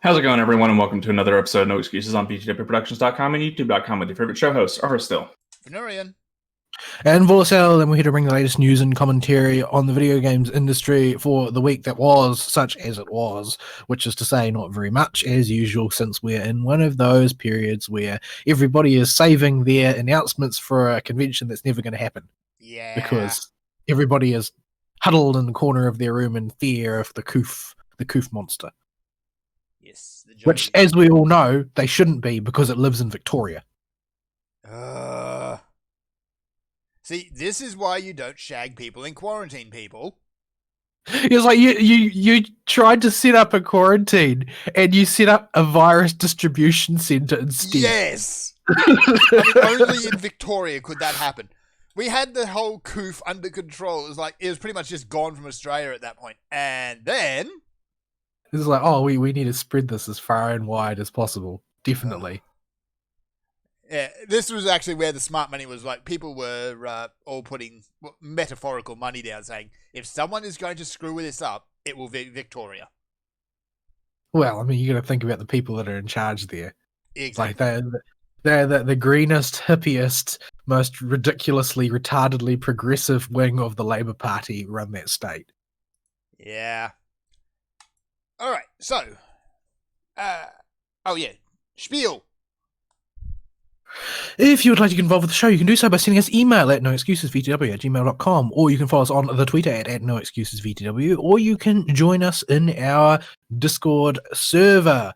How's it going, everyone, and welcome to another episode of No Excuses on BTWProductions.com and YouTube.com with your favorite show hosts, are still Venurian. And Volacel, and we're here to bring the latest news and commentary on the video games industry for the week that was, such as it was, which is to say not very much as usual, since we're in one of those periods where everybody is saving their announcements for a convention that's never going to happen. Yeah. Because everybody is huddled in the corner of their room in fear of the Coof monster. Yes. Which, as we all know, they shouldn't be because it lives in Victoria. See, this is why you don't shag people in quarantine, people. It's like you tried to set up a quarantine and you set up a virus distribution center instead. Yes! I mean, only in Victoria could that happen. We had the whole Coof under control. It was pretty much just gone from Australia at that point. And then... It's like, oh, we need to spread this as far and wide as possible. Definitely. Yeah, this was actually where the smart money was. Like, people were all putting metaphorical money down, saying, if someone is going to screw this up, it will be Victoria. Well, I mean, you got to think about the people that are in charge there. Exactly. Like, they're the greenest, hippiest, most ridiculously, retardedly progressive wing of the Labour Party run that state. Yeah. All right, so, spiel. If you would like to get involved with the show, you can do so by sending us email at noexcusesvtw@gmail.com, or you can follow us on the Twitter at noexcusesvtw, or you can join us in our Discord server,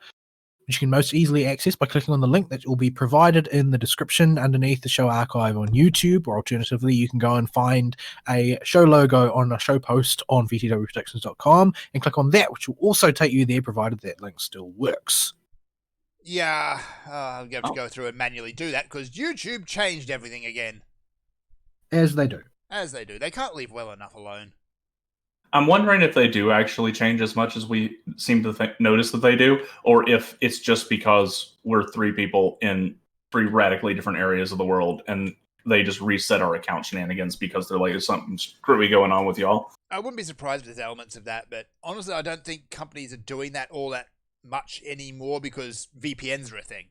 which you can most easily access by clicking on the link that will be provided in the description underneath the show archive on YouTube, or alternatively, you can go and find a show logo on a show post on vtwproductions.com and click on that, which will also take you there, provided that link still works. Yeah, I'm going to have to go through and manually do that because YouTube changed everything again. As they do. As they do. They can't leave well enough alone. I'm wondering if they do actually change as much as we seem to notice that they do, or if it's just because we're three people in three radically different areas of the world, and they just reset our account shenanigans because they're like, there's something screwy going on with y'all. I wouldn't be surprised if there's elements of that, but honestly, I don't think companies are doing that all that much anymore because VPNs are a thing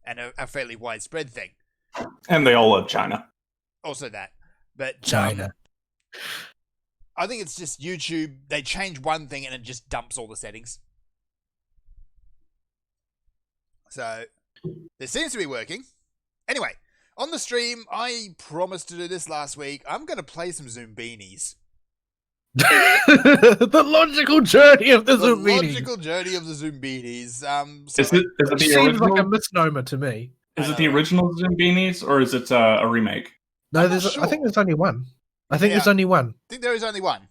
and a fairly widespread thing. And they all love China. Also that. But China. I think it's just YouTube. They change one thing and it just dumps all the settings. So this seems to be working. Anyway, on the stream, I promised to do this last week. I'm going to play some Zoombinis. The logical journey of the Zoombinis. The logical journey of the Zoombinis. Is it the seems original? like a misnomer to me. Is it the original Zoombinis, or is it a remake? No, I'm not sure. I think there's only one. There's only one. I think there is only one.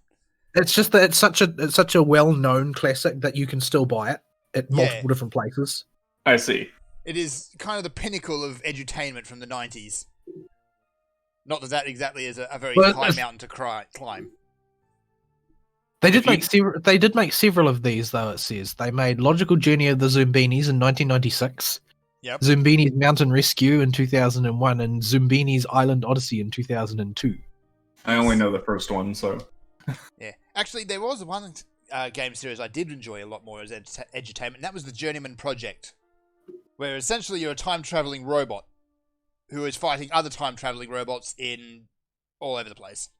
It's just that it's such a well-known classic that you can still buy it at multiple different places. I see. It is kind of the pinnacle of edutainment from the 90s. Not that exactly is a very high mountain to climb. They did make several of these, though. It says they made Logical Journey of the Zoombinis in 1996. Yep. Zoombinis Mountain Rescue in 2001, and Zoombinis Island Odyssey in 2002. I only know the first one, so... Yeah. Actually, there was one game series I did enjoy a lot more as edutainment, and that was the Journeyman Project, where essentially you're a time-traveling robot who is fighting other time-traveling robots in all over the place.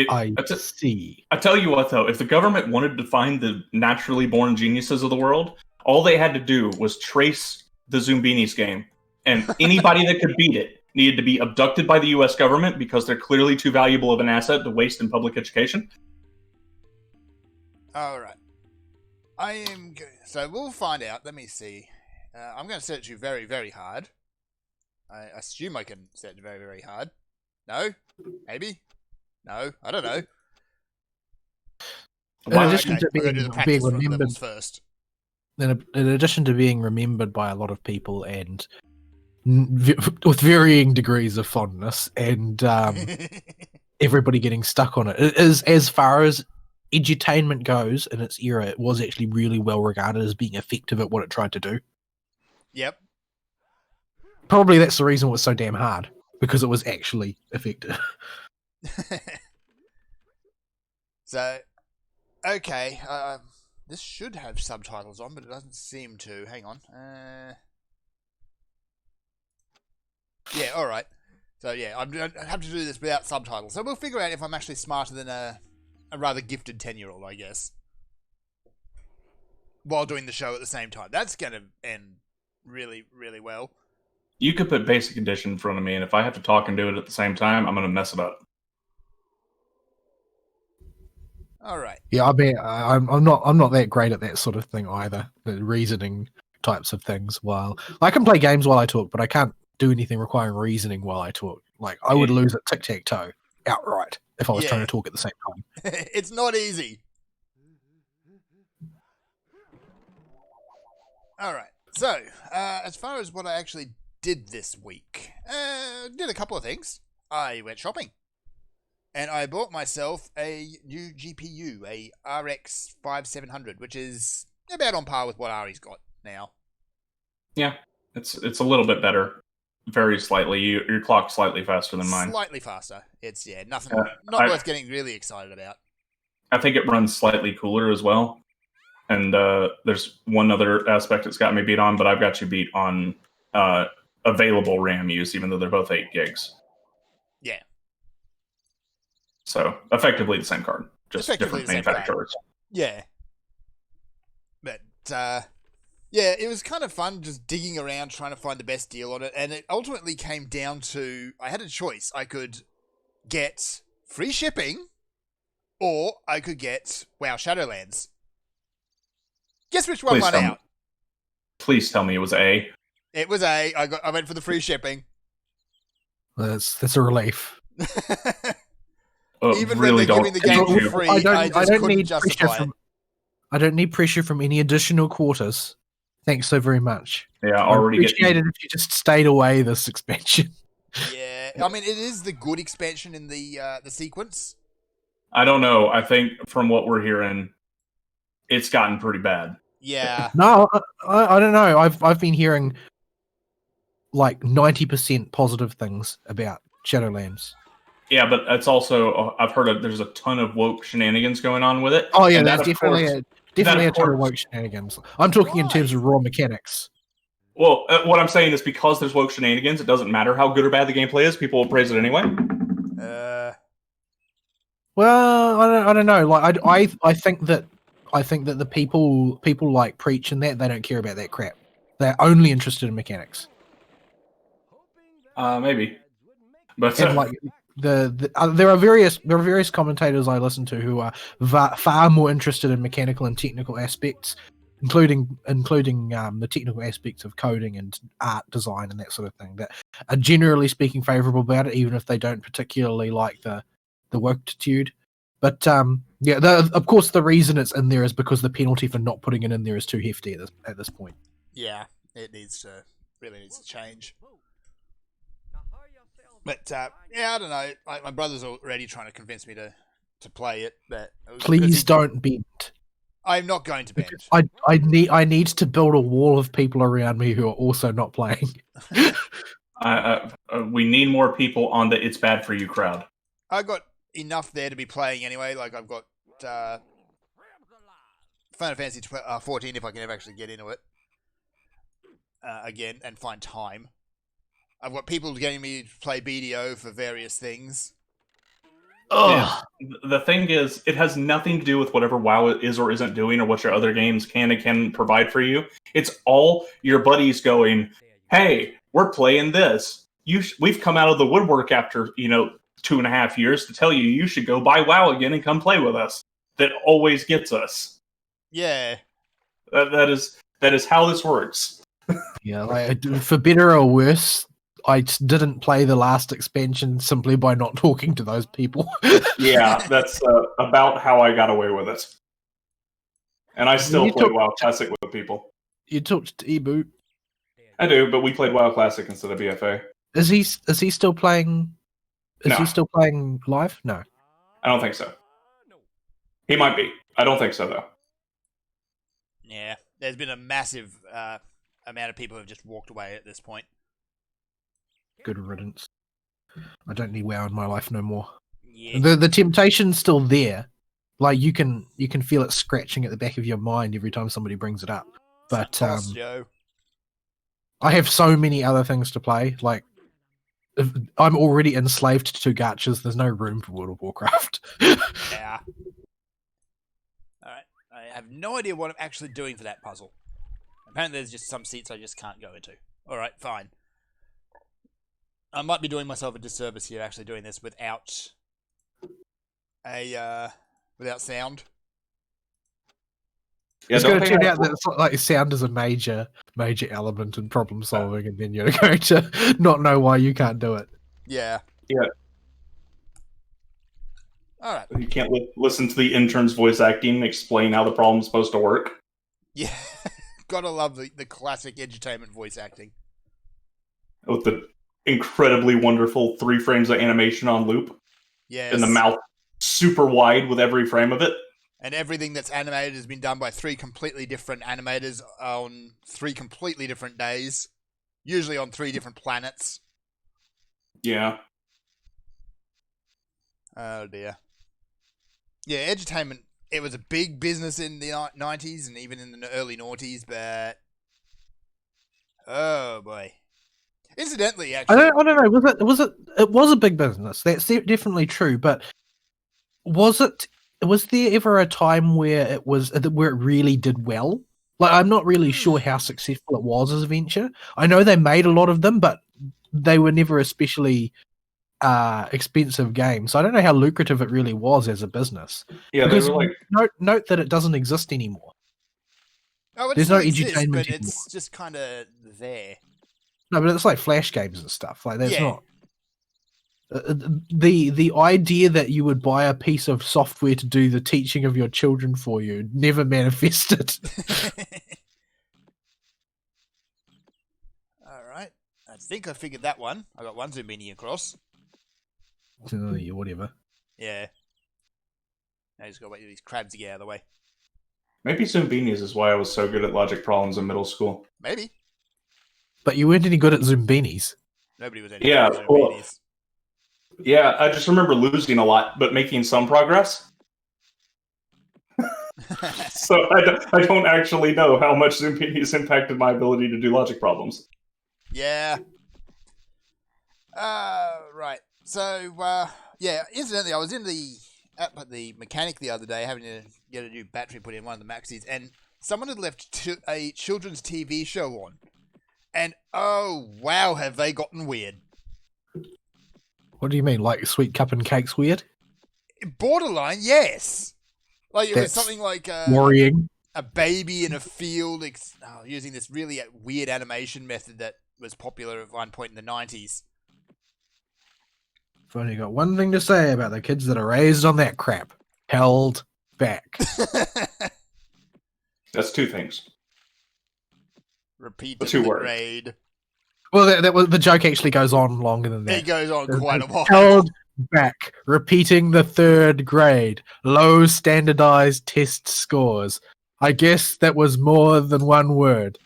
I see. I tell you what, though, if the government wanted to find the naturally born geniuses of the world, all they had to do was trace the Zoombinis game, and anybody that could beat it needed to be abducted by the U.S. government because they're clearly too valuable of an asset to waste in public education. All right. So we'll find out. Let me see. I'm going to set you very, very hard. I assume I can set it very, very hard. No? Maybe? No? I don't know. In addition to being remembered first. In addition to being remembered by a lot of people and with varying degrees of fondness and everybody getting stuck on it, it is, as far as edutainment goes in its era, it was actually really well regarded as being effective at what it tried to do. Yep. Probably that's the reason it was so damn hard, because it was actually effective. So, okay. This should have subtitles on, but it doesn't seem to. Hang on. Yeah, alright. So yeah, I have to do this without subtitles. So we'll figure out if I'm actually smarter than a rather gifted 10-year-old, I guess. While doing the show at the same time. That's going to end really, really well. You could put Basic Edition in front of me, and if I have to talk and do it at the same time, I'm going to mess it up. Alright. Yeah, I mean, I'm not that great at that sort of thing either. The reasoning types of things. While I can play games while I talk, but I can't do anything requiring reasoning while I talk. Like I would lose at tic-tac-toe outright if I was trying to talk at the same time. It's not easy. Alright, so, as far as what I actually did this week, did a couple of things. I went shopping. And I bought myself a new GPU, a RX 5700, which is about on par with what Ari's got now. Yeah, it's a little bit better. Very slightly. Your clock's slightly faster than mine. Slightly faster. It's, nothing, not worth getting really excited about. I think it runs slightly cooler as well. And there's one other aspect that's got me beat on, but I've got you beat on available RAM use, even though they're both 8 gigs. Yeah. So, effectively the same card. Just different manufacturers. Yeah. But, yeah, it was kind of fun just digging around trying to find the best deal on it. And it ultimately came down to, I had a choice. I could get free shipping or I could get WoW Shadowlands. Guess which one won out? Please tell me it was A. It was A. I went for the free shipping. That's a relief. Even really when they're giving the game for free, I just couldn't justify it. I don't need pressure from any additional quarters. Thanks so very much. Yeah, already appreciate it if you just stayed away this expansion. Yeah, I mean it is the good expansion in the sequence. I don't know. I think from what we're hearing, it's gotten pretty bad. Yeah. No, I don't know. I've been hearing like 90% positive things about Shadowlands. Yeah, but it's also I've heard there's a ton of woke shenanigans going on with it. Oh yeah, there's definitely a ton of woke shenanigans. I'm talking in terms of raw mechanics. Well, what I'm saying is because there's woke shenanigans, it doesn't matter how good or bad the gameplay is. People will praise it anyway. Well, I don't know. Like I think that the people like Preach and that they don't care about that crap. They're only interested in mechanics. Maybe, but and like there are various commentators I listen to who are far more interested in mechanical and technical aspects, including the technical aspects of coding and art design and that sort of thing. That are generally speaking favorable about it, even if they don't particularly like the worktitude. But yeah, of course the reason it's in there is because the penalty for not putting it in there is too hefty at this point. Yeah, it really needs to change. But yeah, I don't know. My brother's already trying to convince me to play it. But please don't bend. I'm not going to bend. I need to build a wall of people around me who are also not playing. We need more people on the "it's bad for you" crowd. I got enough there to be playing anyway. Like I've got Final Fantasy 14 if I can ever actually get into it again and find time. I've got people getting me to play BDO for various things. Yeah. The thing is, it has nothing to do with whatever WoW is or isn't doing or what your other games can and can provide for you. It's all your buddies going, hey, we're playing this. We've come out of the woodwork after, 2.5 years to tell you should go buy WoW again and come play with us. That always gets us. Yeah. That is how this works. Yeah, like, for better or worse, I didn't play the last expansion simply by not talking to those people. Yeah, that's about how I got away with it. And I still play WoW Classic with people. You talked to E-Boot? I do, but we played WoW Classic instead of BFA. Is he still playing? Is he still playing live? No. I don't think so. He might be. I don't think so, though. Yeah, there's been a massive amount of people who have just walked away at this point. Good riddance. I don't need WoW in my life no more. Yeah. The temptation's still there, Like you can feel it scratching at the back of your mind every time somebody brings it up. But Boss, Joe. I have so many other things to play. Like if I'm already enslaved to gachas. There's no room for World of Warcraft. Yeah. Alright. I have no idea what I'm actually doing for that puzzle. Apparently there's just some seats I just can't go into. Alright, fine. I might be doing myself a disservice here actually doing this without without sound. Yeah, It's going don't to they turn have- out that it's like sound is a major element in problem solving, and then you're going to not know why you can't do it. Yeah. Yeah. Alright. You can't listen to the intern's voice acting explain how the problem's supposed to work. Yeah. Gotta love the classic edutainment voice acting. With the incredibly wonderful 3 frames of animation on loop. Yes. And the mouth super wide with every frame of it. And everything that's animated has been done by 3 completely different animators on 3 completely different days. Usually on 3 different planets. Yeah. Oh dear. Yeah, edutainment, it was a big business in the 90s and even in the early noughties, but... Oh boy. Incidentally, I actually... don't know. It was a big business. That's definitely true. But was there ever a time where it really did well? Like, I'm not really sure how successful it was as a venture. I know they made a lot of them, but they were never especially expensive games. So I don't know how lucrative it really was as a business. Yeah, Because they were like... note that it doesn't exist anymore. Oh, it There's still no exists, edutainment but anymore. it's just kind of there. No, but it's like Flash games and stuff. Like that's Yeah. not the idea that you would buy a piece of software to do the teaching of your children for you never manifested. Alright. I think I figured that one. I got one Zumbini across. Yeah, whatever. Yeah. Now I just gotta wait for these crabs to get out of the way. Maybe Zumbinis is why I was so good at logic problems in middle school. Maybe. But you weren't any good at Zumbinis. Nobody was any Yeah, good at well- Zumbinis. Yeah, I just remember losing a lot, but making some progress. So I don't actually know how much Zumbinis impacted my ability to do logic problems. Yeah. Right. So, yeah, incidentally, I was in up at the mechanic the other day having to get a new battery put in one of the Maxis, and someone had left a children's TV show on. And, oh, wow, have they gotten weird. What do you mean, like Sweet Cup and Cake's weird? Borderline, yes. Like, it was That's something like Worrying. a baby in a field using this really weird animation method that was popular at one point in the 90s. I've only got one thing to say about the kids that are raised on that crap. Held back. That's 2 things. Repeat the 2 words. grade. Well, that was the joke. Actually, goes on longer than that. It goes on quite a while. Held back. Repeating the 3rd grade. Low standardized test scores. I guess that was more than one word.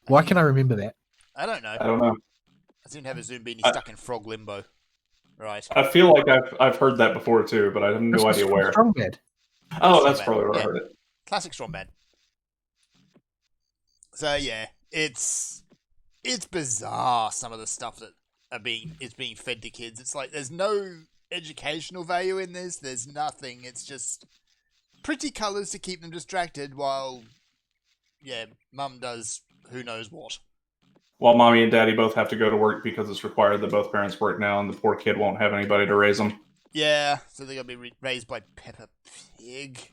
Why can I remember that? I don't know. I don't know. I seem to have a Zumbini I- stuck in frog limbo. Right. I feel like I've heard that before too, but I have no idea where. Strong bad. Oh, that's Strongman. probably where I Yeah. heard it. Classic Strongman. So yeah, it's bizarre some of the stuff that is being fed to kids. It's like there's no educational value in this. There's nothing. It's just pretty colours to keep them distracted while mum does who knows what. While mommy and daddy both have to go to work because it's required that both parents work now, and the poor kid won't have anybody to raise them. Yeah, so they're gonna be raised by Peppa Pig.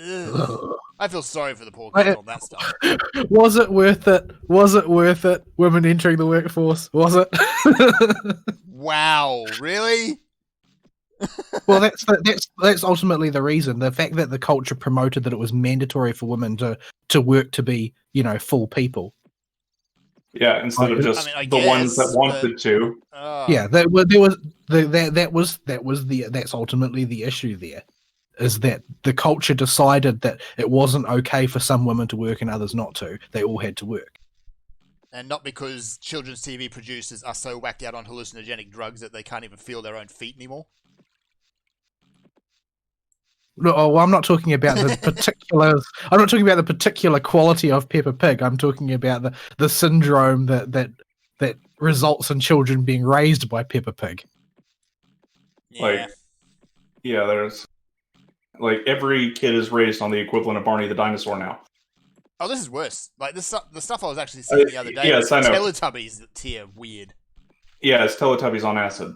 Ugh. I feel sorry for the poor kids on that stuff. Was it worth it? Was it worth it? Women entering the workforce. Was it? Wow, really? Well, that's ultimately the reason. The fact that the culture promoted that it was mandatory for women to work to be, full people. Yeah, instead of just I the ones guess, that wanted to. Yeah, that's ultimately the issue there. Is that the culture decided that it wasn't okay for some women to work and others not to. They all had to work. And not because children's TV producers are so whacked out on hallucinogenic drugs that they can't even feel their own feet anymore. No, well, I'm not talking about the particulars. I'm not talking about the particular quality of Peppa Pig. I'm talking about the syndrome that results in children being raised by Peppa Pig. Yeah. Like, yeah, there's like every kid is raised on the equivalent of Barney the dinosaur now. Oh, this is worse. Like the stuff I was actually seeing the other day. Yes, I know. Teletubbies tier weird. Yeah, it's Teletubbies on acid,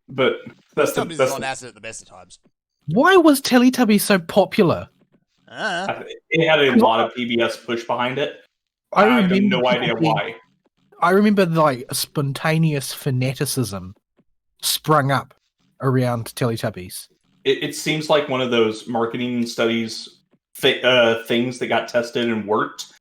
but that's Teletubbies is on acid at the best of times. Why was Teletubbies so popular? It had a lot of PBS push behind it. I have no idea why. I remember like a spontaneous fanaticism sprung up around Teletubbies. It seems like one of those marketing studies things that got tested and worked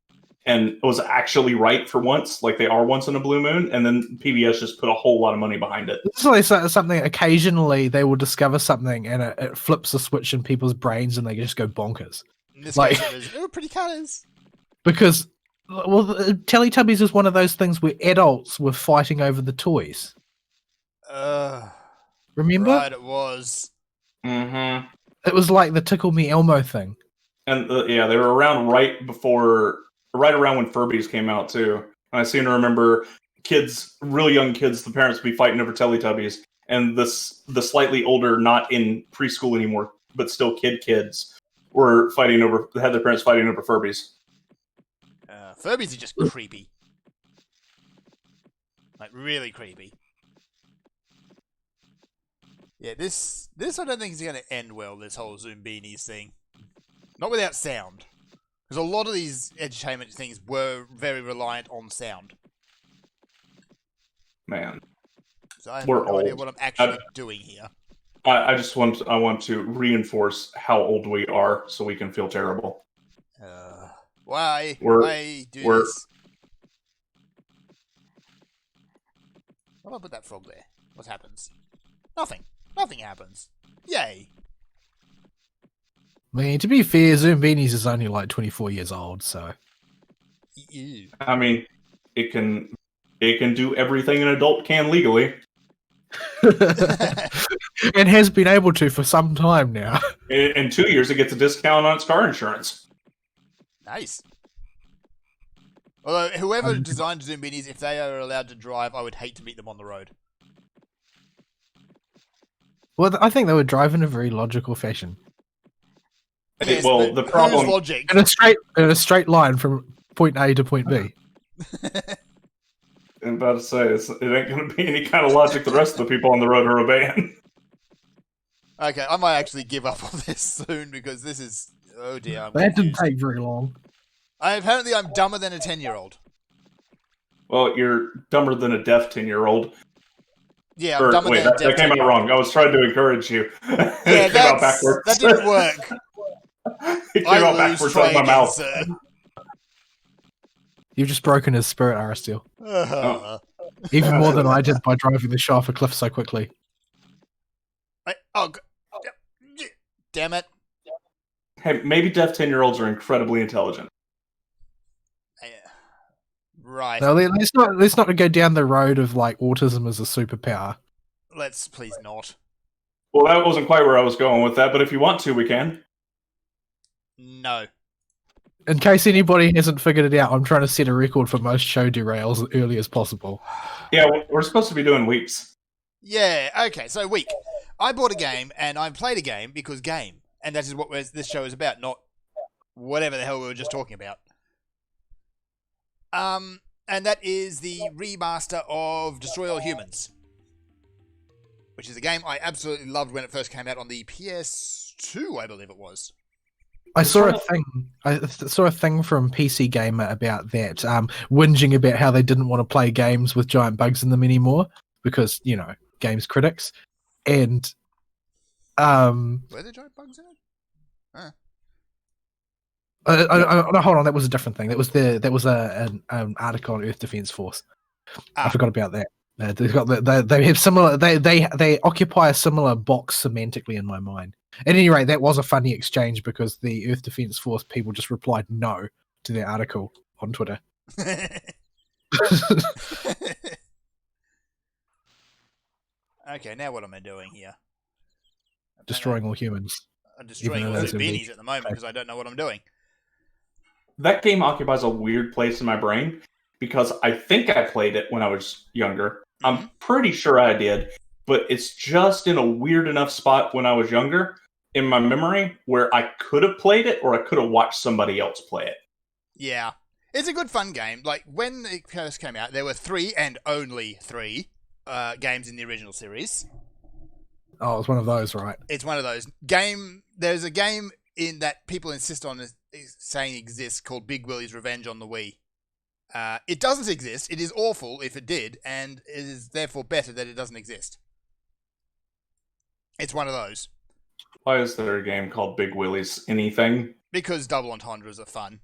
and was actually right for once, like they are once in a blue moon, and then PBS just put a whole lot of money behind it. It's like something, occasionally they will discover something and it flips a switch in people's brains and they just go bonkers. In this Like- case, it was pretty colours. Because, well, Teletubbies is one of those things where adults were fighting over the toys. Remember? Right, it was. Mm-hmm. It was like the Tickle Me Elmo thing. And yeah, they were around right around when Furbies came out too. And I seem to remember kids, really young kids, the parents would be fighting over Teletubbies, and the slightly older, not in preschool anymore, but still kids, were had their parents fighting over Furbies. Furbies are just creepy. Like, really creepy. Yeah, this I don't think is going to end well, this whole Zoom Beanies thing. Not without sound. Because a lot of these entertainment things were very reliant on sound. Man, So I have We're no idea old. what I'm actually doing here. I want to reinforce how old we are so we can feel terrible. Why? We're- Why do we're- this? Why do I put that frog there? What happens? Nothing. Nothing happens. Yay. I mean, to be fair, Zoom Beanies is only like 24 years old, so. Ew. I mean, it can do everything an adult can legally. And has been able to for some time now. In 2 years, it gets a discount on its car insurance. Nice. Although, whoever designed Zoom Beanies, if they are allowed to drive, I would hate to meet them on the road. Well, I think they would drive in a very logical fashion. Yes, Well, but the whose problem- logic? In a straight line from point A to point B. I'm about to say, it ain't going to be any kind of logic the rest of the people on the road are obeying. Okay, I might actually give up on this soon because this is... Oh dear, I'm That didn't confused. take very long. Apparently I'm dumber than a 10-year-old. Well, you're dumber than a deaf 10-year-old. Yeah, I'm dumber Wait, than a that deaf came out 10-year-old. wrong. I was trying to encourage you. Yeah, It came out backwards. that didn't work. It came I out lose, backwards try out of my again, mouth. sir. You've just broken his spirit, Aristeele. Oh. Even more than I did by driving the show off a cliff so quickly. Damn it. Hey, maybe deaf 10-year-olds are incredibly intelligent. Right. No, let's not go down the road of like autism as a superpower. Let's please not. Well, that wasn't quite where I was going with that, but if you want to, we can. No. In case anybody hasn't figured it out, I'm trying to set a record for most show derails as early as possible. Yeah, we're supposed to be doing weeks. Yeah, okay, so week. I bought a game, and I played a game because game. And that is what this show is about, not whatever the hell we were just talking about. And that is the remaster of Destroy All Humans. Which is a game I absolutely loved when it first came out on the PS2, I believe it was. I saw a thing from PC Gamer about that, whinging about how they didn't want to play games with giant bugs in them anymore because, you know, games critics. And Were there giant bugs in it? hold on, that was a different thing. That was an article on Earth Defense Force. I forgot about that. They have similar. They occupy a similar box semantically in my mind. At any rate, that was a funny exchange because the Earth Defense Force people just replied no to their article on Twitter. Okay, now what am I doing here? Destroying all humans. I'm destroying even all though the those are beanies big. at the moment Okay. because I don't know what I'm doing. That game occupies a weird place in my brain because I think I played it when I was younger. Mhm. I'm pretty sure I did, but it's just in a weird enough spot when I was younger in my memory where I could have played it or I could have watched somebody else play it. Yeah. It's a good fun game. Like, when it first came out, there were 3 and only 3 games in the original series. Oh, it's one of those, right? It's one of those. There's a game in that people insist on saying exists called Big Willie's Revenge on the Wii. It doesn't exist. It is awful if it did, and it is therefore better that it doesn't exist. It's one of those. Why is there a game called Big Willie's Anything? Because double entendres are fun.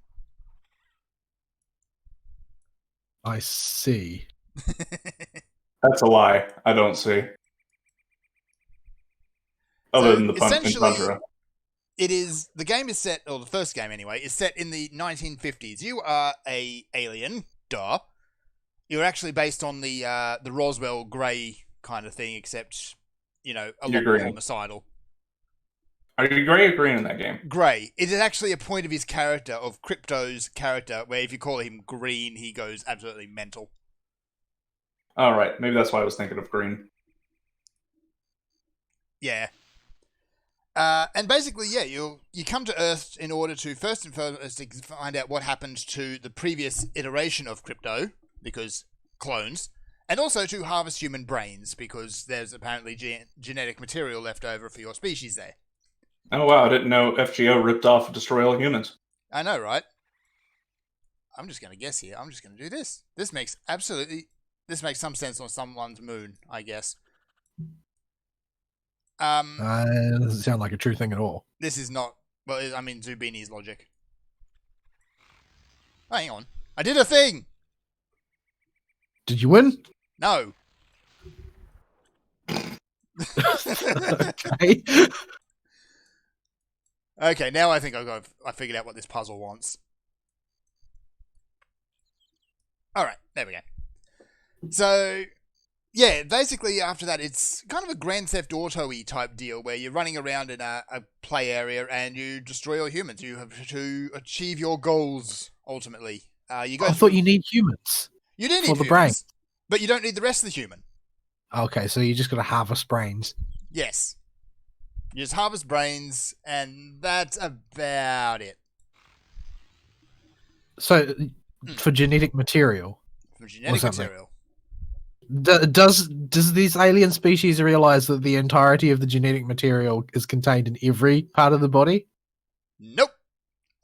I see. That's a lie. I don't see. Other So, than the pun essentially, entendre. the game is set, or the first game anyway, is set in the 1950s. You are a alien, duh. You're actually based on the Roswell Grey kind of thing, except, a You're lot more green. homicidal. Are you gray or green in that game? Grey. It is actually a point of his character, of Crypto's character, where if you call him green, he goes absolutely mental. All right, maybe that's why I was thinking of green. Yeah. And basically, yeah, you come to Earth in order to first and foremost find out what happened to the previous iteration of Crypto, because clones, and also to harvest human brains, because there's apparently genetic material left over for your species there. Oh wow, I didn't know FGO ripped off Destroy All Humans. I know, right? I'm just going to guess here. I'm just going to do this. This makes some sense on someone's moon, I guess. Doesn't sound like a true thing at all. This is not. Well, I mean, Zubini's logic. Oh, hang on. I did a thing! Did you win? No. Okay. Okay, now I think I figured out what this puzzle wants. Alright, there we go. So, yeah, basically after that, it's kind of a Grand Theft Auto-y type deal where you're running around in a play area and you destroy all humans. You have to achieve your goals, ultimately. You go I thought you need humans. You do need for the humans, brain. but you don't need the rest of the human. Okay, so you just got to harvest brains. Yes. You just harvest brains, and that's about it. So, for genetic material, For genetic something. material. does these alien species realize that the entirety of the genetic material is contained in every part of the body? Nope.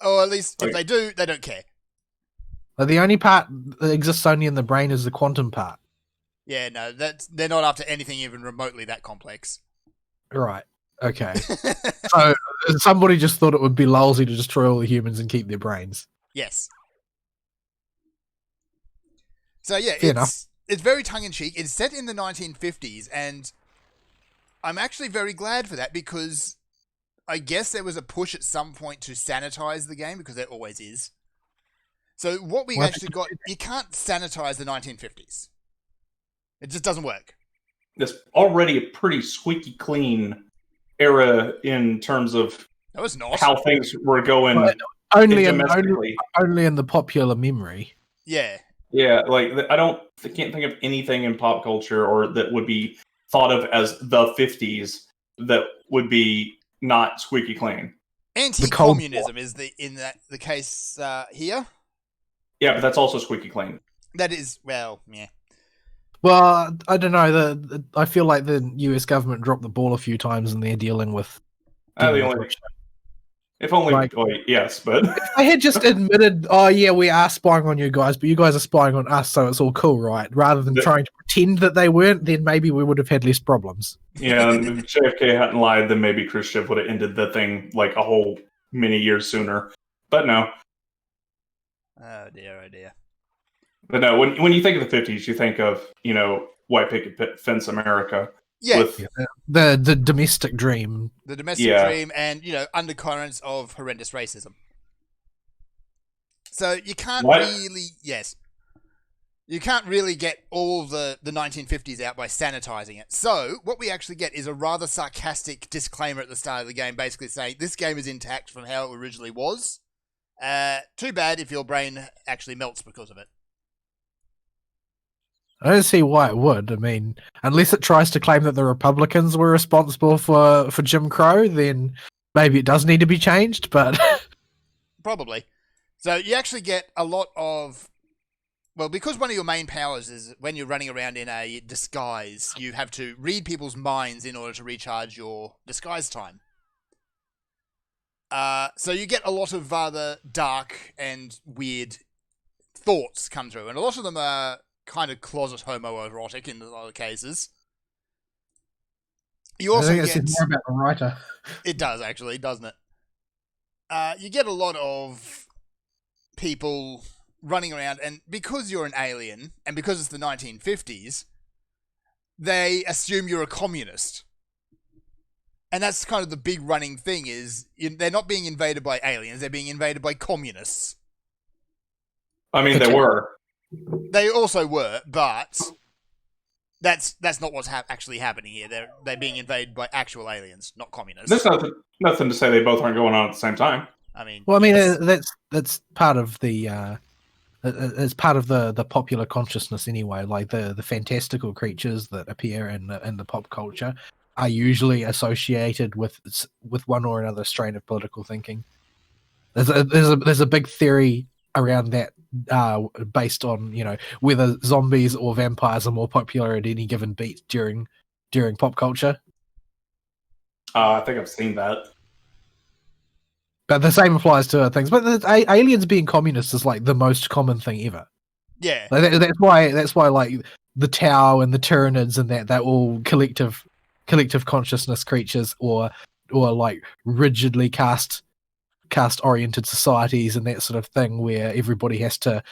Or at least, if Like- they do, they don't care. Like, the only part that exists only in the brain is the quantum part. Yeah, no, they're not after anything even remotely that complex. Right. Okay. So somebody just thought it would be lousy to destroy all the humans and keep their brains. Yes. So yeah, Fair enough. it's very tongue-in-cheek. It's set in the 1950s, and I'm actually very glad for that, because I guess there was a push at some point to sanitize the game, because there always is. So what we Well, actually got, you can't sanitize the 1950s. It just doesn't work. It's already a pretty squeaky clean era in terms of No, it's not. how things were going Well, only in domestically. only in the popular memory. Yeah. Yeah, like I can't think of anything in pop culture or that would be thought of as the 50s that would be not squeaky clean. Anti-communism is the case here. Yeah, but that's also squeaky clean. That is, well, yeah. Well, I don't know. I feel like the US government dropped the ball a few times, and they're dealing with. The only, if only, Like- yes, but I had just admitted, oh yeah, we are spying on you guys, but you guys are spying on us, so it's all cool, right? Rather than trying to pretend that they weren't, then maybe we would have had less problems. yeah, and if JFK hadn't lied, then maybe Khrushchev would have ended the thing like a whole many years sooner. But no. Oh dear, oh dear. But no, when you think of the 50s, you think of, white picket fence America. Yeah, With, The domestic dream. the domestic Yeah. dream and, undercurrents of horrendous racism. So you can't What? really... Yes. You can't really get all the 1950s out by sanitizing it. So, what we actually get is a rather sarcastic disclaimer at the start of the game, basically saying this game is intact from how it originally was. Too bad if your brain actually melts because of it. I don't see why it would. I mean, unless it tries to claim that the Republicans were responsible for Jim Crow, then maybe it does need to be changed, but... Probably. So you actually get a lot of... Well, because one of your main powers is when you're running around in a disguise, you have to read people's minds in order to recharge your disguise time. So you get a lot of rather dark and weird thoughts come through, and a lot of them are kind of closet homoerotic in a lot of cases. You also I think get... it's more about the writer. It does, actually, doesn't it? You get a lot of people running around, and because you're an alien, and because it's the 1950s, they assume you're a communist. And that's kind of the big running thing, is they're not being invaded by aliens, they're being invaded by communists. I mean, they were. They also were, but that's not what's actually happening here. They're being invaded by actual aliens, not communists. There's nothing to say they both aren't going on at the same time. I mean, Well, I mean, that's part of the... it's part of the popular consciousness anyway. Like the fantastical creatures that appear in the pop culture are usually associated with one or another strain of political thinking. There's a big theory around that based on, you know, whether zombies or vampires are more popular at any given beat during pop culture. I think I've seen that. But the same applies to other things. But aliens being communists is like the most common thing ever. yeah. Like, that's why like the Tau and the Tyranids and that they're all collective consciousness creatures, or like rigidly caste oriented societies and that sort of thing, where everybody has to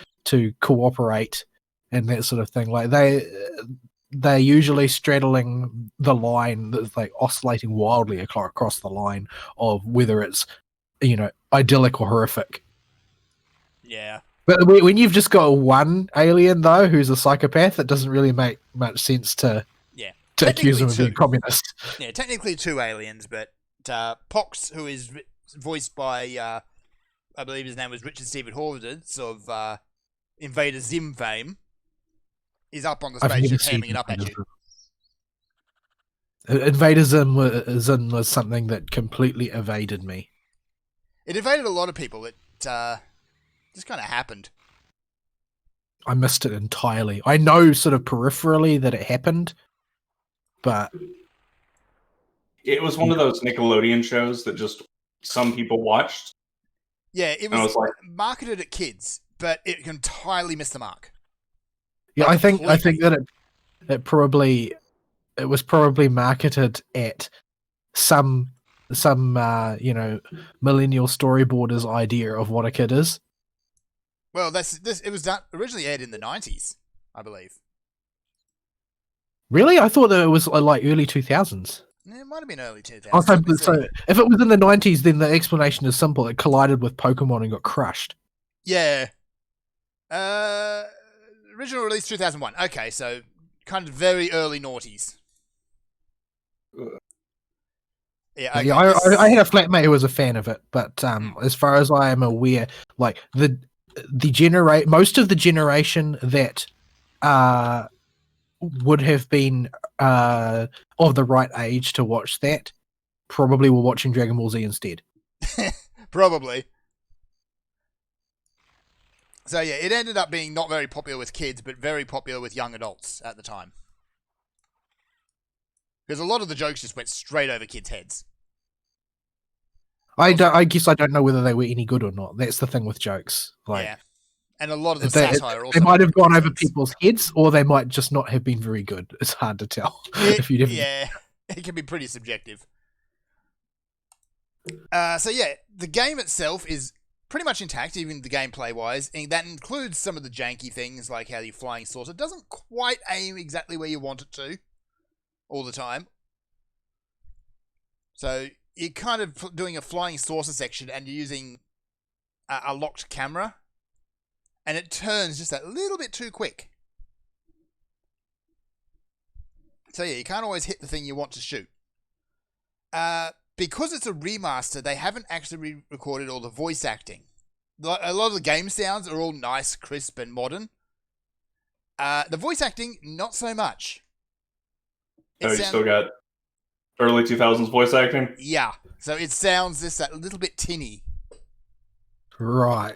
cooperate and that sort of thing. Like they're usually straddling the line that's like oscillating wildly across the line of whether it's, you know, idyllic or horrific. Yeah. But when you've just got one alien though who's a psychopath, it doesn't really make much sense to accuse him of being communist. Yeah, technically two aliens, but Pox, who is voiced by, I believe his name was Richard Stephen Horvitz of Invader Zim fame, is up on the spaceship hamming it up at you. Invader Zim was something that completely evaded me. It evaded a lot of people. It just kind of happened. I missed it entirely. I know sort of peripherally that it happened, but it was one of those Nickelodeon shows that just some people watched. Yeah, it was like, marketed at kids, but it entirely missed the mark. Yeah, I think that it was probably marketed at some you know, millennial storyboarder's idea of what a kid is. Well, it was originally aired in the 90s, I believe. Really? I thought that it was like early 2000s. It might have been early 2000s. So if it was in the 90s, then the explanation is simple. It collided with Pokemon and got crushed. Yeah. Original release 2001. Okay, so kind of very early noughties. Yeah, okay. I had a flatmate who was a fan of it, but as far as I am aware, like most of the generation that would have been of the right age to watch that probably were watching Dragon Ball Z instead. Probably. So yeah, it ended up being not very popular with kids, but very popular with young adults at the time. Because a lot of the jokes just went straight over kids' heads. I guess I don't know whether they were any good or not. That's the thing with jokes. Like, yeah. And a lot of the satire also... They might have gone over people's heads, or they might just not have been very good. It's hard to tell. Yeah, it can be pretty subjective. So yeah, the game itself is pretty much intact, even the gameplay-wise, and that includes some of the janky things, like how your flying saucer doesn't quite aim exactly where you want it to all the time. So you're kind of doing a flying saucer section, and you're using a locked camera, and it turns just a little bit too quick. So yeah, you can't always hit the thing you want to shoot. Because it's a remaster, they haven't actually re-recorded all the voice acting. A lot of the game sounds are all nice, crisp, and modern. The voice acting, not so much. You still got early 2000s voice acting? Yeah. So it sounds a little bit tinny. Right.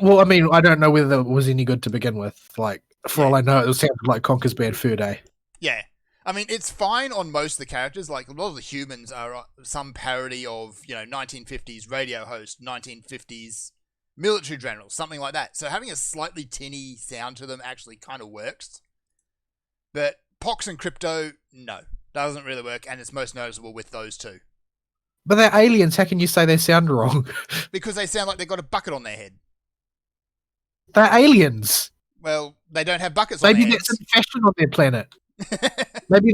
Well, I mean, I don't know whether it was any good to begin with. Like, for all I know, it sounded like Conker's Bad Fur Day. Yeah. I mean, it's fine on most of the characters. Like, a lot of the humans are some parody of, 1950s radio host, 1950s military general, something like that. So having a slightly tinny sound to them actually kind of works. But Pox and Crypto, no. Doesn't really work, and it's most noticeable with those two. But they're aliens. How can you say they sound wrong? Because they sound like they've got a bucket on their head. They're aliens. Well, they don't have buckets on their Maybe heads. that's a fashion on their planet. maybe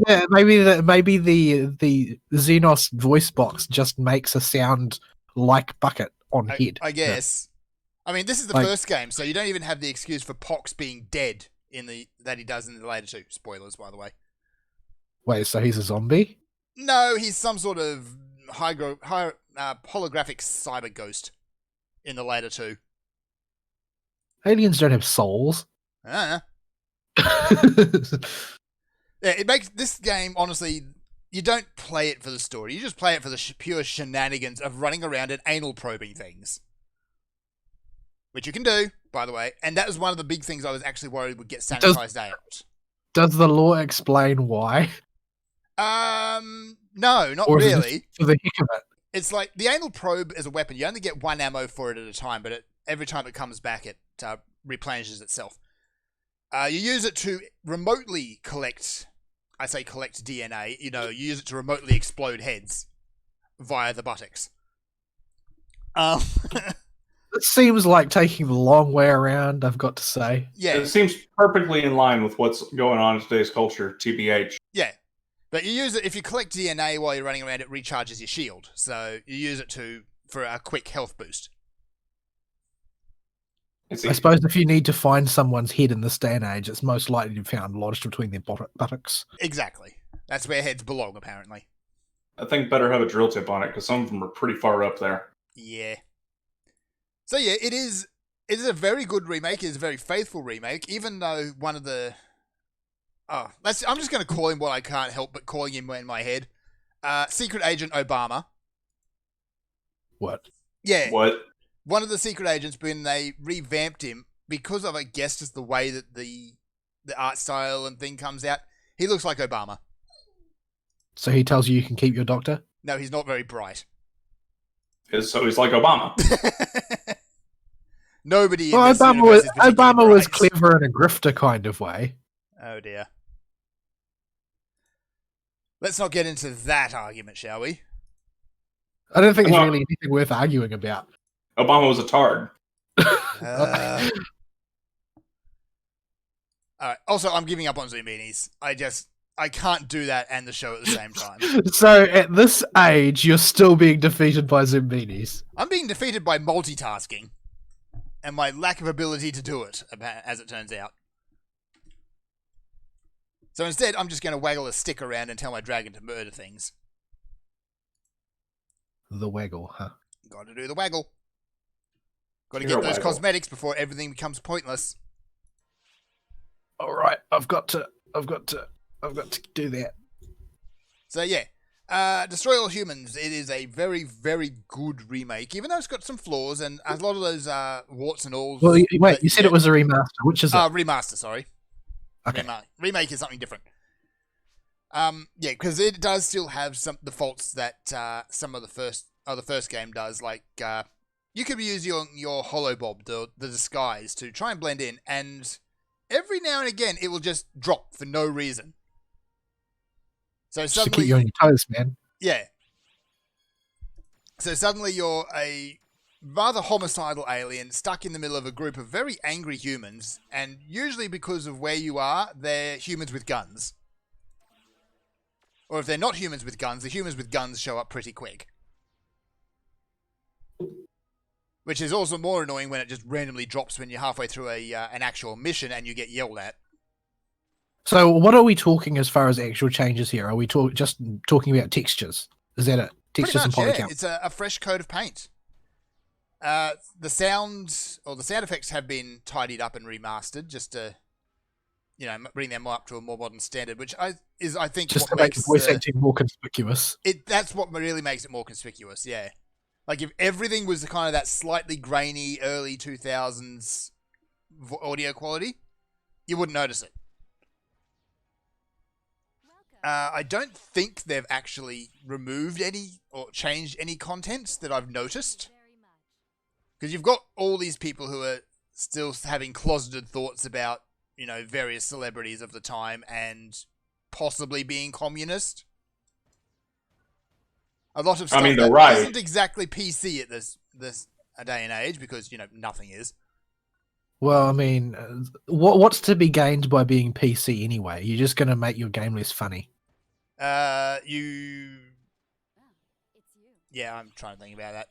the Xenos voice box just makes a sound like bucket on head. I guess. Yeah. I mean, this is the first game, so you don't even have the excuse for Pox being dead that he does in the later two. Spoilers, by the way. Wait, so he's a zombie? No, he's some sort of holographic cyber ghost in the later two. Aliens don't have souls. Yeah, it makes this game, honestly, you don't play it for the story. You just play it for the pure shenanigans of running around and anal probing things. Which you can do, by the way. And that was one of the big things I was actually worried would get sanitized out. Does the law explain why? No, not or is really. It for the heck of it? It's like the anal probe as a weapon. You only get one ammo for it at a time, but every time it comes back, it replenishes itself. You use it to remotely collect DNA. You use it to remotely explode heads via the buttocks. It seems like taking the long way around, I've got to say. Yeah. It seems perfectly in line with what's going on in today's culture, TBH. Yeah. But you use it, if you collect DNA while you're running around, it recharges your shield. So you use it for a quick health boost. I suppose if you need to find someone's head in this day and age, it's most likely to be found lodged between their buttocks. Exactly. That's where heads belong, apparently. I think better have a drill tip on it, because some of them are pretty far up there. Yeah. So yeah, it is a very good remake. It is a very faithful remake, even though one of the... I'm just going to call him what I can't help but calling him in my head. Secret Agent Obama. What? Yeah. What? One of the secret agents, when they revamped him, because of, I guess, just the way that the art style and thing comes out, he looks like Obama. So he tells you can keep your doctor? No, he's not very bright. So he's like Obama. Nobody in Well, this universe is particularly Obama was bright. clever in a grifter kind of way. Oh dear. Let's not get into that argument, shall we? I don't think there's really anything worth arguing about. Obama was a tard. All right. Also, I'm giving up on Zoominis. I can't do that and the show at the same time. So at this age, you're still being defeated by Zoominis. I'm being defeated by multitasking and my lack of ability to do it, as it turns out. So instead, I'm just going to waggle a stick around and tell my dragon to murder things. The waggle, huh? Got to do the waggle. Got to You're get a those waggle. cosmetics before everything becomes pointless. All right, I've got to do that. So yeah, Destroy All Humans. It is a very, very good remake, even though it's got some flaws and a lot of those warts and all. Well, wait, you said it was a remaster. Which is it? Remaster. Sorry. Okay. Remake is something different. Yeah, because it does still have the faults that some of the first game does. Like you could use your holobob, the disguise, to try and blend in, and every now and again it will just drop for no reason. So Just to suddenly, keep you on your toes, man. yeah. So suddenly you're a rather homicidal alien stuck in the middle of a group of very angry humans, and usually because of where you are, they're humans with guns. Or if they're not humans with guns, the humans with guns show up pretty quick. Which is also more annoying when it just randomly drops when you're halfway through an actual mission and you get yelled at. So what are we talking as far as actual changes here? Are we just talking about textures? Is that it? Pretty Textures and much, yeah. polycount. It's a fresh coat of paint. The sound effects have been tidied up and remastered just to, bring them up to a more modern standard, which I think Just what to make the makes voice acting more conspicuous. that's what really makes it more conspicuous. Yeah, like if everything was kind of that slightly grainy early 2000s audio quality, you wouldn't notice it. I don't think they've actually removed any or changed any contents that I've noticed. Because you've got all these people who are still having closeted thoughts about, various celebrities of the time and possibly being communist. A lot of stuff they're that right. isn't exactly PC at this day and age because, nothing is. Well, I mean, what's to be gained by being PC anyway? You're just going to make your game less funny. Yeah, I'm trying to think about that.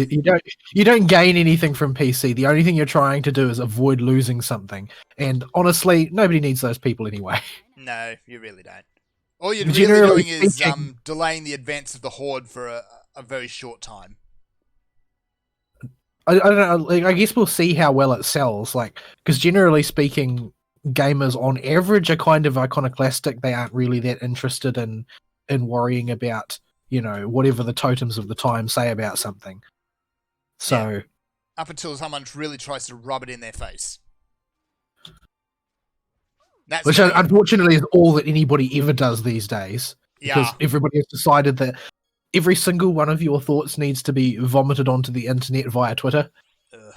you don't gain anything from PC. The only thing you're trying to do is avoid losing something. And honestly, nobody needs those people anyway. No, you really don't. All you're Generally really doing is speaking- delaying the advance of the Horde for a very short time. I don't know. Like, I guess we'll see how well it sells. Like, because generally speaking, gamers on average are kind of iconoclastic. They aren't really that interested in worrying about whatever the totems of the time say about something. So, Yeah. Up until someone really tries to rub it in their face. That's which unfortunately is all that anybody ever does these days. Because yeah. everybody has decided that every single one of your thoughts needs to be vomited onto the internet via Twitter. Ugh.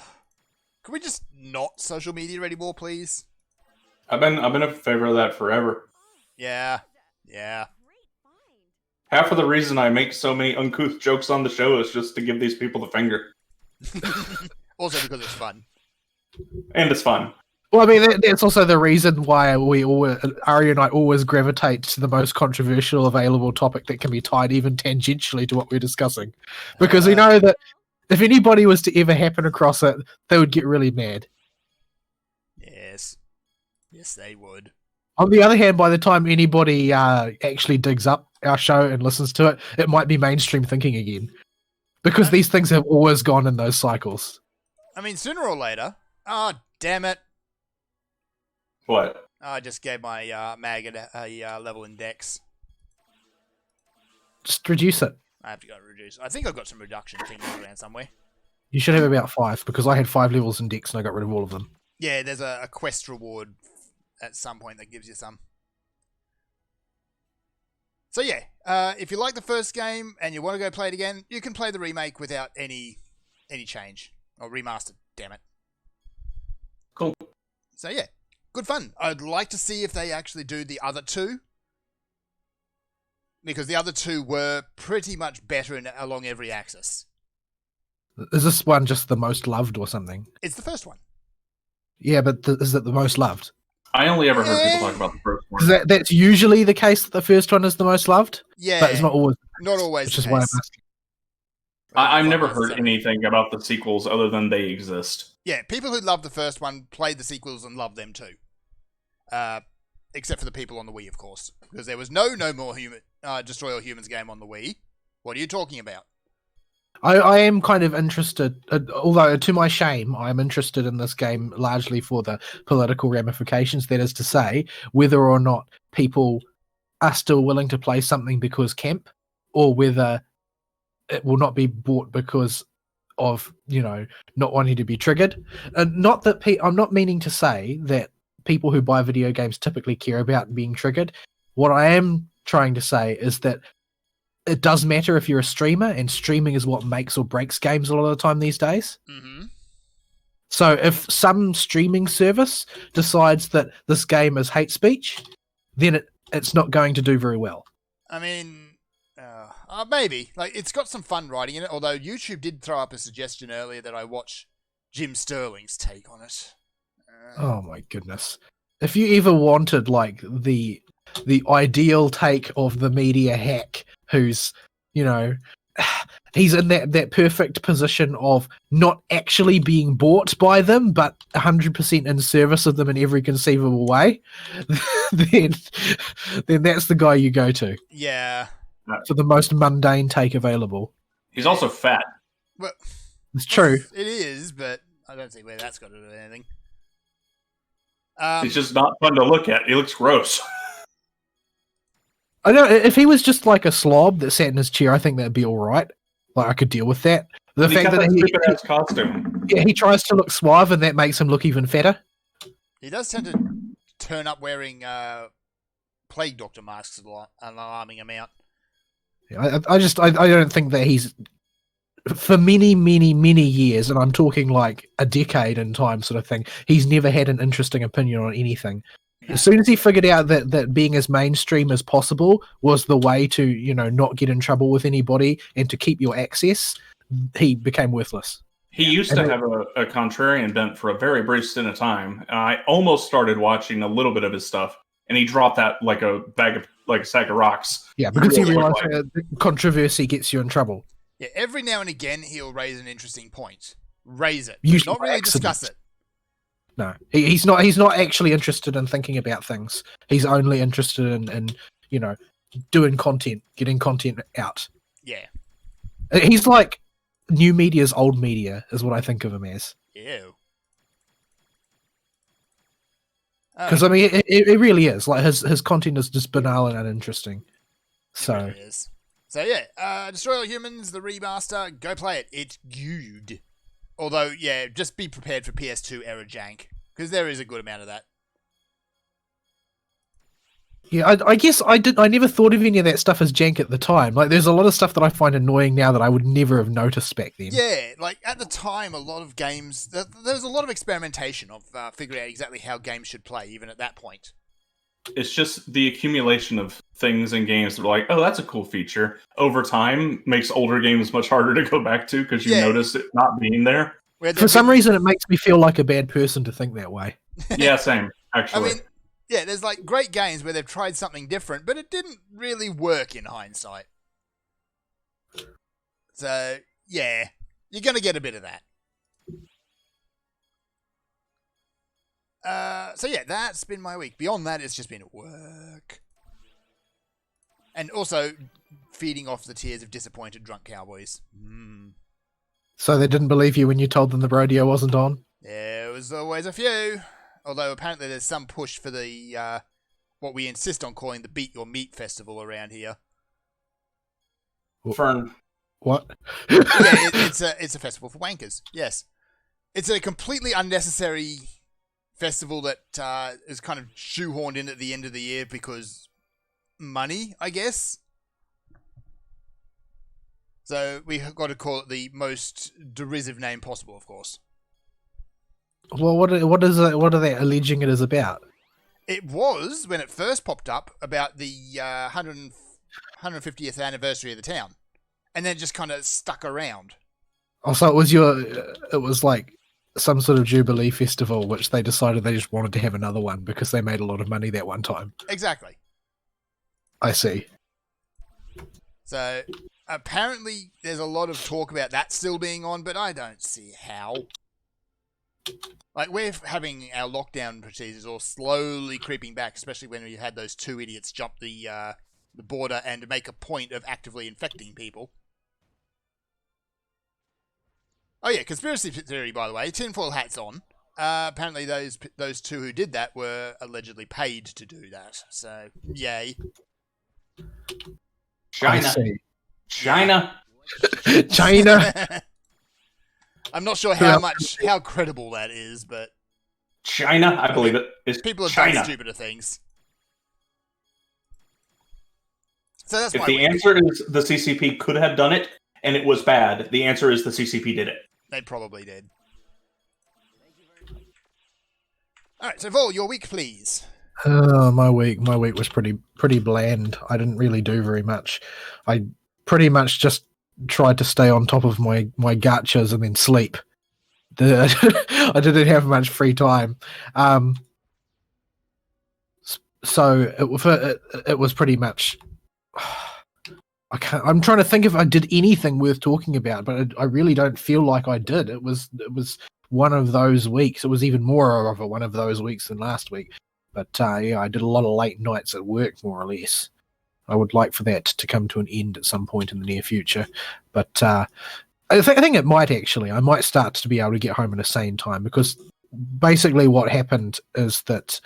Can we just not social media anymore, please? I've been in favor of that forever. Yeah. Half of the reason I make so many uncouth jokes on the show is just to give these people the finger. Also because it's fun. And it's fun. Well, I mean, that's also the reason why Ari and I always gravitate to the most controversial available topic that can be tied even tangentially to what we're discussing. Because we know that if anybody was to ever happen across it, they would get really mad. Yes. Yes, they would. On the other hand, by the time anybody actually digs up our show and listens to it, it might be mainstream thinking again. Because these things have always gone in those cycles. I mean, sooner or later... Oh, damn it. What? I just gave my mag a level index. Just reduce it. I have to go reduce. I think I've got some reduction things around somewhere. You should have about 5, because I had 5 levels in Dex and I got rid of all of them. Yeah, there's a quest reward at some point that gives you some. So yeah, if you like the first game and you want to go play it again, you can play the remake without any change. Or remastered, damn it. Cool. So yeah, good fun. I'd like to see if they actually do the other two. Because the other two were pretty much better along every axis. Is this one just the most loved or something? It's the first one. Yeah, but is it the most loved? I only ever heard people talk about the first one. That's usually the case that the first one is the most loved? Yeah. But it's not always. Not always Which the is why I'm case. asking. I've never heard anything about the sequels other than they exist. Yeah, people who loved the first one played the sequels and loved them too. Except for the people on the Wii, of course. Because there was no more Destroy All Humans game on the Wii. What are you talking about? I am kind of interested, although to my shame, I'm interested in this game largely for the political ramifications. That is to say, whether or not people are still willing to play something because camp, or whether it will not be bought because of, not wanting to be triggered. Not that I'm not meaning to say that people who buy video games typically care about being triggered. What I am trying to say is that it does matter if you're a streamer, and streaming is what makes or breaks games a lot of the time these days. Mm-hmm. So if some streaming service decides that this game is hate speech, then it's not going to do very well. I mean, maybe. Like, it's got some fun writing in it, although YouTube did throw up a suggestion earlier that I watch Jim Sterling's take on it. Oh my goodness. If you ever wanted, like, the ideal take of the media hack who's, he's in that perfect position of not actually being bought by them, but 100% in service of them in every conceivable way, then that's the guy you go to Yeah. for the most mundane take available. He's also fat. Well, It's true. it is, but I don't see where that's got to do with anything. He's just not fun to look at. He looks gross. I know if he was just like a slob that sat in his chair, I think that'd be all right. Like I could deal with that. The fact that stupid ass costume. he tries to look suave and that makes him look even fatter. He does tend to turn up wearing plague doctor masks an alarming amount. I don't think that he's for many years, and I'm talking like a decade in time sort of thing, he's never had an interesting opinion on anything. As soon as he figured out that being as mainstream as possible was the way to, you know, not get in trouble with anybody and to keep your access, he became worthless. He used to have a contrarian bent for a very brief stint of time. I almost started watching a little bit of his stuff, and he dropped that like a sack of rocks. Yeah, because he realized that controversy gets you in trouble. Yeah, every now and again he'll raise an interesting point. Raise it, Usually not really accident. discuss it. No, he's not. He's not actually interested in thinking about things. He's only interested in you know, doing content, getting content out. Yeah. He's like new media's old media, is what I think of him as. Ew. Because I mean, it really is. Like his content is just banal and uninteresting. So It really is. So yeah, Destroy All Humans, the remaster, go play it. It's good. Although, yeah, just be prepared for PS2 era jank, because there is a good amount of that. yeah, I guess I never thought of any of that stuff as jank at the time. Like, there's a lot of stuff that I find annoying now that I would never have noticed back then. Yeah, like at the time, a lot of games, there was a lot of experimentation of figuring out exactly how games should play, even at that point. It's just the accumulation of things in games that are like, oh, that's a cool feature. Over time, makes older games much harder to go back to because you notice it not being there. For some reason, it makes me feel like a bad person to think that way. Yeah, same, actually. I mean, yeah, there's like great games where they've tried something different, but it didn't really work in hindsight. So, yeah, you're going to get a bit of that. So yeah, that's been my week. Beyond that, it's just been work. And also feeding off the tears of disappointed drunk cowboys. So they didn't believe you when you told them the rodeo wasn't on? There was always a few. Although apparently there's some push for the, what we insist on calling the Beat Your Meat Festival around here. Fern. What? Yeah, it's a festival for wankers. Yes. It's a completely unnecessary festival that is kind of shoehorned in at the end of the year because money, I guess. So we got to call it the most derisive name possible, of course. Well, what are they alleging it is about? It was, when it first popped up, about the 150th anniversary of the town. And then just kind of stuck around. Oh, so it was like some sort of Jubilee festival, which they decided they just wanted to have another one because they made a lot of money that one time. Exactly. I see. So apparently there's a lot of talk about that still being on, but I don't see how. Like, we're having our lockdown procedures all slowly creeping back, especially when we had those two idiots jump the border and make a point of actively infecting people. Oh yeah, conspiracy theory, by the way. Tinfoil hats on. Apparently those two who did that were allegedly paid to do that. So, yay. China. China. I'm not sure how credible that is, but China, I believe it. It's people have China. done stupider things. So that's if my the week. answer is the CCP could have done it and it was bad, the answer is the CCP did it. They probably did. All right, so Vol, your week, please. My week was pretty bland. I didn't really do very much. I pretty much just tried to stay on top of my gachas and then sleep. I didn't have much free time. So it was pretty much I'm trying to think if I did anything worth talking about, but I really don't feel like I did. It was one of those weeks. It was even more of one of those weeks than last week. But yeah, I did a lot of late nights at work, more or less. I would like for that to come to an end at some point in the near future. But I think it might actually. I might start to be able to get home at a sane time, because basically what happened is that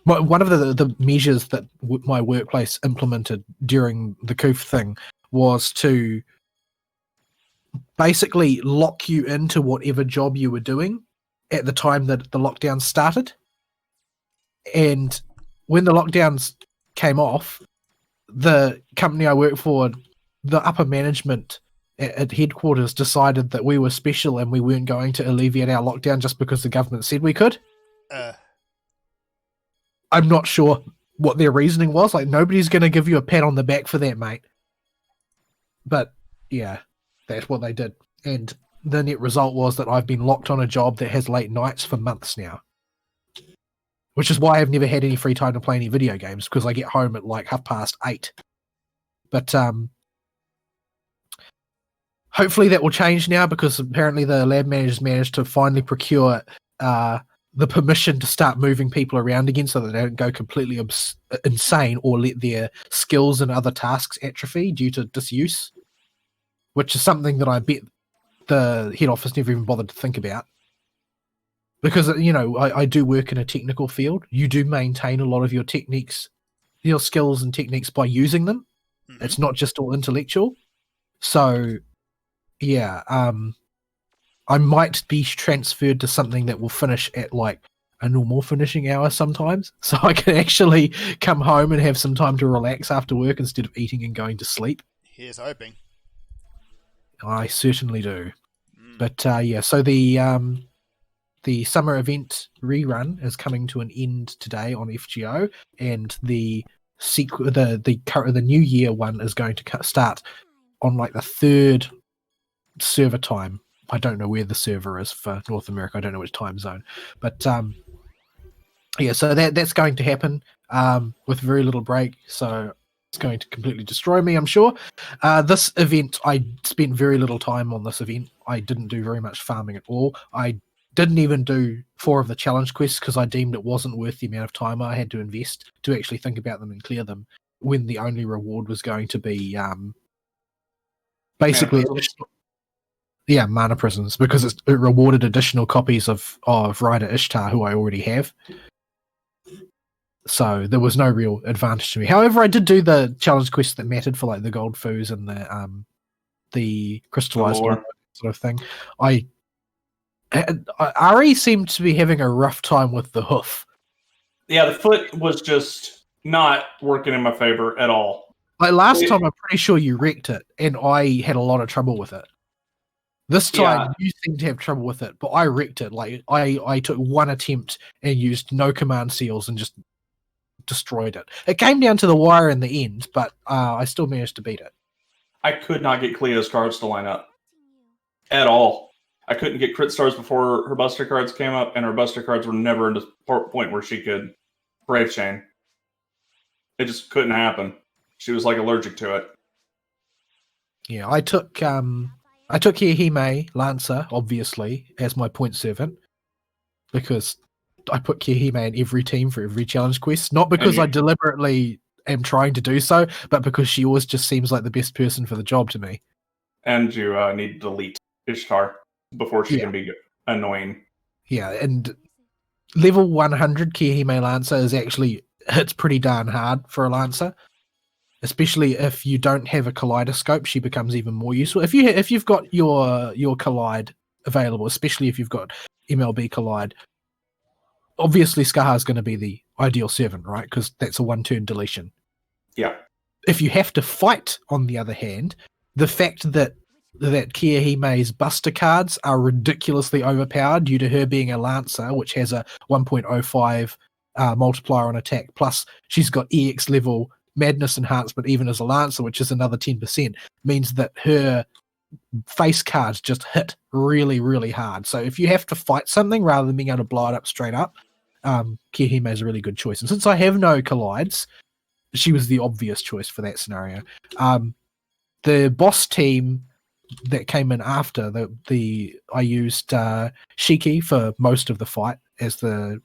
one of the measures that my workplace implemented during the COOF thing was to basically lock you into whatever job you were doing at the time that the lockdown started. And when the lockdowns came off, the company I work for, the upper management at headquarters decided that we were special and we weren't going to alleviate our lockdown just because the government said we could. I'm not sure what their reasoning was. Like, nobody's going to give you a pat on the back for that, mate. But yeah, that's what they did. And the net result was that I've been locked on a job that has late nights for months now. Which is why I've never had any free time to play any video games, because I get home at like 8:30. But hopefully that will change now, because apparently the lab managers managed to finally procure the permission to start moving people around again so that they don't go completely insane or let their skills and other tasks atrophy due to disuse, which is something that I bet the head office never even bothered to think about. Because, you know, I do work in a technical field. You do maintain a lot of your techniques, your skills and techniques by using them. Mm-hmm. It's not just all intellectual. So, yeah, I might be transferred to something that will finish at like a normal finishing hour sometimes. So I can actually come home and have some time to relax after work instead of eating and going to sleep. Here's hoping. I certainly do. But yeah, so the summer event rerun is coming to an end today on FGO, and the New Year one is going to start on like the 3rd server time. I don't know where the server is for North America. I don't know which time zone, but yeah, so that's going to happen with very little break. So it's going to completely destroy me, I'm sure. This event, I spent very little time on this event. I didn't do very much farming at all. I didn't even do 4 of the challenge quests because I deemed it wasn't worth the amount of time I had to invest to actually think about them and clear them, when the only reward was going to be basically mana prisons, because it rewarded additional copies of Rider Ishtar, who I already have. So there was no real advantage to me. However, I did do the challenge quests that mattered for like the gold foos and the crystallized sort of thing. Ari seemed to be having a rough time with the hoof. Yeah, the foot was just not working in my favor at all. Like last time, I'm pretty sure you wrecked it, and I had a lot of trouble with it. This time, you seem to have trouble with it, but I wrecked it. Like I took one attempt and used no command seals and just destroyed it. It came down to the wire in the end, but I still managed to beat it. I could not get Cleo's cards to line up at all. I couldn't get crit stars before her buster cards came up, and her buster cards were never in the point where she could Brave Chain. It just couldn't happen. She was like allergic to it. Yeah, I took Kirihime Lancer, obviously, as my point servant, because I put Kirihime in every team for every challenge quest. Not because I deliberately am trying to do so, but because she always just seems like the best person for the job to me. And you need to delete Ishtar before she can be annoying. Yeah, and level 100 Kirihime Lancer is actually hits pretty darn hard for a Lancer. Especially if you don't have a kaleidoscope, she becomes even more useful. If you've got your collide available, especially if you've got MLB collide, obviously Skaha is going to be the ideal servant, right? Because that's a 1-turn deletion. Yeah. If you have to fight, on the other hand, the fact that Kiyohime's buster cards are ridiculously overpowered due to her being a Lancer, which has a 1.05 multiplier on attack, plus she's got EX level Madness enhancement even as a Lancer, which is another 10%, means that her face cards just hit really, really hard. So if you have to fight something rather than being able to blow it up straight up, Kirihime is a really good choice. And since I have no collides, she was the obvious choice for that scenario. The boss team that came in after I used Shiki for most of the fight as the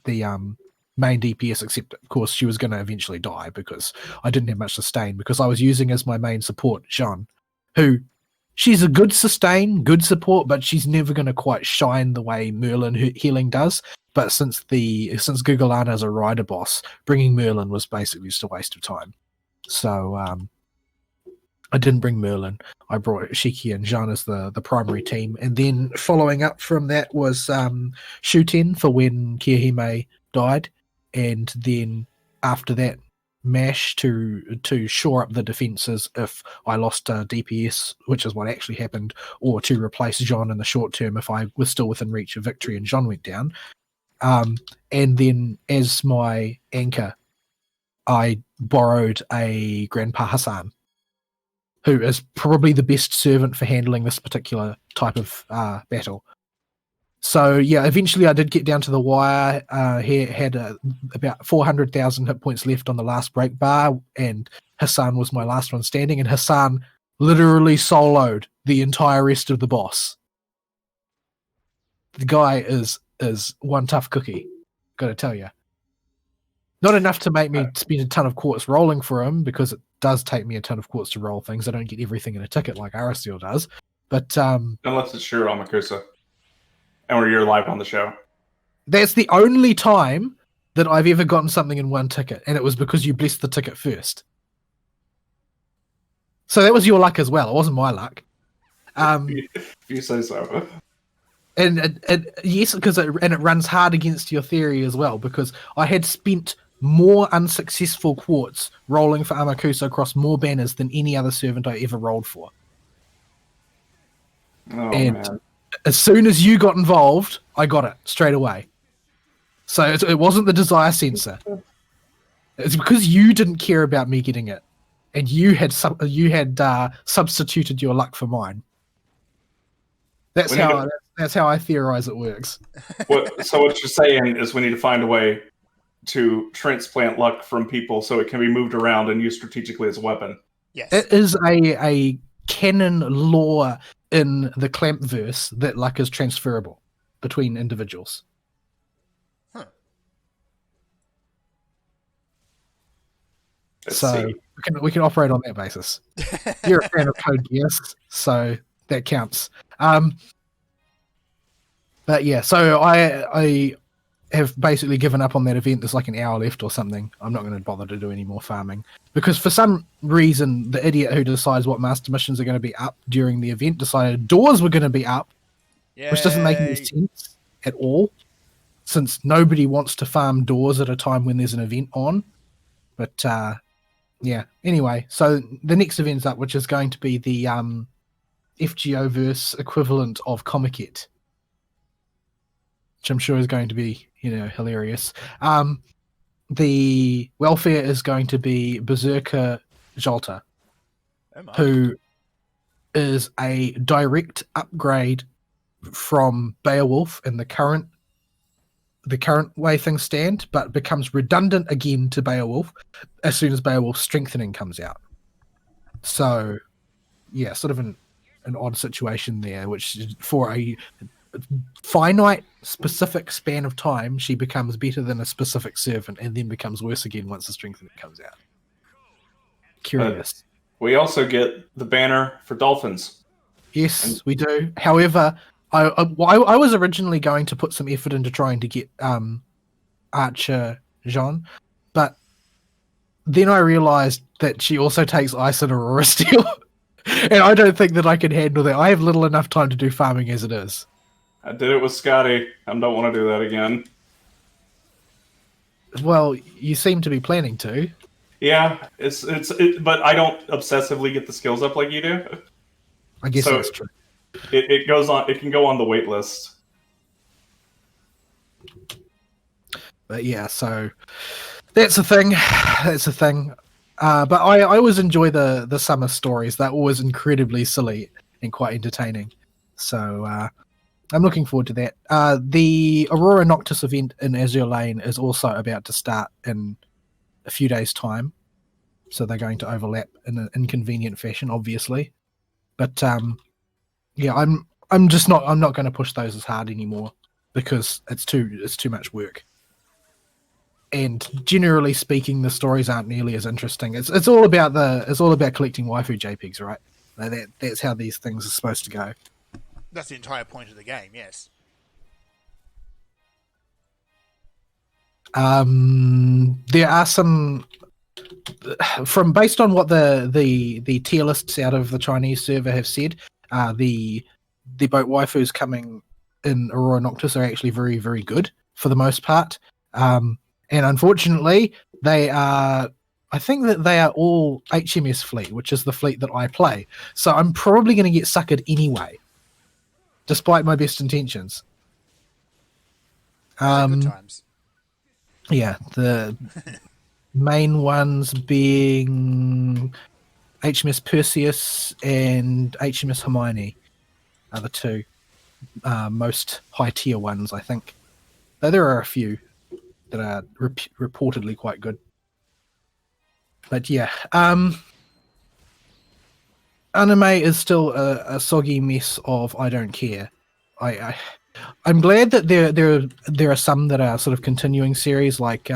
main DPS, except of course she was going to eventually die because I didn't have much sustain, because I was using as my main support Jean, who she's a good sustain, good support, but she's never going to quite shine the way Merlin healing does. But since Gugalana is a rider boss, bringing Merlin was basically just a waste of time. So I didn't bring Merlin. I brought Shiki and Jean as the primary team. And then following up from that was Shuten for when Kiyohime died. And then after that, Mash to shore up the defenses if I lost DPS, which is what actually happened, or to replace Jean in the short term if I was still within reach of victory and Jean went down. And then as my anchor, I borrowed a Grandpa Hassan, who is probably the best servant for handling this particular type of battle. So yeah, eventually I did get down to the wire. He had about 400,000 hit points left on the last break bar, and Hassan was my last one standing, and Hassan literally soloed the entire rest of the boss. The guy is one tough cookie, gotta tell you. Not enough to make me spend a ton of quartz rolling for him, because it does take me a ton of quartz to roll things. I don't get everything in a ticket like Aristeel does. But unless it's Shiro Amakusa, and you're live on the show. That's the only time that I've ever gotten something in one ticket, and it was because you blessed the ticket first. So that was your luck as well. It wasn't my luck. If you say so. And yes, because it runs hard against your theory as well, because I had spent more unsuccessful quartz rolling for Amakusa across more banners than any other servant I ever rolled for. Oh, and man. As soon as you got involved, I got it straight away. So it wasn't the desire sensor. It's because you didn't care about me getting it, and you had substituted your luck for mine. That's how I theorize it works. So what you're saying is we need to find a way to transplant luck from people so it can be moved around and used strategically as a weapon. Yes. It is a canon law in the Clamp verse that luck is transferable between individuals. Huh. So we can operate on that basis. You're a fan of Code Geass, so that counts. But yeah, so I have basically given up on that event. There's like an hour left or something. I'm not going to bother to do any more farming, because for some reason the idiot who decides what master missions are going to be up during the event decided doors were going to be up. Yay. Which doesn't make any sense at all, since nobody wants to farm doors at a time when there's an event on. But yeah, anyway, so the next event's up, which is going to be the FGO verse equivalent of Comiket, which I'm sure is going to be, hilarious. The welfare is going to be Berserker Jolta, who is a direct upgrade from Beowulf in the current way things stand, but becomes redundant again to Beowulf as soon as Beowulf's Strengthening comes out. So, yeah, sort of an odd situation there, which for a finite specific span of time, she becomes better than a specific servant and then becomes worse again once the Strengthening comes out. Curious. We also get the banner for Dolphins. Yes, we do. However, I was originally going to put some effort into trying to get Archer Jean, but then I realized that she also takes Ice and Aurora Steel, and I don't think that I can handle that. I have little enough time to do farming as it is. I did it with Scotty. I don't want to do that again. Well, you seem to be planning to. Yeah, but I don't obsessively get the skills up like you do. I guess that's true. It goes on. It can go on the wait list. But yeah, so that's a thing. That's a thing. But I always enjoy the summer stories. They're always incredibly silly and quite entertaining. So I'm looking forward to that. The Aurora Noctis event in Azure Lane is also about to start in a few days' time. so they're going to overlap in an inconvenient fashion, obviously. But yeah, I'm not going to push those as hard anymore because it's too much work. And generally speaking, the stories aren't nearly as interesting. It's all about collecting waifu JPEGs, right? That's how these things are supposed to go. That's the entire point of the game, yes. There are some based on what the tier lists out of the Chinese server have said. The boat waifus coming in Aurora Noctis are actually very, very good for the most part. And unfortunately, I think that they are all HMS fleet, which is the fleet that I play. So I'm probably going to get suckered anyway, despite my best intentions. Good times. Yeah, the main ones being HMS Perseus and HMS Hermione are the two most high tier ones, I think. Though there are a few that are reportedly quite good. But yeah, anime is still a soggy mess of I don't care. I'm glad that there are some that are sort of continuing series, like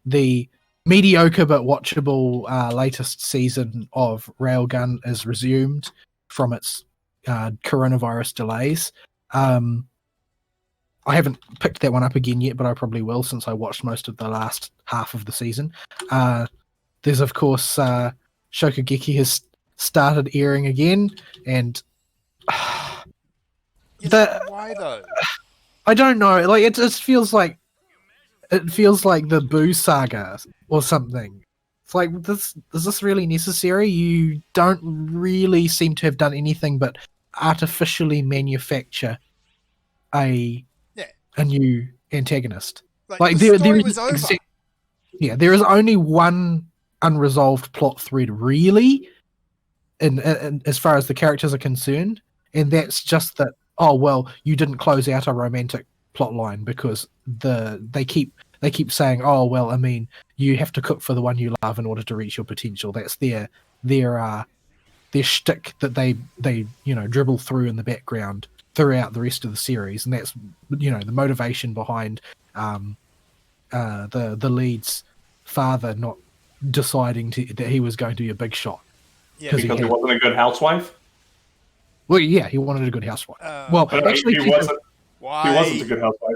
the mediocre but watchable latest season of Railgun is resumed from its coronavirus delays. I haven't picked that one up again yet, but I probably will since I watched most of the last half of the season. There's, of course, Shokugeki has started airing again, and why though? I don't know. Like it feels like the Boo Saga or something. It's like is this really necessary? You don't really seem to have done anything but artificially manufacture a new antagonist. Like the story was over. There is only one unresolved plot thread really, in as far as the characters are concerned, and that's just that. Oh well, you didn't close out a romantic plot line because they keep saying, oh well, I mean, you have to cook for the one you love in order to reach your potential. That's their shtick that they dribble through in the background throughout the rest of the series, and that's the motivation behind the lead's father not deciding that he was going to be a big shot. Yeah, because he wasn't a good housewife. Well, yeah, he wanted a good housewife. Actually, he wasn't. Why? He wasn't a good housewife.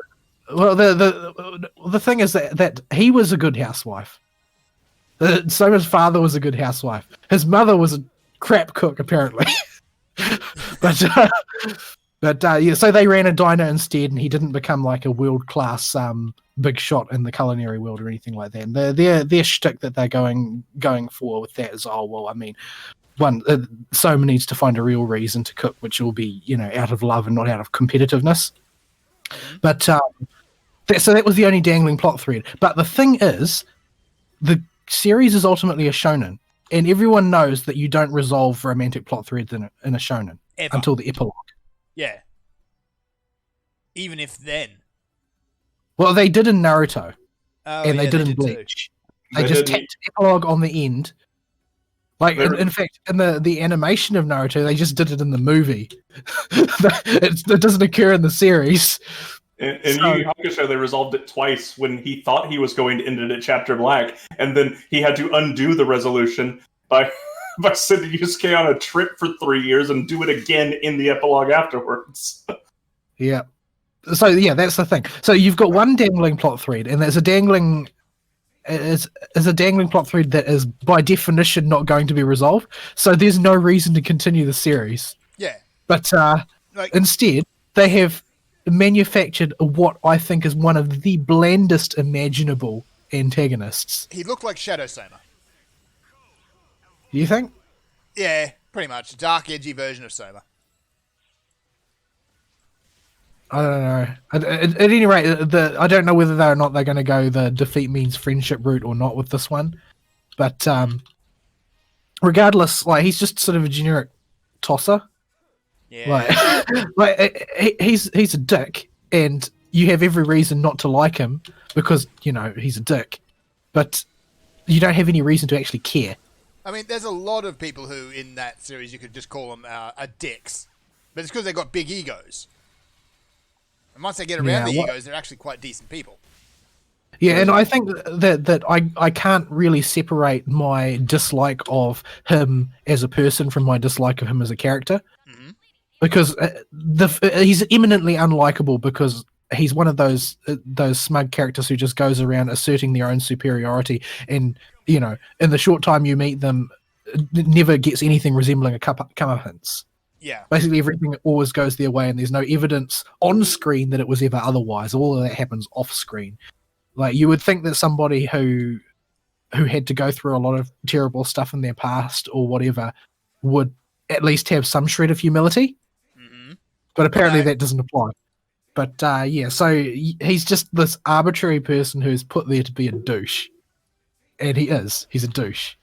Well, the thing is that he was a good housewife. Soma's father was a good housewife. His mother was a crap cook, apparently. but so they ran a diner instead, and he didn't become like a world class big shot in the culinary world or anything like that. And their shtick that they're going for with that is, oh well, I mean, one, Soma needs to find a real reason to cook, which will be out of love and not out of competitiveness. But so that was the only dangling plot thread. But the thing is, the series is ultimately a shonen, and everyone knows that you don't resolve romantic plot threads in a shonen until the epilogue. Yeah. Even if then. Well, they did in Naruto, and they did in did Bleach. They just tacked epilogue on the end. Like, in fact, in the animation of Naruto, they just did it in the movie. It doesn't occur in the series. In Yu Yu Hakusho, they resolved it twice when he thought he was going to end it at Chapter Black, and then he had to undo the resolution by sending Yusuke on a trip for 3 years and do it again in the epilogue afterwards. Yeah. So, yeah, that's the thing. So you've got one dangling plot thread, and there's a dangling plot thread that is by definition not going to be resolved. So there's no reason to continue the series. Yeah. But instead, they have manufactured what I think is one of the blandest imaginable antagonists. He looked like Shadow Soma. You think? Yeah, pretty much. Dark, edgy version of Soma. I don't know. At any rate, I don't know whether or not they're going to go the defeat means friendship route or not with this one. But regardless, like, he's just sort of a generic tosser. Yeah. He's a dick, and you have every reason not to like him because he's a dick. But you don't have any reason to actually care. I mean, there's a lot of people who, in that series, you could just call them are dicks. But it's because they've got big egos. And once they get around the egos, they're actually quite decent people. Yeah, and I think that I can't really separate my dislike of him as a person from my dislike of him as a character. Mm-hmm. Because he's eminently unlikable because he's one of those smug characters who just goes around asserting their own superiority, and you know, in the short time you meet them, never gets anything resembling a comeuppance. Yeah. Basically, everything always goes their way, and there's no evidence on screen that it was ever otherwise. All of that happens off screen. Like, you would think that somebody who had to go through a lot of terrible stuff in their past or whatever would at least have some shred of humility. Mm-hmm. But apparently that doesn't apply. But yeah, so he's just this arbitrary person who's put there to be a douche. And he's a douche.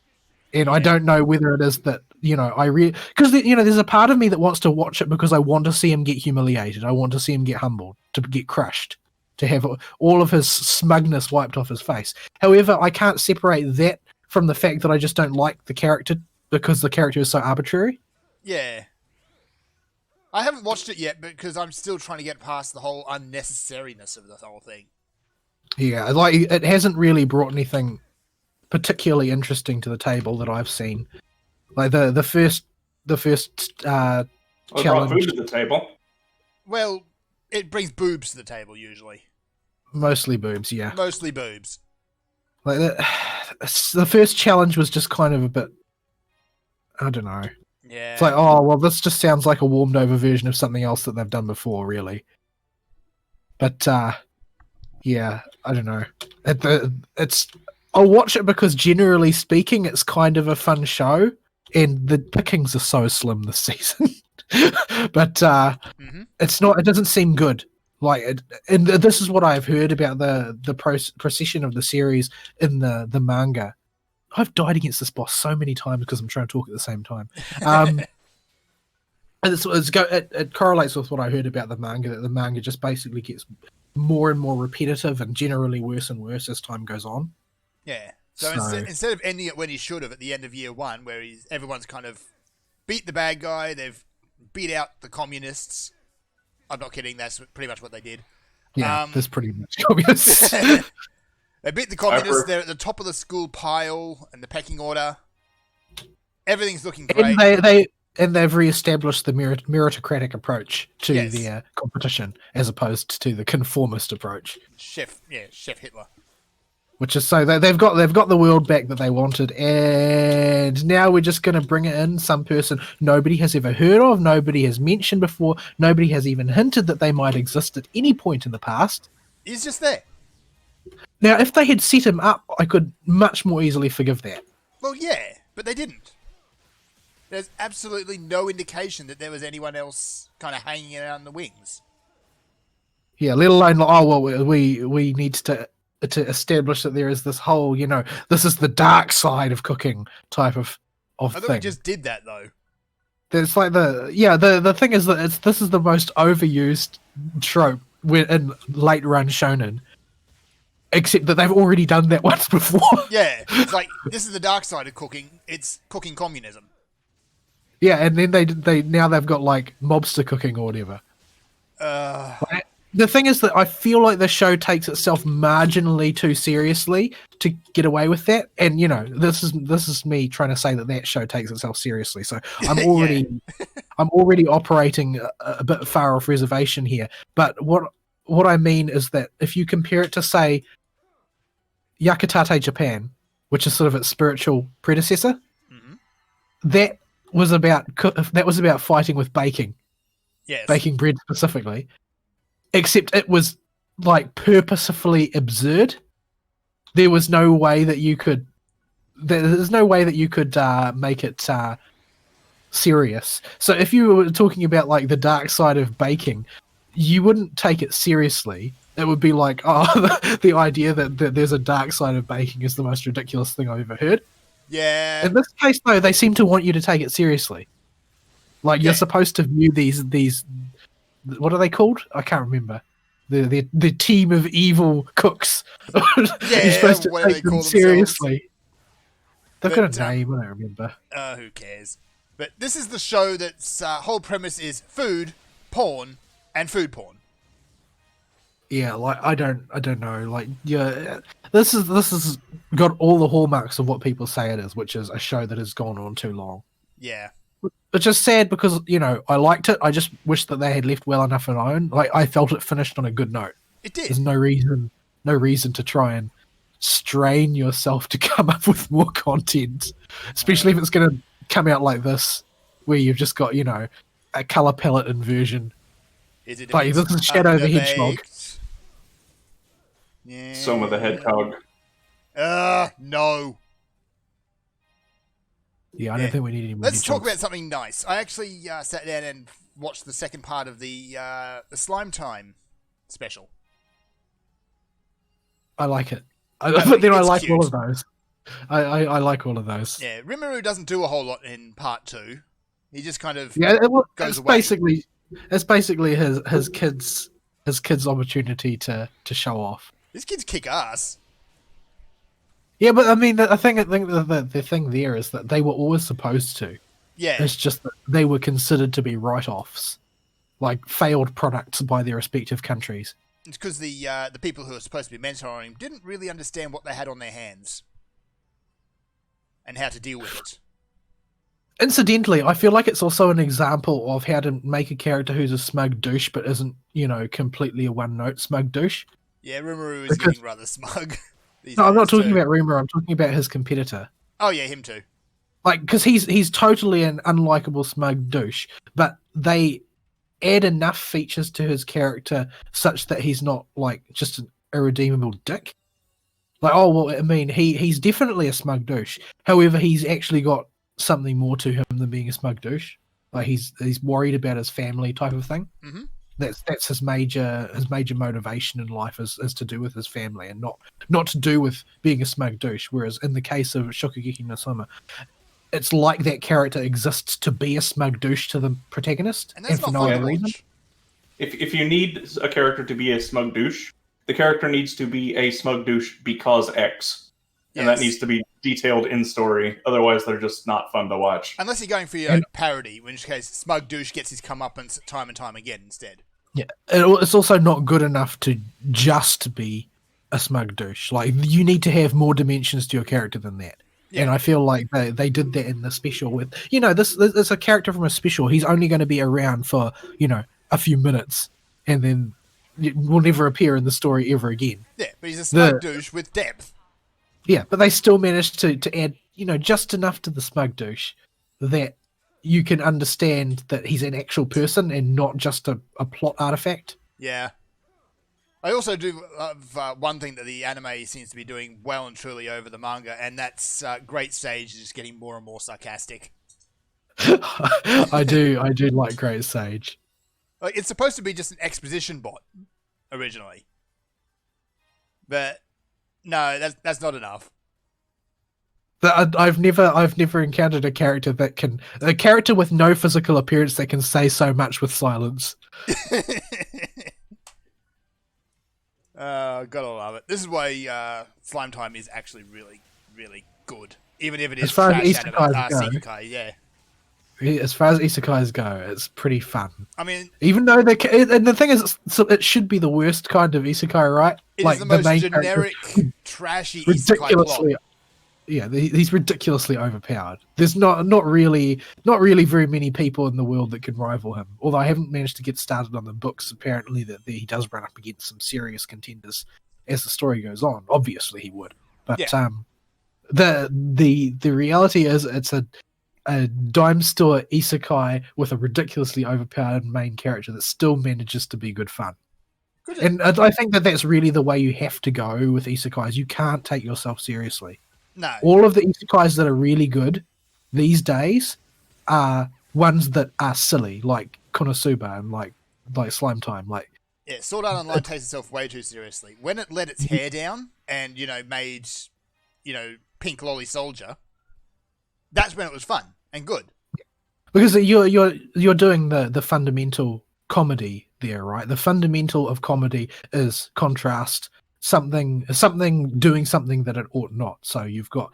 And I don't know whether it is that, you know, because, you know, there's a part of me that wants to watch it because I want to see him get humiliated. I want to see him get humbled, to get crushed, to have all of his smugness wiped off his face. However, I can't separate that from the fact that I just don't like the character because the character is so arbitrary. Yeah. I haven't watched it yet because I'm still trying to get past the whole unnecessariness of the whole thing. Yeah, like, it hasn't really brought anything particularly interesting to the table that I've seen. Like the first brought challenge, food to the table. Well, it brings boobs to the table usually. mostly boobs, yeah. Mostly boobs. Like the first challenge was just kind of a bit, I don't know. Yeah. It's like, oh well, this just sounds like a warmed over version of something else that they've done before, really. But yeah, I don't know. I'll watch it because generally speaking, it's kind of a fun show, and the pickings are so slim this season. But it's not. It doesn't seem good. Like, and this is what I've heard about the procession of the series in the manga. I've died against this boss so many times because I'm trying to talk at the same time. It correlates with what I heard about the manga, that the manga just basically gets more and more repetitive and generally worse and worse as time goes on. Yeah. So instead of ending it when he should have at the end of year one, where everyone's kind of beat the bad guy, they've beat out the communists. I'm not kidding. That's pretty much what they did. Yeah, there's pretty much communists. They beat the communists. They're at the top of the school pile and the pecking order. Everything's looking great. And they've re-established the meritocratic approach to their competition, as opposed to the conformist approach. Chef Hitler. Which is so they've got the world back that they wanted, and now we're just going to bring in some person nobody has ever heard of, nobody has mentioned before, nobody has even hinted that they might exist at any point in the past. He's just there. Now, if they had set him up, I could much more easily forgive that. Well, yeah, but they didn't. There's absolutely no indication that there was anyone else kind of hanging around in the wings. Yeah, let alone, oh well, we need to establish that there is this whole, you know, this is the dark side of cooking type of I thought thing. we just did that though. There's like the thing is that this is the most overused trope in late run shonen, except that they've already done that once before. Yeah, it's like, this is the dark side of cooking. It's cooking communism. Yeah, and then they've got like mobster cooking or whatever. The thing is that I feel like the show takes itself marginally too seriously to get away with that, and you know, this is me trying to say that show takes itself seriously. So I'm already I'm already operating a bit far off reservation here. But what I mean is that if you compare it to, say, Yakitate Japan, which is sort of its spiritual predecessor, that was about fighting with baking. Yes. Baking bread specifically. Except it was like purposefully absurd. There was no way that you could. There's no way that you could make it serious. So if you were talking about like the dark side of baking, you wouldn't take it seriously. It would be like, oh, the idea that there's a dark side of baking is the most ridiculous thing I've ever heard. Yeah. In this case, though, they seem to want you to take it seriously. Like, you're supposed to view these. What are they called? I can't remember. The team of evil cooks. You're supposed to take them seriously. They've got But, a name, I don't remember. Who cares? But this is the show that's whole premise is food, porn, and food porn. Yeah, like I don't know. Like, yeah, this is got all the hallmarks of what people say it is, which is a show that has gone on too long. Yeah. Which is sad because, you know, I liked it. I just wish that they had left well enough alone. Like, I felt it finished on a good note. It did. There's no reason to try and strain yourself to come up with more content, especially if it's going to come out like this, where you've just got, you know, a color palette inversion. Is it Like, this is Shadow the Hedgehog. Yeah. Soma the Hedgehog. No. Yeah, I don't think we need any more. Let's talk hedgehogs. about something nice. I actually sat down and watched the second part of the Slime Time special. I like it. But then I it's like cute. all of those. I like all of those. Yeah, Rimuru doesn't do a whole lot in part 2. He just kind of Yeah, goes it's away. basically his kids' opportunity to show off. These kids kick ass. Yeah, but I mean, I think the thing there is that they were always supposed to. Yeah. It's just that they were considered to be write-offs, like failed products by their respective countries. It's because the people who are supposed to be mentoring him didn't really understand what they had on their hands and how to deal with it. Incidentally, I feel like it's also an example of how to make a character who's a smug douche but isn't, you know, completely a one-note smug douche. Yeah, Rimuru is Because- getting rather smug. these No, I'm not days, talking too. about Rimuru, I'm talking about his competitor. Oh yeah, him too. Like, because he's totally an unlikable smug douche, but they add enough features to his character such that he's not, like, just an irredeemable dick. Like, oh, well, I mean, he's definitely a smug douche. However, he's actually got something more to him than being a smug douche. Like, he's worried about his family type of thing. Mhm. That's his major motivation in life is to do with his family and not to do with being a smug douche. Whereas in the case of Shokugeki no Soma, it's like that character exists to be a smug douche to the protagonist, And that's for not no fun other to reason. watch. If you need a character to be a smug douche, the character needs to be a smug douche because X. And Yes. that needs to be detailed in story. Otherwise, they're just not fun to watch. Unless you're going for your parody, in which case Smug Douche gets his comeuppance time and time again instead. Yeah, it's also not good enough to just be a smug douche. Like, you need to have more dimensions to your character than that. Yeah. And I feel like they did that in the special with, you know, this is a character from a special. He's only going to be around for, you know, a few minutes and then will never appear in the story ever again. Yeah, but he's a smug douche with depth. Yeah, but they still managed to add, you know, just enough to the smug douche that you can understand that he's an actual person and not just a plot artifact. Yeah. I also do love one thing that the anime seems to be doing well and truly over the manga, and that's Great Sage is just getting more and more sarcastic. I do like Great Sage. Like, it's supposed to be just an exposition bot originally, but no, that's not enough. But I've never encountered a character with no physical appearance that can say so much with silence. Gotta love it. This is why Slime Time is actually really, really good, even if it is As far as trash out of isekais go. Sekikai. Yeah, As far as isekais go, it's pretty fun. I mean, Even though and the thing is, it should be the worst kind of isekai, right? it Like, is the most main character- generic, trashy isekai plot. ridiculously, yeah, he's ridiculously overpowered. There's not really very many people in the world that can rival him. Although I haven't managed to get started on the books. Apparently, that he does run up against some serious contenders as the story goes on. Obviously, he would. But Yeah. the reality is, it's a dime store isekai with a ridiculously overpowered main character that still manages to be good fun. Good. And I think that's really the way you have to go with isekais. You can't take yourself seriously. No, All of the isekais that are really good these days are ones that are silly, like Konosuba and like Slime Time. Like, yeah, Sword Art Online takes itself way too seriously. When it let its hair down and made Pink Lolly Soldier, that's when it was fun and good. because you're doing the fundamental comedy there, right? The fundamental of comedy is contrast, something doing something that it ought not. So you've got,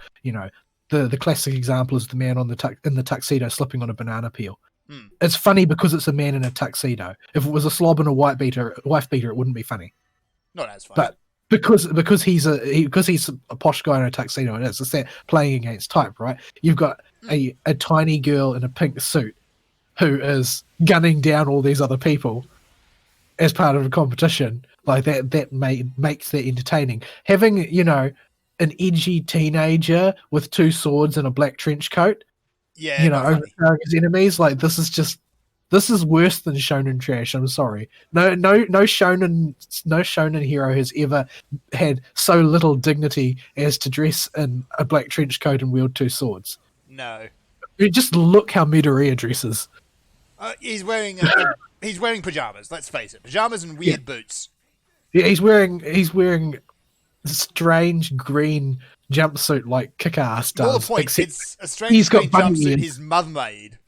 the classic example is the man on in the tuxedo slipping on a banana peel. Hmm. It's funny because it's a man in a tuxedo. If it was a slob and a wife beater, it wouldn't be funny. Not as funny. But because he's a posh guy in a tuxedo, it is. It's that playing against type, right? You've got a tiny girl in a pink suit who is gunning down all these other people as part of a competition. Like that makes that entertaining. Having, you know, an edgy teenager with 2 swords and a black trench coat, yeah, you know, not funny. overthrowing his enemies, like this is worse than shonen trash. I'm sorry. No shonen hero has ever had so little dignity as to dress in a black trench coat and wield 2 swords. No. Just look how Midoriya dresses. He's wearing he's wearing pajamas. Let's face it, pajamas and weird boots. Yeah, he's wearing strange green jumpsuit like Kick-Ass does. More the point, except it's a strange he's got green bunny jumpsuit in. his mother made.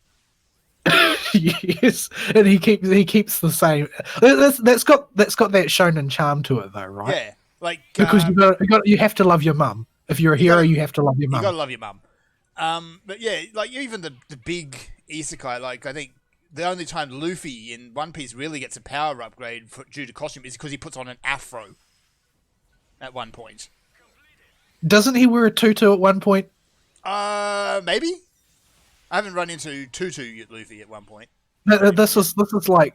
Yes, and he keeps the same. That's got that shonen charm to it, though, right? Yeah, like Because you have to love your mum. If you're a hero, you have to love your you mum. gotta love your mum. But yeah, like even the big isekai, like I think the only time Luffy in One Piece really gets a power upgrade due to costume is because he puts on an afro at one point. Doesn't he wear a tutu at one point? Maybe. I haven't run into Tutu yet, Luffy at one point. This is like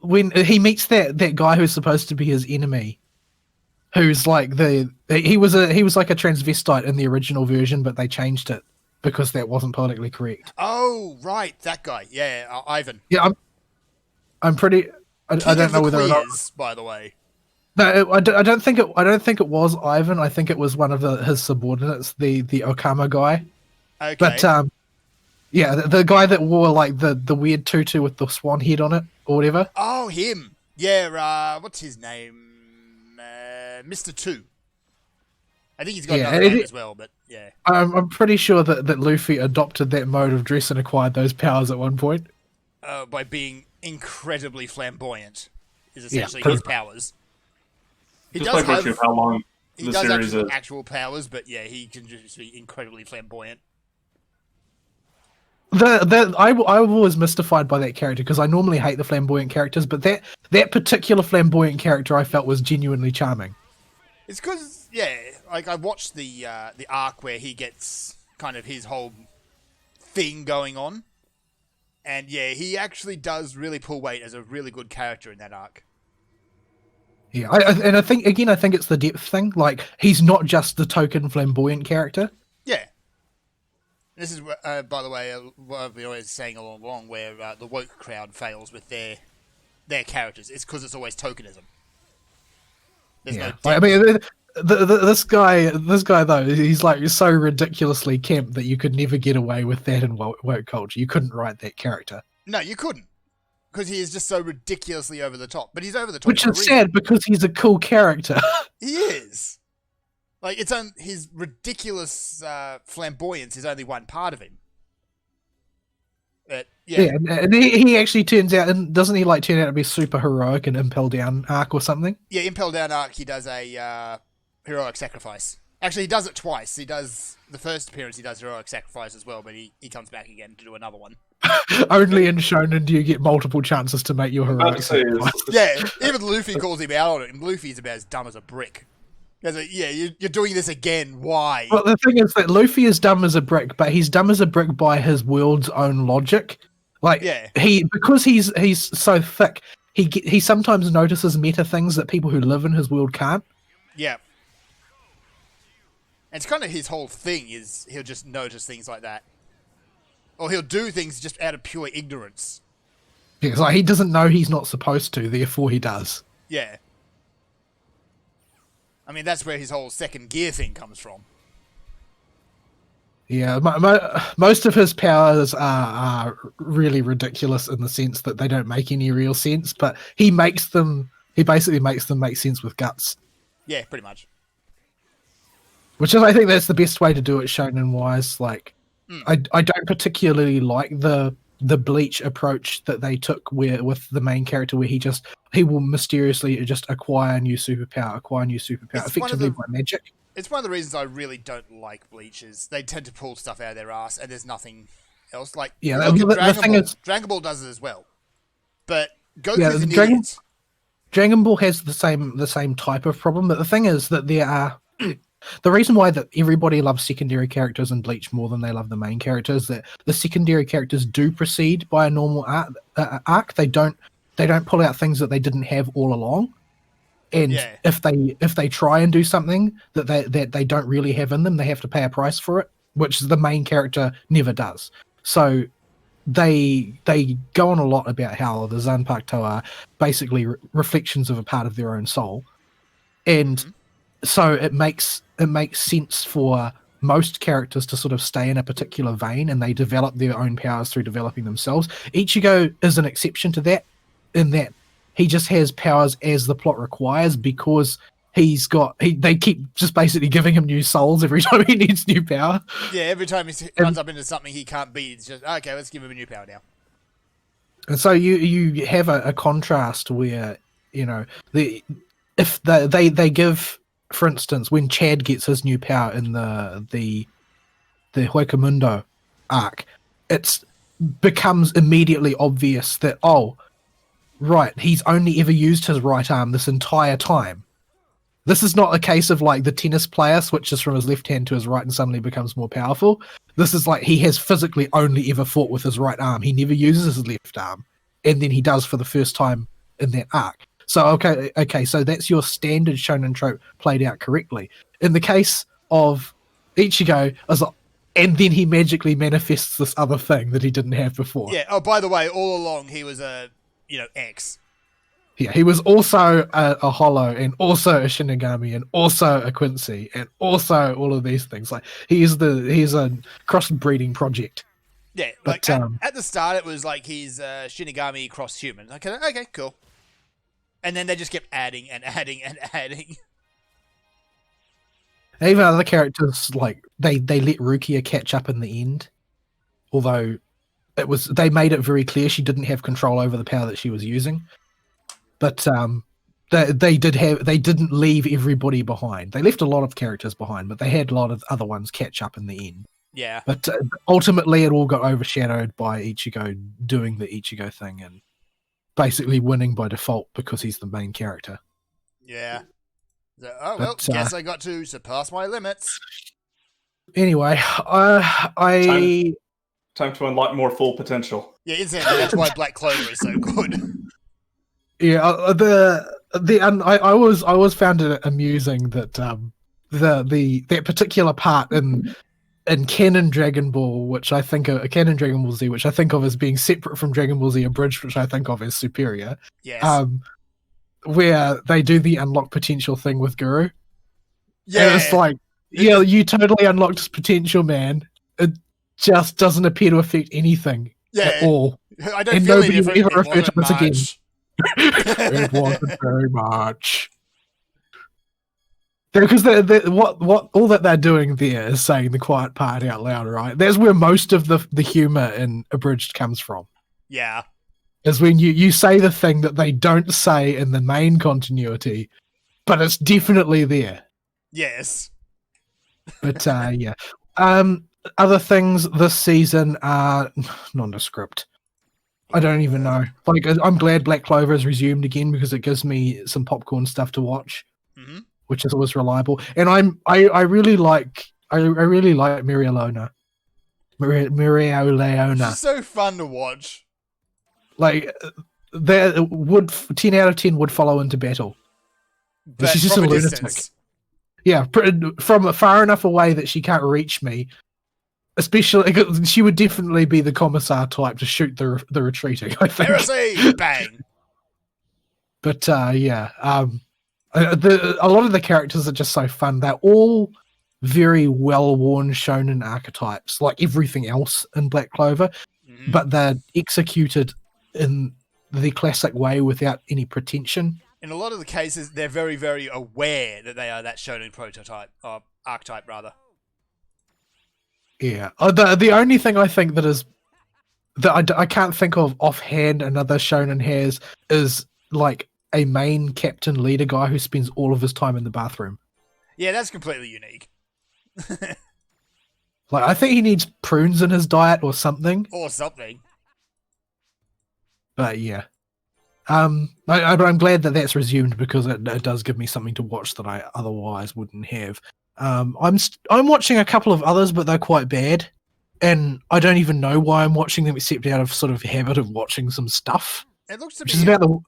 when he meets that guy who's supposed to be his enemy, who's like he was like a transvestite in the original version, but they changed it because that wasn't politically correct. Oh, right, that guy. Yeah, Ivan. Yeah, I'm pretty. I don't know whether or not. By the way. No, I don't think it was Ivan. I think it was one of his subordinates, the Okama guy. Okay. But yeah, the guy that wore like the weird tutu with the swan head on it or whatever. Oh, him. Yeah. What's his name? Mr. Two. I think he's got another name as well. But yeah, I'm pretty sure that Luffy adopted that mode of dress and acquired those powers at one point. By being incredibly flamboyant, is essentially his powers. He Just does by virtue of how long he the does series have is. actual powers, but yeah, he can just be incredibly flamboyant. I'm always mystified by that character because I normally hate the flamboyant characters, but that particular flamboyant character I felt was genuinely charming. It's because like I watched the arc where he gets kind of his whole thing going on, and yeah, he actually does really pull weight as a really good character in that arc. Yeah, I think it's the depth thing. Like he's not just the token flamboyant character. Yeah. This is, by the way, what I've been always saying all along, where the woke crowd fails with their characters. It's because it's always tokenism. There's no depth. I mean, this guy though, he's like so ridiculously camp that you could never get away with that in woke culture. You couldn't write that character. No, you couldn't, because he is just so ridiculously over the top. But he's over the top, which is sad because he's a cool character. He is. Like, his ridiculous flamboyance is only one part of him. But, yeah, and he actually turns out, and doesn't he like turn out to be super heroic in Impel Down arc or something? Yeah, Impel Down arc, he does a heroic sacrifice. Actually, he does it twice. He does the first appearance, he does heroic sacrifice as well, but he comes back again to do another one. Only in Shonen do you get multiple chances to make your heroic sacrifice. Yeah, even Luffy calls him out on it, and Luffy's about as dumb as a brick. He's like, yeah, you're doing this again. Why? Well, the thing is that Luffy is dumb as a brick, but he's dumb as a brick by his world's own logic. Like, because he's so thick, he sometimes notices meta things that people who live in his world can't. Yeah. And it's kind of his whole thing is he'll just notice things like that. Or he'll do things just out of pure ignorance. Yeah, it's like he doesn't know he's not supposed to, therefore he does. Yeah. I mean, that's where his whole second gear thing comes from. Yeah, most of his powers are really ridiculous in the sense that they don't make any real sense, but he basically makes them make sense with guts. Yeah, pretty much. Which is, I think that's the best way to do it shonen-wise. Like, I don't particularly like the Bleach approach that they took with the main character where he will mysteriously just acquire a new superpower, effectively by magic. It's one of the reasons I really don't like Bleach is they tend to pull stuff out of their ass, and there's nothing else. Like, Yeah, look at the Dragon thing Ball. is- Dragon Ball does it as well. But Goku's Yeah, an Dragon- idiot. Dragon Ball has the same type of problem, but the thing is that there are the reason why that everybody loves secondary characters in Bleach more than they love the main characters, that the secondary characters do proceed by a normal arc. They don't pull out things that they didn't have all along. And Yeah. if they try and do something that they don't really have in them, they have to pay a price for it, which the main character never does. So they go on a lot about how the Zanpakuto are basically reflections of a part of their own soul, and so it makes sense for most characters to sort of stay in a particular vein, and they develop their own powers through developing themselves. Ichigo is an exception to that, in that he just has powers as the plot requires because they keep just basically giving him new souls every time he needs new power. Yeah, every time he runs up into something he can't beat, it's just, okay, let's give him a new power now. And so you have a contrast where, you know, they give, for instance, when Chad gets his new power in the Huecamundo arc, it becomes immediately obvious that, oh, right, he's only ever used his right arm this entire time. This is not a case of like the tennis player switches from his left hand to his right and suddenly becomes more powerful. This is like he has physically only ever fought with his right arm. He never uses his left arm, and then he does for the first time in that arc. So okay, so that's your standard shonen trope played out correctly. In the case of Ichigo, and then he magically manifests this other thing that he didn't have before. Yeah. Oh, by the way, all along he was a X. Yeah, he was also a Hollow, and also a Shinigami, and also a Quincy, and also all of these things. Like he's a crossbreeding project. Yeah, But, like at the start it was like he's Shinigami cross human. Okay, cool. And then they just kept adding and adding and adding. Even other characters, like they let Rukia catch up in the end, although they made it very clear she didn't have control over the power that she was using. But they didn't leave everybody behind. They left a lot of characters behind, but they had a lot of other ones catch up in the end. Yeah. But ultimately, it all got overshadowed by Ichigo doing the Ichigo thing and basically winning by default because he's the main character. Yeah. So, guess I got to surpass my limits. Anyway, Time to unlock more full potential. Yeah, incidentally, that's why Black Clover is so good. Yeah, I always found it amusing that that particular part in canon Dragon Ball, which I think canon Dragon Ball Z, which I think of as being separate from Dragon Ball Z Abridged, which I think of as superior. Yes. Where they do the unlock potential thing with Guru. Yeah. And it's like, yeah, you totally unlocked his potential, man. It just doesn't appear to affect anything at all. I don't And feel nobody any will different. ever It refer to wasn't us again. much. It wasn't very much. Because what all that they're doing there is saying the quiet part out loud, right? That's where most of the humor in Abridged comes from. Yeah. Is when you say the thing that they don't say in the main continuity, but it's definitely there. Yes. But yeah. Other things this season are nondescript. I don't even know. Like, I'm glad Black Clover has resumed again because it gives me some popcorn stuff to watch, which is always reliable. And I really like Maria Leona. Maria Leona. She's so fun to watch. Like, that would 10 out of 10 would follow into battle. But She's just from a a lunatic. distance. Yeah, from far enough away that she can't reach me. Especially, she would definitely be the commissar type to shoot the retreating, I think. Heresy! Bang! But yeah, a lot of the characters are just so fun. They're all very well-worn shonen archetypes, like everything else in Black Clover, but they're executed in the classic way without any pretension. In a lot of the cases, they're very, very aware that they are that shonen prototype, or archetype, rather. Yeah. The only thing I think that I can't think of offhand another shonen has is like a main captain leader guy who spends all of his time in the bathroom. Yeah, that's completely unique. Like, I think he needs prunes in his diet or something. Or something. But yeah. I'm glad that that's resumed because it does give me something to watch that I otherwise wouldn't have. I'm watching a couple of others, but they're quite bad, and I don't even know why I'm watching them except out of sort of habit of watching some stuff. It looks to Which be is about the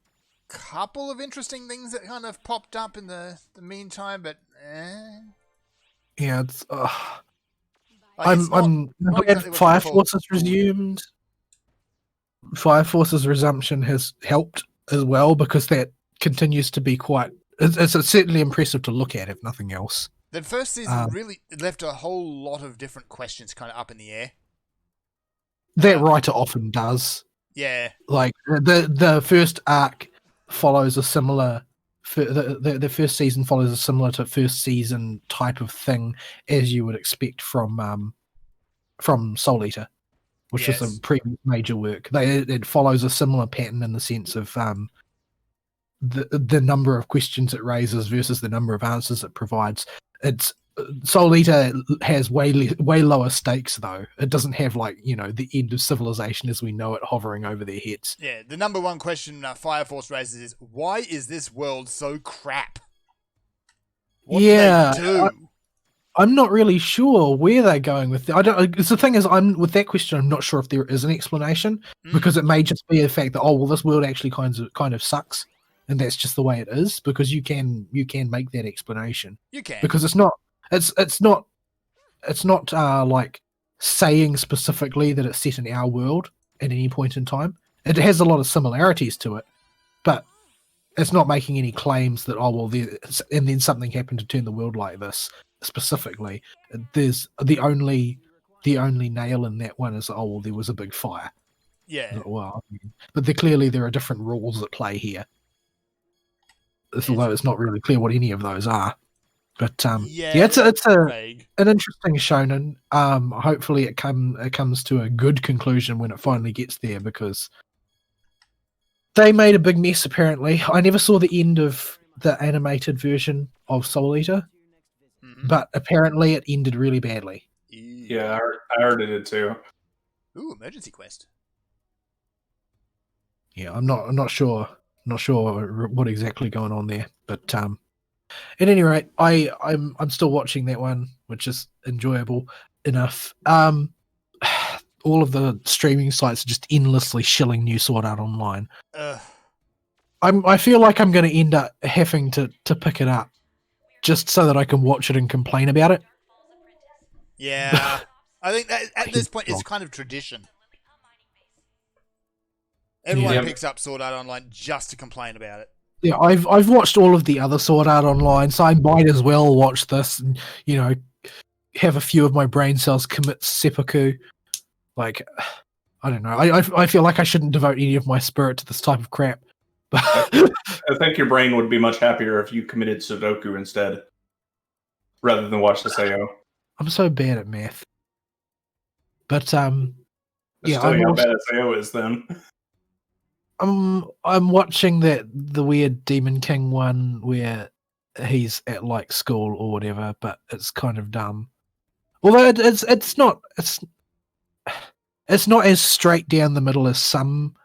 couple of interesting things that kind of popped up in the meantime, but yeah. It's, like, I'm not glad exactly what Fire you'd call- Force has resumed. Fire Force's resumption has helped as well because that continues to be quite. It's certainly impressive to look at, if nothing else. The first season really left a whole lot of different questions kind of up in the air. That writer often does. Yeah. Like the first arc follows a similar. The first season follows a similar to first season type of thing as you would expect from Soul Eater, which is Yes. a previous major work. It follows a similar pattern in the sense of the number of questions it raises versus the number of answers it provides. It's Soul Eater has way lower stakes though. It doesn't have the end of civilization as we know it hovering over their heads. Yeah, the number one question Fire Force raises is, why is this world so crap? What do they do? I'm not really sure where they're going with it. I don't. It's the thing is, with that question. I'm not sure if there is an explanation because it may just be the fact that this world actually kind of sucks, and that's just the way it is. Because you can make that explanation. You can, because it's not like saying specifically that it's set in our world at any point in time. It has a lot of similarities to it, but it's not making any claims that and then something happened to turn the world like this. Specifically, there's the only nail in that one is there was a big fire. Yeah. Well, but there are different rules at play here. Although it's not really clear what any of those are. But it's vague. an interesting shonen. Hopefully it comes to a good conclusion when it finally gets there because they made a big mess. Apparently, I never saw the end of the animated version of Soul Eater. But apparently it ended really badly. Yeah, I heard it did too. Ooh, emergency quest. Yeah, I'm not sure what exactly going on there. But at any rate, I'm still watching that one, which is enjoyable enough. All of the streaming sites are just endlessly shilling new Sword Art Online. I feel like I'm going to end up having to pick it up. Just so that I can watch it and complain about it. Yeah. I think that at this point it's kind of tradition. Everyone picks up Sword Art Online just to complain about it. Yeah, I've watched all of the other Sword Art Online, so I might as well watch this and, have a few of my brain cells commit seppuku. Like, I don't know. I feel like I shouldn't devote any of my spirit to this type of crap. I think your brain would be much happier if you committed Sudoku instead, rather than watch the Sao. I'm so bad at math. But Just tell you how bad Sao is then. I'm watching the weird Demon King one where he's at like school or whatever, but it's kind of dumb. Although it's not as straight down the middle as some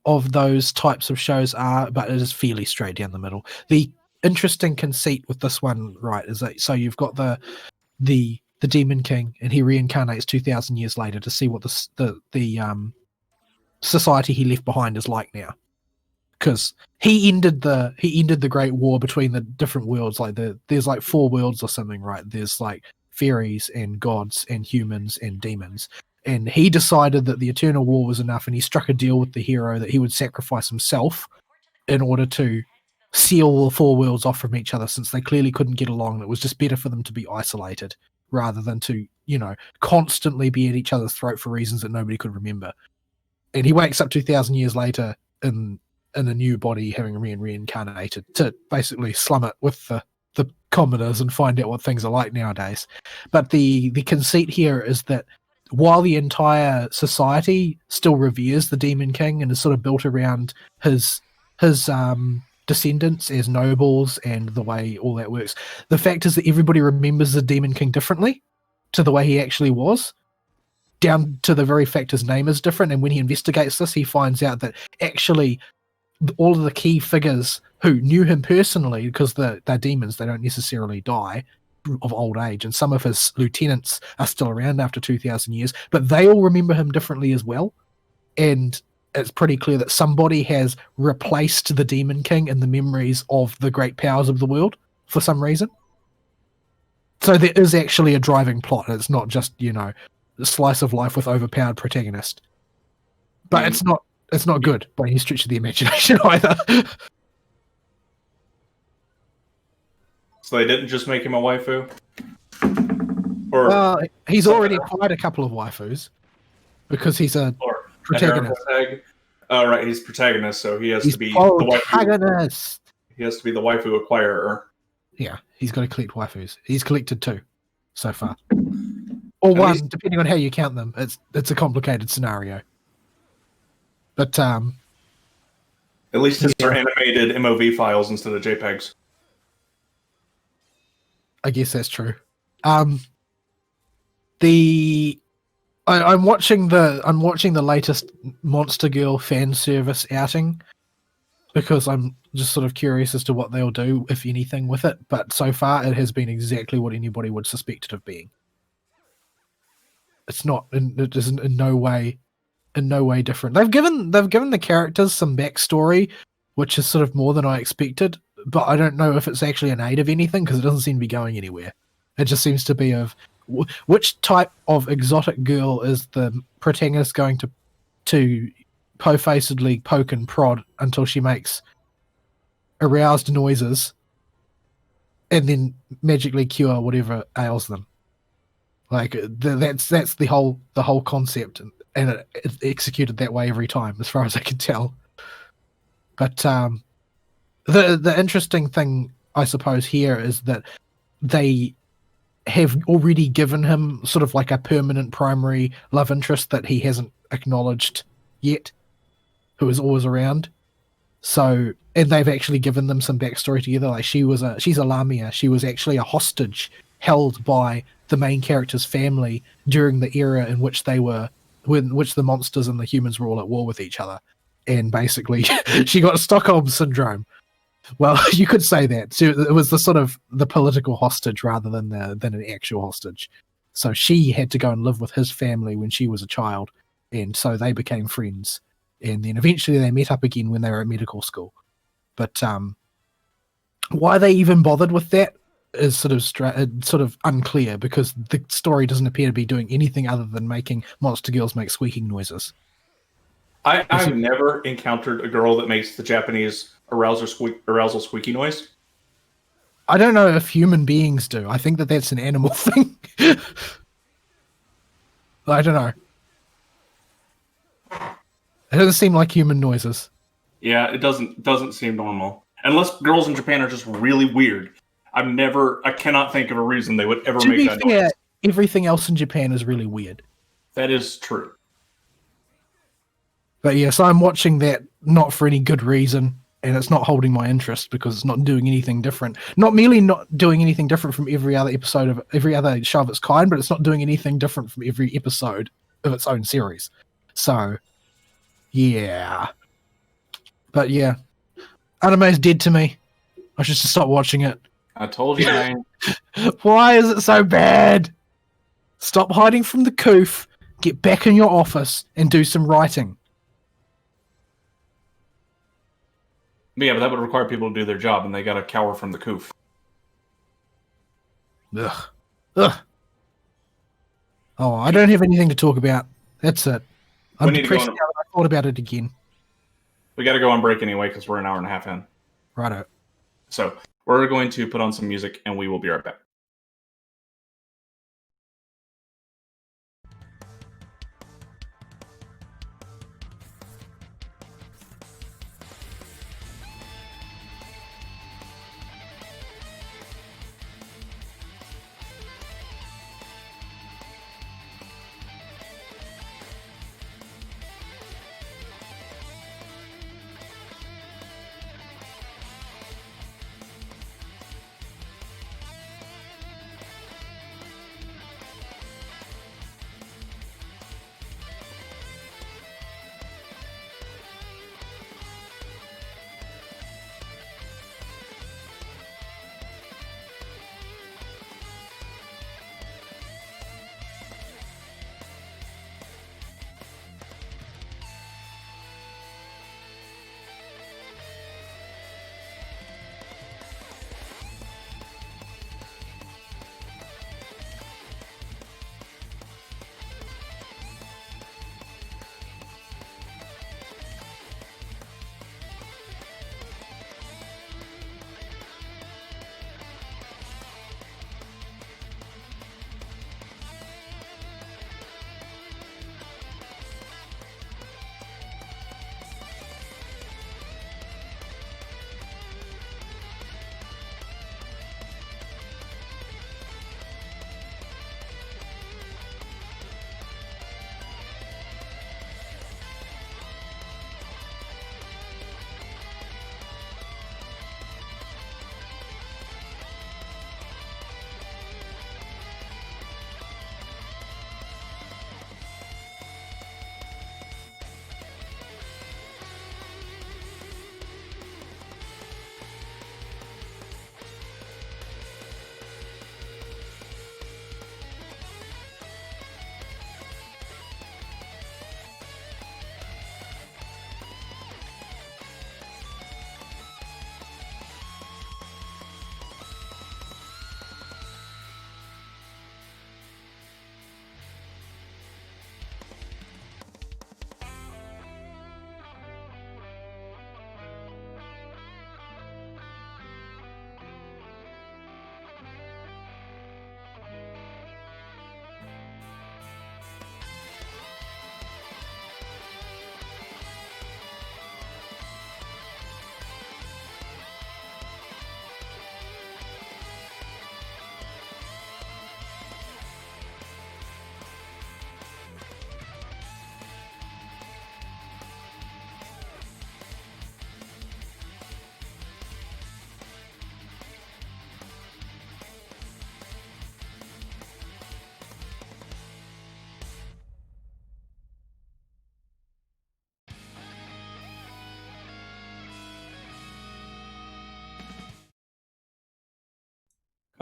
of those types of shows are, but it is fairly straight down the middle. The interesting conceit with this one, right, is that so you've got the Demon King, and he reincarnates 2,000 years later to see what the society he left behind is like now, because he ended the Great War between the different worlds. Like there's like 4 worlds or something, right? There's like fairies and gods and humans and demons. And he decided that the Eternal War was enough, and he struck a deal with the hero that he would sacrifice himself in order to seal the 4 worlds off from each other, since they clearly couldn't get along. It was just better for them to be isolated rather than to, constantly be at each other's throat for reasons that nobody could remember. And he wakes up 2,000 years later in a new body, having reincarnated to basically slum it with the commoners and find out what things are like nowadays. But the conceit here is that while the entire society still reveres the Demon King and is sort of built around his descendants as nobles and the way all that works. The fact is that everybody remembers the Demon King differently to the way he actually was, down to the very fact his name is different. And when he investigates this, he finds out that actually all of the key figures who knew him personally, because they're demons, they don't necessarily die of old age, and some of his lieutenants are still around after 2,000 years, but they all remember him differently as well. And it's pretty clear that somebody has replaced the Demon King in the memories of the great powers of the world for some reason. So there is actually a driving plot. It's not just, a slice of life with overpowered protagonist. But it's not good by any stretch of the imagination either. So they didn't just make him a waifu? Or he's already acquired a couple of waifus because he's a protagonist. Oh, right, he's protagonist, so he has to be the waifu. He has to be the waifu acquirer. Yeah, he's got to collect waifus. He's collected 2 so far. Or 1, depending on how you count them. It's a complicated scenario. But at least his are animated MOV files instead of JPEGs. I guess that's true. I'm watching the latest Monster Girl fan service outing because I'm just sort of curious as to what they'll do, if anything, with it. But so far, it has been exactly what anybody would suspect it of being. It's not. It isn't in no way different. They've given the characters some backstory, which is sort of more than I expected. But I don't know if it's actually an aid of anything because it doesn't seem to be going anywhere. It just seems to be of which type of exotic girl is the protagonist going to po-facedly poke and prod until she makes aroused noises and then magically cure whatever ails them. Like that's the whole concept, and it's executed that way every time, as far as I can tell. But the interesting thing, I suppose, here is that they have already given him sort of like a permanent primary love interest that he hasn't acknowledged yet, who is always around. So, and they've actually given them some backstory together. Like she's a Lamia. She was actually a hostage held by the main character's family during the era in which which the monsters and the humans were all at war with each other. And basically, she got Stockholm syndrome. Well, you could say that. So it was the political hostage rather than an actual hostage. So she had to go and live with his family when she was a child, and so they became friends. And then eventually they met up again when they were at medical school. But why they even bothered with that is sort of unclear, because the story doesn't appear to be doing anything other than making monster girls make squeaking noises. I've never encountered a girl that makes the Japanese arousal squeaky noise. I don't know if human beings do. I think that's an animal thing. I don't know. It doesn't seem like human noises. Yeah, it doesn't seem normal. Unless girls in Japan are just really weird. I cannot think of a reason they would ever make that noise. Everything else in Japan is really weird. That is true. But yeah, so I'm watching that not for any good reason, and it's not holding my interest because it's not doing anything different. Not merely not doing anything different from every other episode of every other show of its kind, but it's not doing anything different from every episode of its own series. So, yeah. But yeah, anime's dead to me. I should just stop watching it. I told you, man. Why is it so bad? Stop hiding from the coof, get back in your office, and do some writing. Yeah, but that would require people to do their job, and they gotta cower from the coof. Ugh. Oh, I don't have anything to talk about. That's it. I'm depressed now that I thought about it again. We gotta go on break anyway, because we're an hour and a half in. Righto. So, we're going to put on some music, and we will be right back.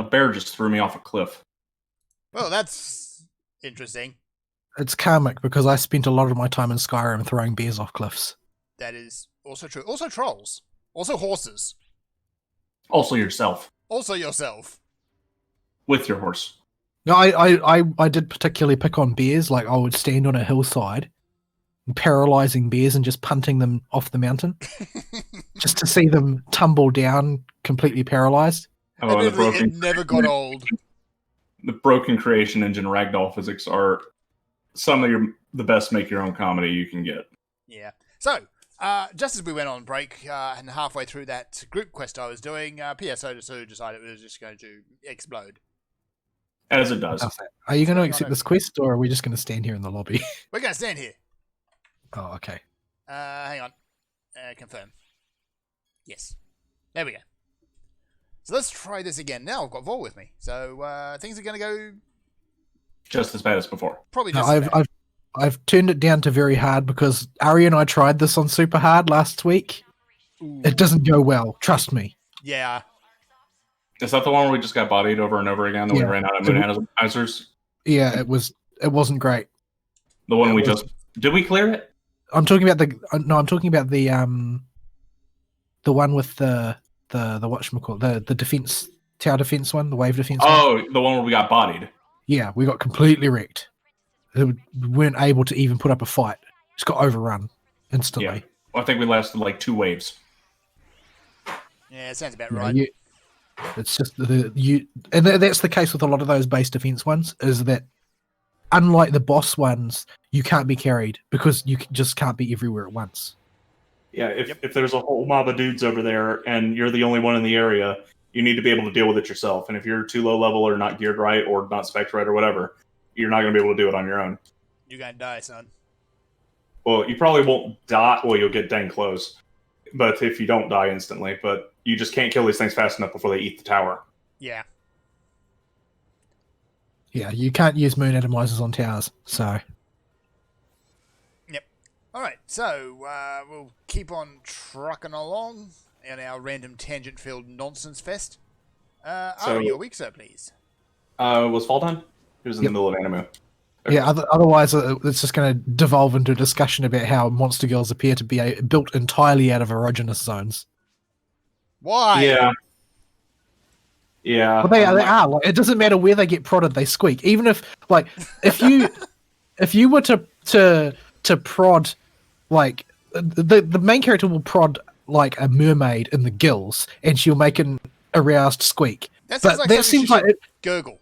bear just threw me off a cliff. Well, that's interesting. It's karmic because I spent a lot of my time in Skyrim throwing bears off cliffs. That is also true. Also trolls. Also horses. Also yourself. Also yourself. With your horse. No, I did particularly pick on bears. Like I would stand on a hillside, paralyzing bears and just punting them off the mountain, just to see them tumble down completely paralyzed. Oh, and Admittedly, it never got old. The broken creation engine ragdoll physics are some of the best make your own comedy you can get. Yeah. So, just as we went on break, and halfway through that group quest I was doing, PSO2 decided it was just going to explode. As it does. Are you going to accept this quest, or are we just going to stand here in the lobby? We're going to stand here. Oh, okay. Hang on. Confirm. Yes. There we go. So let's try this again. Now I've got Vol with me. So things are going to go Just as bad as before. probably No, just as bad. I've turned it down to very hard because Ari and I tried this on super hard last week. Ooh. It doesn't go well. Trust me. Yeah. Is that the one where we just got bodied over and over again? That we Yeah. ran out of moon analyzers? Yeah, it wasn't great. The one It we was- just did we clear it? I'm talking about I'm talking about the one with the whatchamacallit, the defense tower defense one, the wave defense one. Oh, the one where we got bodied. Yeah, we got completely wrecked. We weren't able to even put up a fight. Just got overrun instantly. Yeah. Well, I think we lasted like 2 waves. Yeah, sounds about You know, right. it's just that's the case with a lot of those base defense ones. Is that unlike the boss ones, you can't be carried because you just can't be everywhere at once. Yeah, if there's a whole mob of dudes over there and you're the only one in the area, you need to be able to deal with it yourself. And if you're too low level or not geared right or not spec'd right or whatever, you're not going to be able to do it on your own. You're going to die, son. Well, you probably won't die. Well, you'll get dang close. But if you don't die instantly, but you just can't kill these things fast enough before they eat the tower. Yeah. Yeah, you can't use moon atomizers on towers. So All right, so we'll keep on trucking along in our random tangent-filled nonsense fest. Ari, your week, sir, please. Was Fall done? It was in Yep. the middle of anime. Okay. yeah, otherwise it's just going to devolve into a discussion about how monster girls appear to be built entirely out of erogenous zones. Why? Yeah. Yeah. But they are. Like, it doesn't matter where they get prodded; they squeak. Even if you were to prod, like the main character will prod like a mermaid in the gills, and she'll make an aroused squeak. That sounds But like that something seems you like should Gurgle.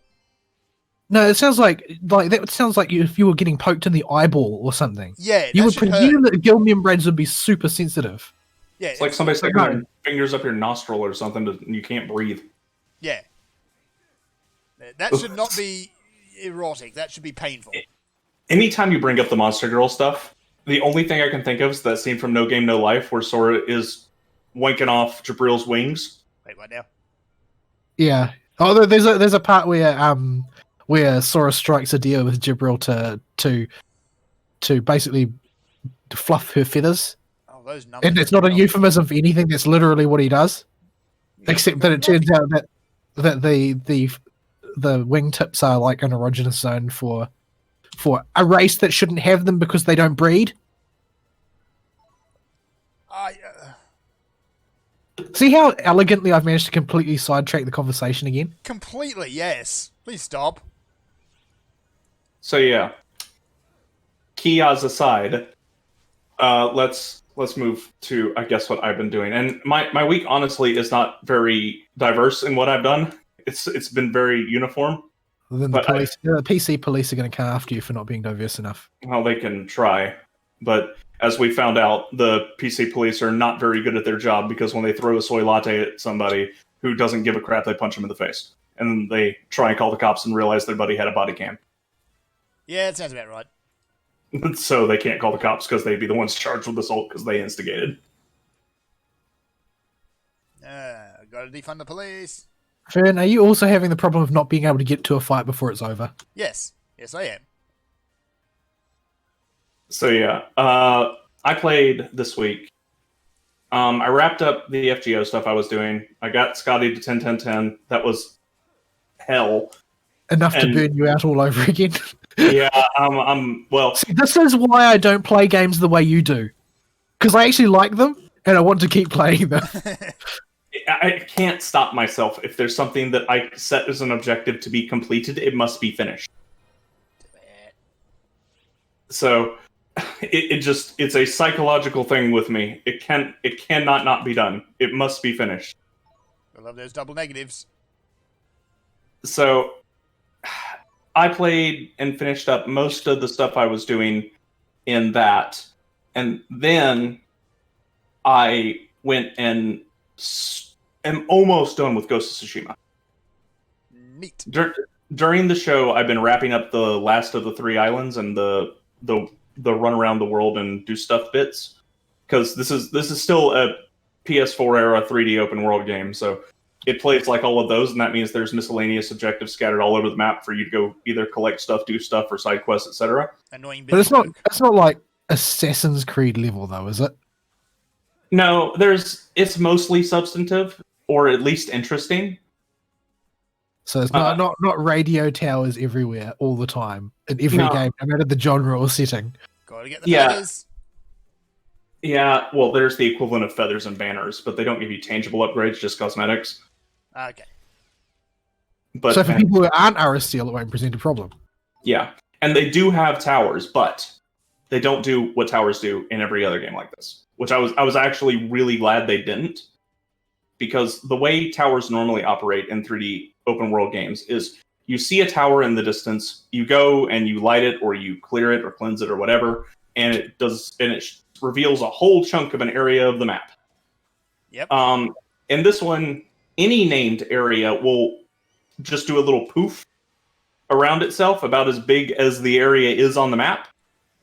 no. It sounds like that sounds like if you were getting poked in the eyeball or something. Yeah, You that would should presume hurt. that gill membranes would be super sensitive. Yeah, It's like somebody sticking no. their fingers up your nostril or something, and you can't breathe. yeah. That should not be erotic. That should be painful. Anytime you bring up the Monster Girl stuff, the only thing I can think of is that scene from No Game No Life where Sora is wanking off Jabril's wings. Wait, what now? Yeah. Oh, there's a part where Sora strikes a deal with Jibril to basically fluff her feathers, Oh, those numbers. and it's not a euphemism for anything. That's literally what he does. Except that it turns out that the wingtips are like an erogenous zone for a race that shouldn't have them because they don't breed. See how elegantly I've managed to completely sidetrack the conversation again? Completely, yes. Please stop. So yeah, Kias aside, let's move to I guess what I've been doing. And my week honestly is not very diverse in what I've done. It's been very uniform. Then the PC police are going to come after you for not being diverse enough. Well, they can try, but as we found out, the PC police are not very good at their job because when they throw a soy latte at somebody who doesn't give a crap, they punch them in the face. And then they try and call the cops and realize their buddy had a body cam. Yeah, it sounds about right. So they can't call the cops because they'd be the ones charged with assault because they instigated. Gotta defund the police. Fern, are you also having the problem of not being able to get to a fight before it's over? Yes. Yes, I am. So yeah, I played this week. I wrapped up the FGO stuff I was doing. I got Scotty to 10-10-10. That was hell. Enough to And- burn you out all over again. Yeah, well. See, this is why I don't play games the way you do. Because I actually like them, and I want to keep playing them. I can't stop myself. If there's something that I set as an objective to be completed, it must be finished. So it's a psychological thing with me. It cannot not be done. It must be finished. I love those double negatives. So I played and finished up most of the stuff I was doing in that, and then I went and am almost done with Ghost of Tsushima. Neat. During the show, I've been wrapping up the last of the 3 islands and the run around the world and do stuff bits, because this is still a PS4 era 3D open world game, so it plays like all of those, and that means there's miscellaneous objectives scattered all over the map for you to go either collect stuff, do stuff, or side quests, etc. Annoying bit. But it's not like Assassin's Creed level, though, is it? No, it's mostly substantive, or at least interesting. So it's not radio towers everywhere all the time in every game, no matter the genre or setting. Gotta get the feathers. Yeah, well, there's the equivalent of feathers and banners, but they don't give you tangible upgrades, just cosmetics. Okay. But so for people who aren't RSTL, it won't present a problem. Yeah, and they do have towers, but they don't do what towers do in every other game like this, which I was actually really glad they didn't, because the way towers normally operate in 3D open world games is you see a tower in the distance, you go and you light it, or you clear it, or cleanse it, or whatever, and it reveals a whole chunk of an area of the map. Yep. In this one, any named area will just do a little poof around itself, about as big as the area is on the map,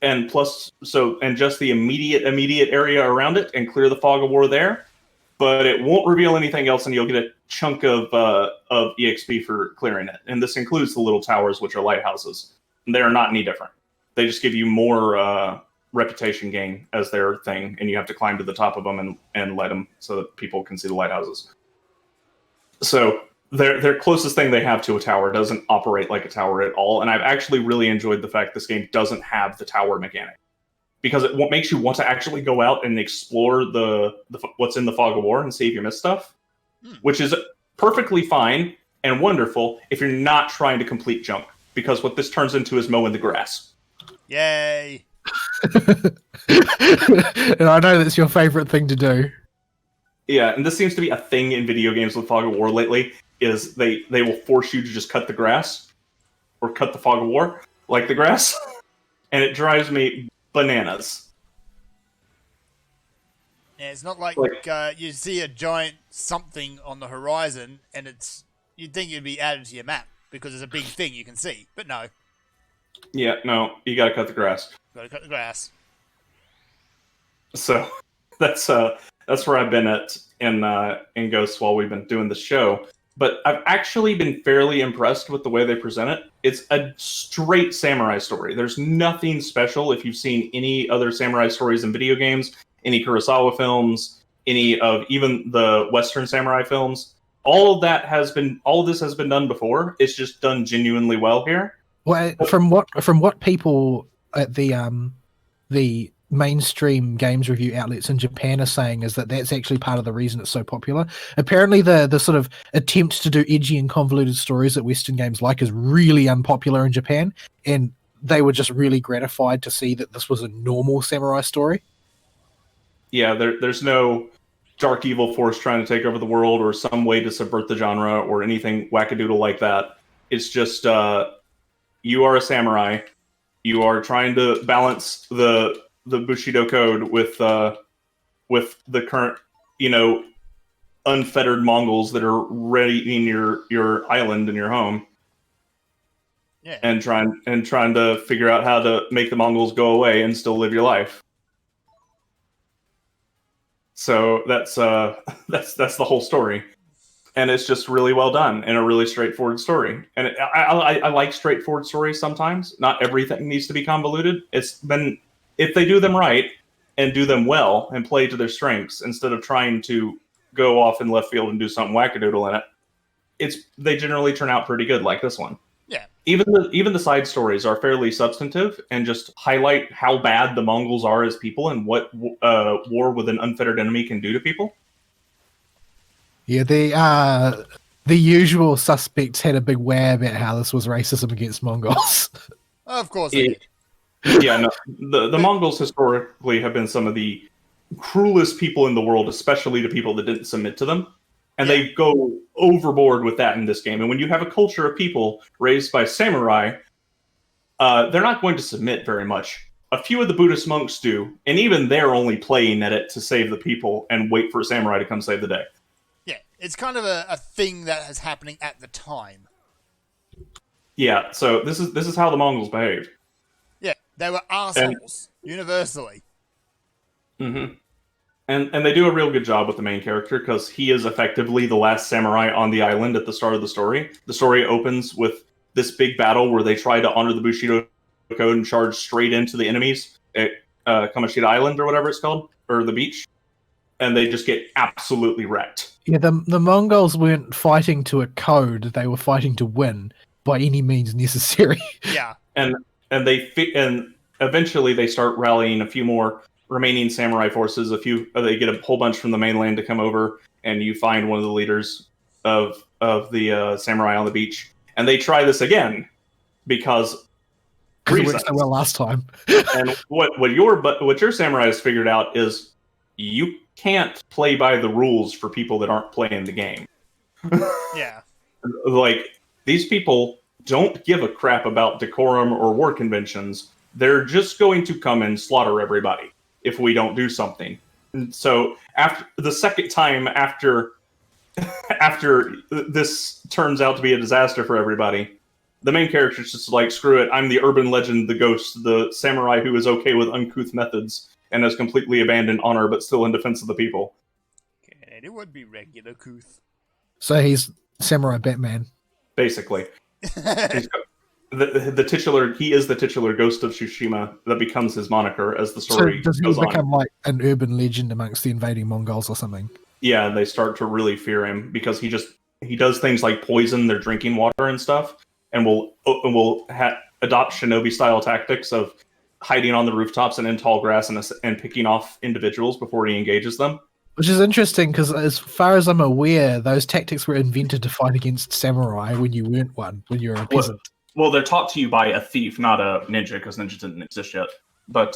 and just the immediate area around it, and clear the fog of war there. But it won't reveal anything else, and you'll get a chunk of EXP for clearing it. And this includes the little towers, which are lighthouses. And they are not any different. They just give you more reputation gain as their thing, and you have to climb to the top of them and light them so that people can see the lighthouses. So their closest thing they have to a tower doesn't operate like a tower at all, and I've actually really enjoyed the fact this game doesn't have the tower mechanic, because it makes you want to actually go out and explore the what's in the fog of war and see if you miss stuff, which is perfectly fine and wonderful if you're not trying to complete junk, because what this turns into is mowing the grass. Yay! And I know that's your favorite thing to do. Yeah, and this seems to be a thing in video games with fog of war lately, is they will force you to just cut the grass, or cut the fog of war, like the grass, and it drives me bananas. Yeah, it's not like you see a giant something on the horizon, and you'd think it'd be added to your map, because it's a big thing you can see, but no. Yeah, no, you gotta cut the grass. Gotta cut the grass. So that's where I've been at in Ghosts while we've been doing the show. But I've actually been fairly impressed with the way they present it. It's a straight samurai story. There's nothing special. If you've seen any other samurai stories in video games, any Kurosawa films, any of even the Western samurai films, all of this has been done before. It's just done genuinely well here. Well, from what people at the mainstream games review outlets in Japan are saying, is that's actually part of the reason it's so popular. Apparently the sort of attempt to do edgy and convoluted stories that Western games like is really unpopular in Japan, and they were just really gratified to see that this was a normal samurai story. Yeah, there's no dark evil force trying to take over the world, or some way to subvert the genre, or anything wackadoodle like that. It's just you are a samurai. You are trying to balance the Bushido code with the current, unfettered Mongols that are raiding your island and your home. Yeah. And trying to figure out how to make the Mongols go away and still live your life. So that's the whole story, and it's just really well done and a really straightforward story. And I like straightforward stories sometimes. Not everything needs to be convoluted. If they do them right and do them well and play to their strengths, instead of trying to go off in left field and do something wackadoodle in it, they generally turn out pretty good, like this one. Yeah. Even the side stories are fairly substantive and just highlight how bad the Mongols are as people and what war with an unfettered enemy can do to people. Yeah, the usual suspects had a big where about how this was racism against Mongols. Of course they did. Yeah, no, the Mongols historically have been some of the cruelest people in the world, especially to people that didn't submit to them. And they go overboard with that in this game. And when you have a culture of people raised by samurai, they're not going to submit very much. A few of the Buddhist monks do, and even they're only playing at it to save the people and wait for a samurai to come save the day. Yeah, it's kind of a thing that is happening at the time. Yeah, so this is how the Mongols behaved. Yeah, they were assholes, universally. Mm-hmm. And they do a real good job with the main character because he is effectively the last samurai on the island at the start of the story. The story opens with this big battle where they try to honor the Bushido Code and charge straight into the enemies at Kamoshida Island or whatever it's called, or the beach, and they just get absolutely wrecked. Yeah, the Mongols weren't fighting to a code; they were fighting to win by any means necessary. Yeah, and eventually they start rallying a few more remaining samurai forces. They get a whole bunch from the mainland to come over, and you find one of the leaders of the samurai on the beach, and they try this again because it worked so well last time. And what your samurai has figured out is you can't play by the rules for people that aren't playing the game. Yeah, like these people don't give a crap about decorum or war conventions. They're just going to come and slaughter everybody if we don't do something. And so after the second time after this turns out to be a disaster for everybody, the main character's just like, screw it, I'm the urban legend, the ghost, the samurai who is okay with uncouth methods and has completely abandoned honor but still in defense of the people. It would be regular couth. So he's Samurai Batman. Basically. The titular, he is the titular Ghost of Tsushima that becomes his moniker as the story goes on. So does he become on. like an urban legend amongst the invading Mongols or something? Yeah, they start to really fear him because he does things like poison their drinking water and stuff, and will adopt shinobi style tactics of hiding on the rooftops and in tall grass and picking off individuals before he engages them. Which is interesting because, as far as I'm aware, those tactics were invented to fight against samurai when you weren't one, when you were a peasant. Well, they're taught to you by a thief, not a ninja, because ninjas didn't exist yet. But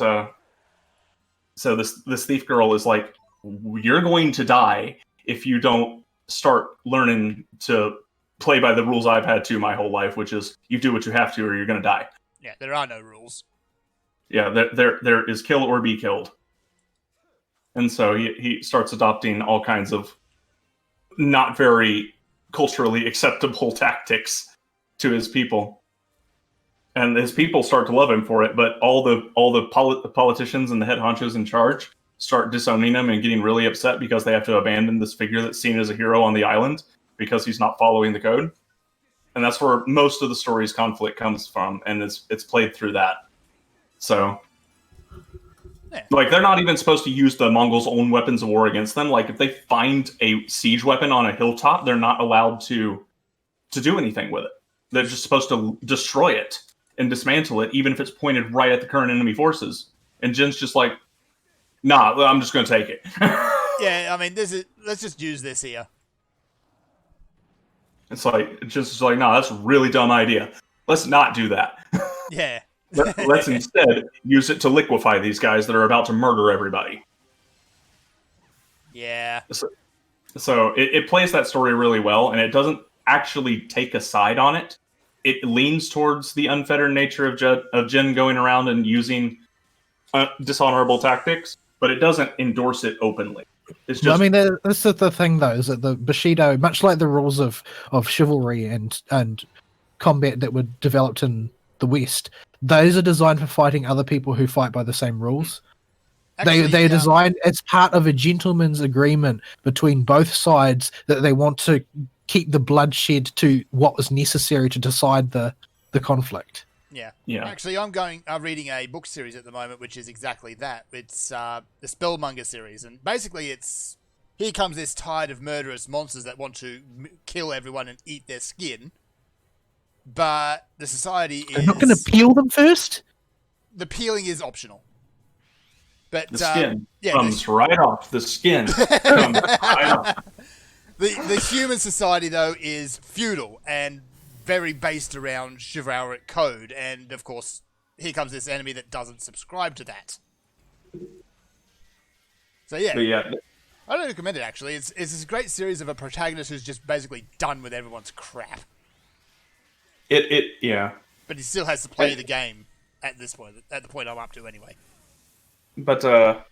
so this thief girl is like, you're going to die if you don't start learning to play by the rules I've had to my whole life, which is you do what you have to or you're going to die. Yeah, there are no rules. Yeah, there is kill or be killed. And so he starts adopting all kinds of not very culturally acceptable tactics to his people. And his people start to love him for it, but all the politicians and the head honchos in charge start disowning him and getting really upset because they have to abandon this figure that's seen as a hero on the island because he's not following the code. And that's where most of the story's conflict comes from, and it's played through that. So, like, they're not even supposed to use the Mongols' own weapons of war against them. Like, if they find a siege weapon on a hilltop, they're not allowed to do anything with it. They're just supposed to destroy it and dismantle it, even if it's pointed right at the current enemy forces. And Jin's just like, nah, I'm just going to take it. Yeah, I mean, let's just use this here. It's like, just like, nah, that's a really dumb idea. Let's not do that. Yeah. Let's instead use it to liquefy these guys that are about to murder everybody. Yeah. So it plays that story really well, and it doesn't actually take a side on it. It leans towards the unfettered nature of Jin going around and using dishonorable tactics, but it doesn't endorse it openly. It's just. Well, I mean, this is the thing, though, is that the Bushido, much like the rules of chivalry and combat that were developed in the West, those are designed for fighting other people who fight by the same rules. Actually, they are designed as part of a gentleman's agreement between both sides that they want to keep the bloodshed to what was necessary to decide the conflict. Yeah. Yeah. Actually, I'm reading a book series at the moment, which is exactly that. It's the Spellmonger series, and basically it's here comes this tide of murderous monsters that want to kill everyone and eat their skin. But the society They're is... not going to peel them first? The peeling is optional. But The skin yeah, comes right off. The skin comes right off. The human society, though, is feudal and very based around chivalric code. And, of course, here comes this enemy that doesn't subscribe to that. So, yeah. But yeah, I don't recommend it, actually. It's this great series of a protagonist who's just basically done with everyone's crap. yeah. But he still has to play the game at this point, at the point I'm up to anyway. But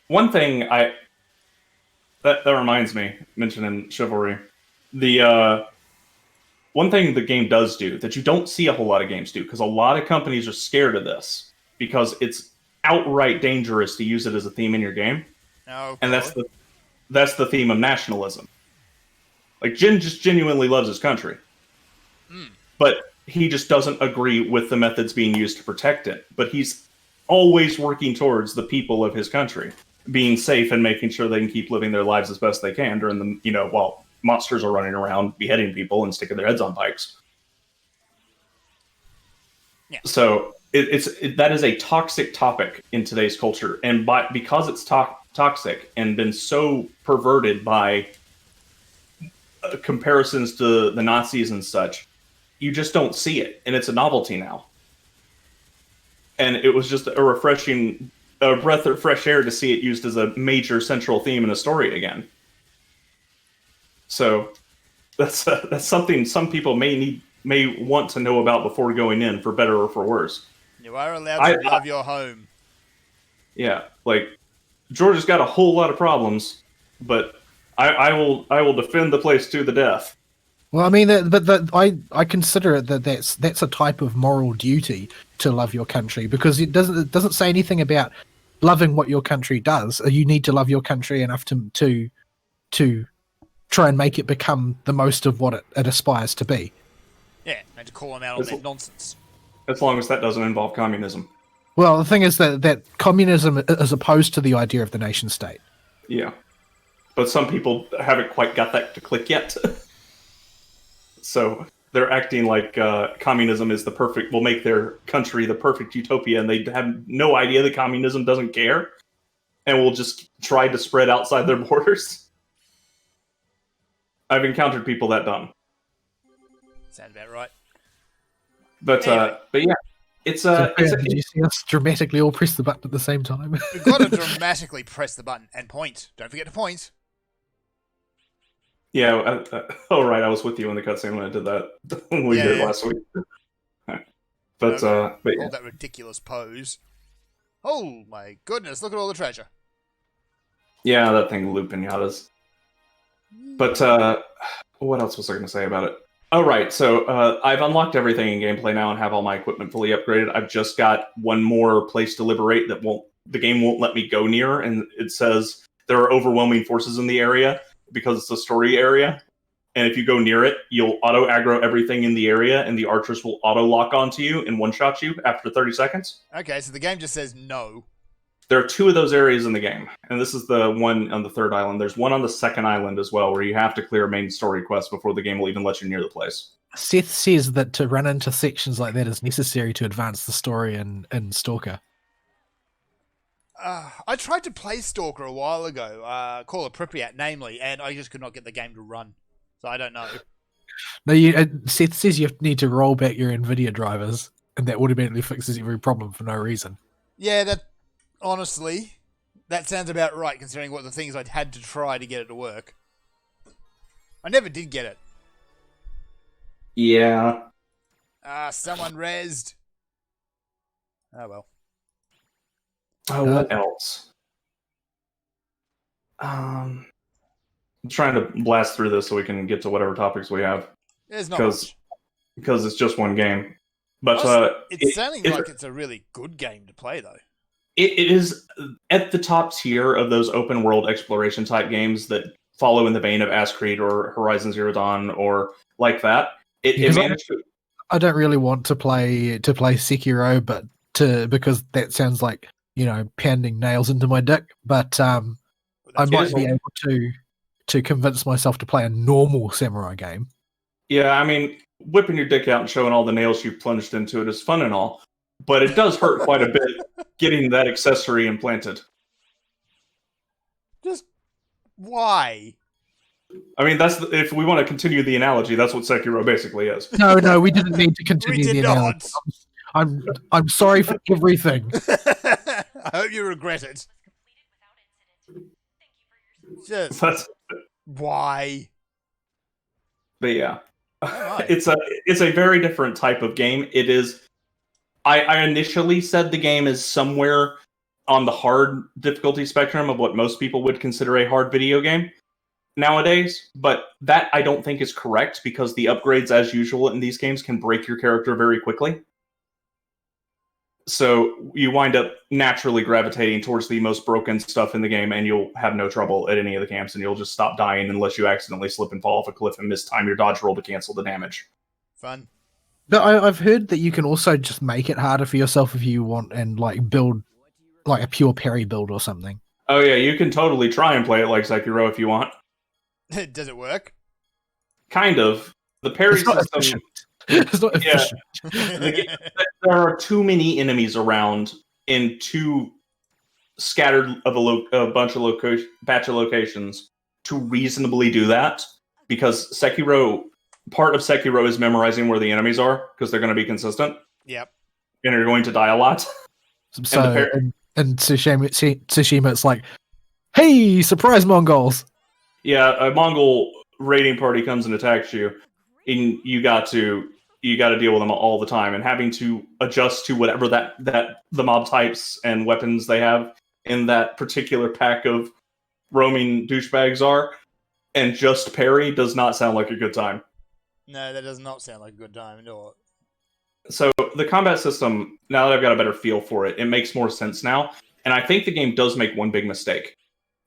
one thing that reminds me, mentioning chivalry, the one thing the game does do that you don't see a whole lot of games do, because a lot of companies are scared of this because it's outright dangerous to use it as a theme in your game. Oh, and that's the theme of nationalism. Like, Jin just genuinely loves his country, but he just doesn't agree with the methods being used to protect it. But he's always working towards the people of his country being safe and making sure they can keep living their lives as best they can during the, while monsters are running around beheading people and sticking their heads on pikes. Yeah. So that is a toxic topic in today's culture, and because it's toxic and been so perverted by comparisons to the Nazis and such, you just don't see it, and it's a novelty now. And it was just a breath of fresh air to see it used as a major central theme in a story again. So that's something some people may want to know about before going in, for better or for worse. You are allowed to love your home. Yeah, like, Georgia's got a whole lot of problems, but I will defend the place to the death. Well, I mean, I consider it that's a type of moral duty to love your country, because it doesn't say anything about loving what your country does. You need to love your country enough to try and make it become the most of what it aspires to be. Yeah, and to call them out on their nonsense. As long as that doesn't involve communism. Well, the thing is that communism is opposed to the idea of the nation state. Yeah. But some people haven't quite got that to click yet. So they're acting like communism is will make their country the perfect utopia, and they have no idea that communism doesn't care and will just try to spread outside their borders. I've encountered people that dumb. Sounds about right. But yeah, it's did you see us dramatically all press the button at the same time? We've got to dramatically press the button and point. Don't forget to point. Yeah. Oh, right. I was with you in the cutscene when I did that. We did last week. But yeah. All that ridiculous pose. Oh my goodness! Look at all the treasure. Yeah, that thing loop pinatas. But what else was I going to say about it? Oh, right. So I've unlocked everything in gameplay now and have all my equipment fully upgraded. I've just got one more place to liberate that the game won't let me go near, and it says there are overwhelming forces in the area because it's a story area. And if you go near it, you'll auto-aggro everything in the area, and the archers will auto-lock onto you and one-shot you after 30 seconds. Okay, so the game just says no. There are two of those areas in the game, and this is the one on the third island. There's one on the second island as well, where you have to clear a main story quest before the game will even let you near the place. Seth says that to run into sections like that is necessary to advance the story in Stalker. I tried to play Stalker a while ago, Call of Pripyat, namely, and I just could not get the game to run. So I don't know. No, Seth says you need to roll back your NVIDIA drivers, and that automatically fixes every problem for no reason. Yeah, honestly, that sounds about right, considering what the things I'd had to try to get it to work. I never did get it. Yeah. Someone rezzed. Oh, well. Oh, what else? I'm trying to blast through this so we can get to whatever topics we have. There's not much. Because it's just one game. But it's sounding like it's a really good game to play, though. It is at the top tier of those open world exploration type games that follow in the vein of Ass Creed or Horizon Zero Dawn or like that. It managed to. I don't really want to play Sekiro, because that sounds like pounding nails into my dick. But I That's might it be is- able to convince myself to play a normal samurai game. Yeah, I mean, whipping your dick out and showing all the nails you've plunged into it is fun and all, but it does hurt quite a bit getting that accessory implanted. just why? I mean, if we want to continue the analogy, that's what Sekiro basically is. No, we didn't need to We continue did the analogy. not. I'm sorry for everything. I hope you regret it. Just But, why? but yeah, Alright. it's a very different type of game. It is. I initially said the game is somewhere on the hard difficulty spectrum of what most people would consider a hard video game nowadays, but that I don't think is correct because the upgrades, as usual in these games, can break your character very quickly. So you wind up naturally gravitating towards the most broken stuff in the game, and you'll have no trouble at any of the camps, and you'll just stop dying unless you accidentally slip and fall off a cliff and mistime your dodge roll to cancel the damage. Fun. But I've heard that you can also just make it harder for yourself if you want and like build like a pure parry build or something. Oh yeah, you can totally try and play it like Sekiro if you want. Does it work? Kind of. The parry It's not system. efficient. It's not Yeah. efficient. There are too many enemies around in too scattered of a bunch of batch of locations to reasonably do that. Because part of Sekiro is memorizing where the enemies are because they're going to be consistent Yep. and you're going to die a lot. So and Tsushima, it's like, hey, surprise Mongols. Yeah, a Mongol raiding party comes and attacks you, and you got to deal with them all the time, and having to adjust to whatever that the mob types and weapons they have in that particular pack of roaming douchebags are, and just parry does not sound like a good time. No, that does not sound like a good time at all. So the combat system, now that I've got a better feel for it, it makes more sense now, and I think the game does make one big mistake.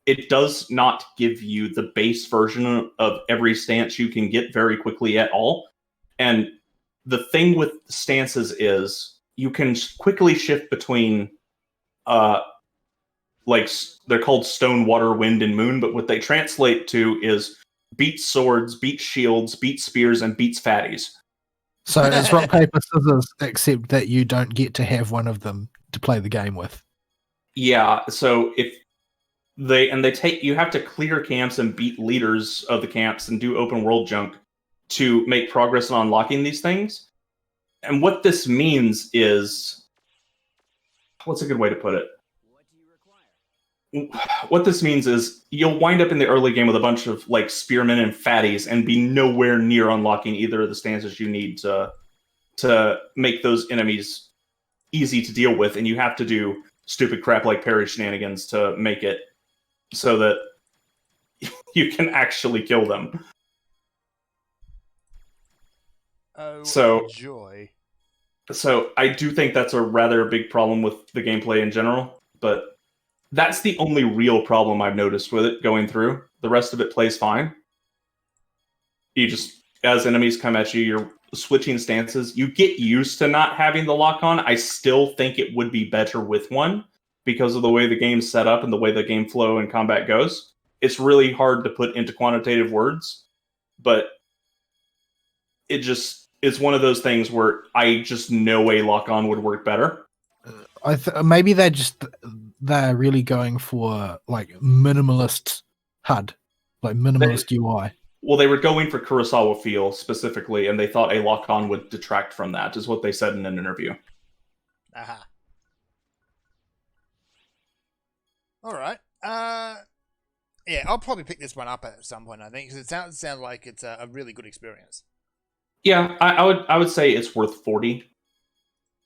It does not give you the base version of every stance you can get very quickly at all. And the thing with stances is you can quickly shift between, like they're called stone, water, wind, and moon, but what they translate to is beats swords, beats shields, beats spears, and beats fatties. So it's rock, paper, scissors, except that you don't get to have one of them to play the game with. Yeah, so if you have to clear camps and beat leaders of the camps and do open world junk to make progress on unlocking these things. And what this means is, what's a good way to put it? What this means is you'll wind up in the early game with a bunch of like spearmen and fatties and be nowhere near unlocking either of the stances you need to make those enemies easy to deal with, and you have to do stupid crap like parry shenanigans to make it so that you can actually kill them. Oh, So- joy. So I do think that's a rather big problem with the gameplay in general, but that's the only real problem I've noticed with it going through. The rest of it plays fine. You just, as enemies come at you, you're switching stances. You get used to not having the lock on. I still think it would be better with one because of the way the game's set up and the way the game flow and combat goes. It's really hard to put into quantitative words, but it's one of those things where I just know a lock on would work better. Maybe they're really going for like minimalist HUD, like minimalist UI. Well, they were going for Kurosawa feel specifically, and they thought a lock on would detract from that, is what they said in an interview. Aha. All right. Yeah, I'll probably pick this one up at some point, I think, because it sounds like it's a really good experience. Yeah, I would say it's worth 40.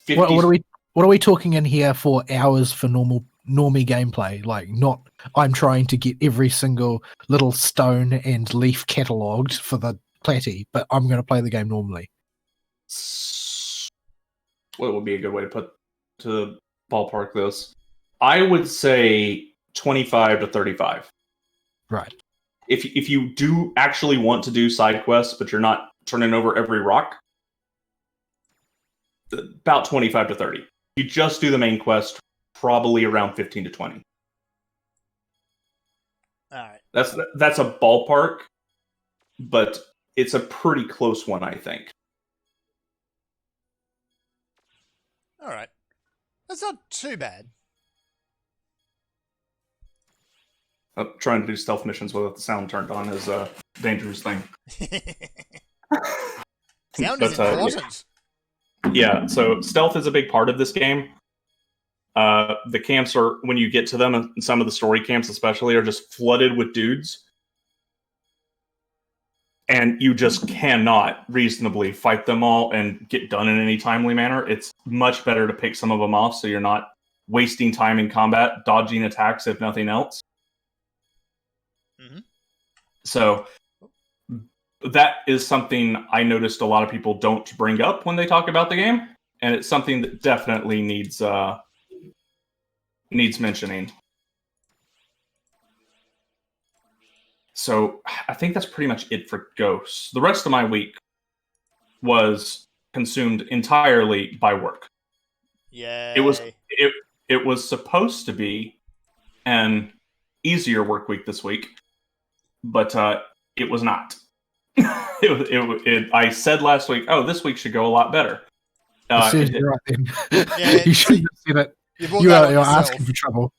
50. What are we talking in here for hours for normie gameplay? Like, not I'm trying to get every single little stone and leaf catalogued for the platty, but I'm going to play the game normally. What would be a good way to ballpark this? I would say 25 to 35. Right. If you do actually want to do side quests, but you're not turning over every rock, about 25 to 30. You just do the main quest, probably around 15 to 20. That's a ballpark, but it's a pretty close one, I think. All right. That's not too bad. Trying to do stealth missions without the sound turned on is a dangerous thing. Sound is important. Yeah, so stealth is a big part of this game. The camps are, when you get to them, and some of the story camps especially, are just flooded with dudes. And you just cannot reasonably fight them all and get done in any timely manner. It's much better to pick some of them off so you're not wasting time in combat, dodging attacks if nothing else. Mm-hmm. So that is something I noticed a lot of people don't bring up when they talk about the game, and it's something that definitely needs mentioning. So I think that's pretty much it for Ghosts. The rest of my week was consumed entirely by work. Yeah. It was supposed to be an easier work week this week, but it was not. I said last week, oh, this week should go a lot better. You're right then. Yeah, you shouldn't have said it. You're asking for trouble.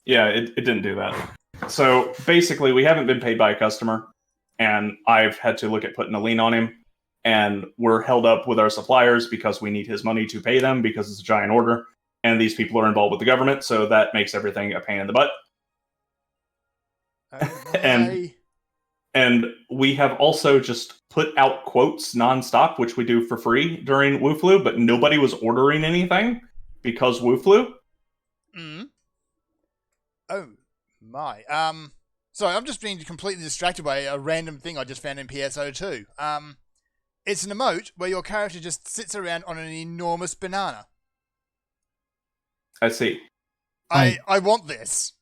Yeah, it didn't do that. So basically, we haven't been paid by a customer, and I've had to look at putting a lien on him, and we're held up with our suppliers because we need his money to pay them because it's a giant order, and these people are involved with the government, so that makes everything a pain in the butt. And we have also just put out quotes nonstop, which we do for free during WooFlu, but nobody was ordering anything because WooFlu. Mm. Oh my. Sorry, I'm just being completely distracted by a random thing I just found in PSO2. It's an emote where your character just sits around on an enormous banana. I see. I want this.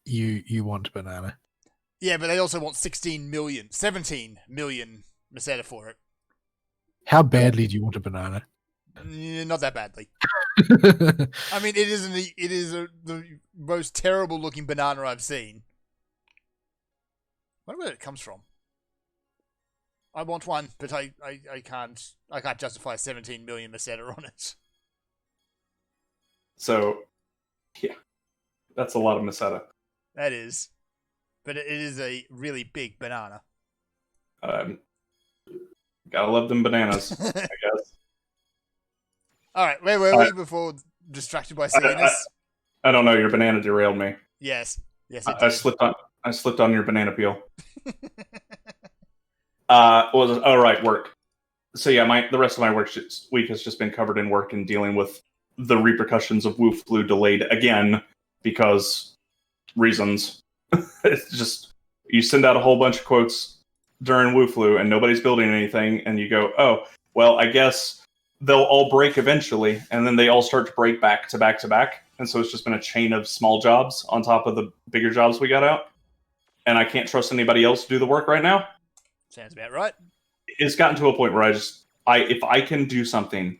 You want banana. Yeah, but they also want 17 million Meseta for it. How badly do you want a banana? Not that badly. I mean, it is the most terrible looking banana I've seen. I wonder where it comes from. I want one, but I can't justify 17 million Meseta on it. So, yeah, that's a lot of Meseta. That is. But it is a really big banana. Gotta love them bananas, I guess. Alright, where were we before distracted by silliness? I don't know, your banana derailed me. Yes. Yes, I slipped on your banana peel. Work. So yeah, the rest of my week has just been covered in work and dealing with the repercussions of WooFlu delayed again because reasons. It's just, you send out a whole bunch of quotes during WooFlu and nobody's building anything, and you go, oh, well, I guess they'll all break eventually, and then they all start to break back to back to back. And so it's just been a chain of small jobs on top of the bigger jobs we got out. And I can't trust anybody else to do the work right now. Sounds about right. It's gotten to a point where if I can do something,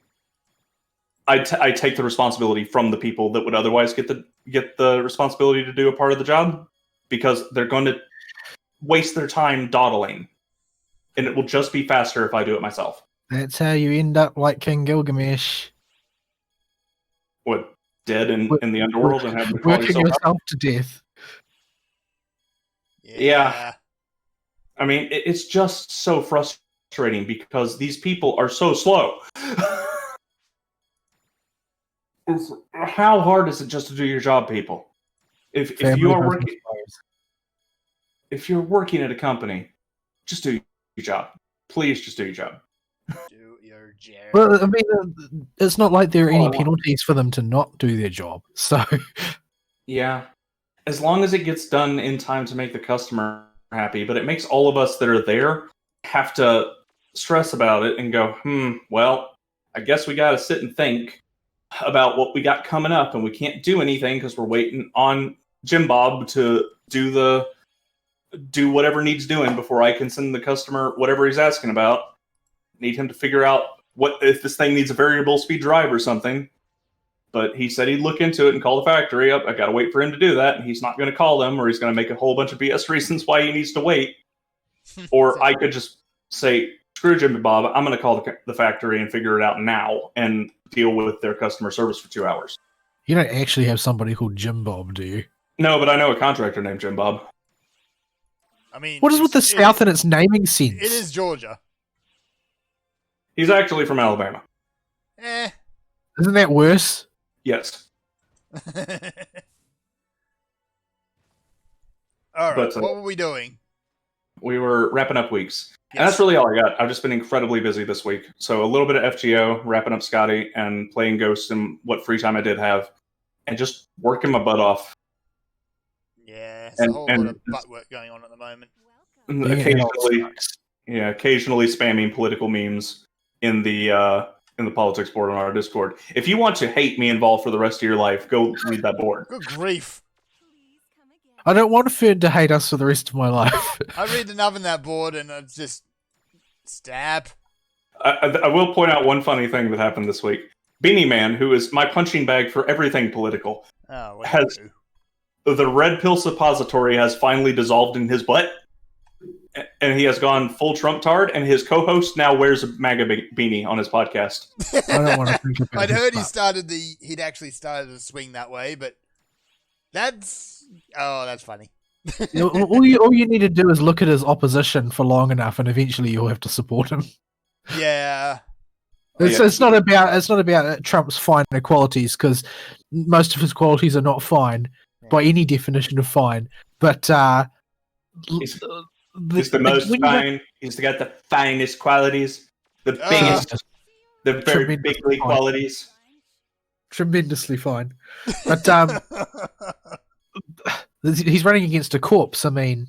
I take the responsibility from the people that would otherwise get the responsibility to do a part of the job, because they're going to waste their time dawdling, and it will just be faster if I do it myself. That's how you end up like King Gilgamesh. What, dead in the underworld and having to call working yourself to death. Yeah. I mean, it's just so frustrating because these people are so slow. How hard is it just to do your job, people? If you're working at a company, just do your job. Please just do your job. Do your job. Well, I mean, it's not like there are any penalties for them to not do their job. So, yeah, as long as it gets done in time to make the customer happy, but it makes all of us that are there have to stress about it and go, well, I guess we got to sit and think about what we got coming up, and we can't do anything because we're waiting on Jim Bob to do whatever needs doing before I can send the customer whatever he's asking about. Need him to figure out what if this thing needs a variable speed drive or something. But he said he'd look into it and call the factory up. I got to wait for him to do that. And he's not going to call them, or he's going to make a whole bunch of BS reasons why he needs to wait. Or I could just say, screw Jimmy Bob. I'm going to call the factory and figure it out now and deal with their customer service for 2 hours. You don't actually have somebody called Jim Bob, do you? No, but I know a contractor named Jim Bob. I mean, What is with the South and its naming sense? It is Georgia. He's actually from Alabama. Isn't that worse? Yes. All right. But, what were we doing? We were wrapping up weeks. And Yes. that's really all I got. I've just been incredibly busy this week. So a little bit of FGO, wrapping up Scotty, and playing Ghost and what free time I did have, and just working my butt off. Yeah, there's And- a whole and- lot of butt work going on at the moment. And Being an adult occasionally, sucks. occasionally spamming political memes in the politics board on our Discord. If you want to hate me involved for the rest of your life, go read that board. Good grief. I don't want Fern to hate us for the rest of my life. I read enough in that board and it's just stab. I will point out one funny thing that happened this week. Beanie Man, who is my punching bag for everything political, Oh, what Has- do you do? the red pill suppository has finally dissolved in his butt, and he has gone full Trump tard, and his co-host now wears a MAGA beanie on his podcast. I don't want to think about I'd his heard butt. he'd actually started to swing that way, but that's funny. all you need to do is look at his opposition for long enough, and eventually you'll have to support him. Yeah. It's not about Trump's fine qualities, because most of his qualities are not fine by any definition of fine. But He's the most fine. He's got the finest qualities, the biggest, the very Tremendously bigly fine. qualities. tremendously fine. But he's running against a corpse. I mean,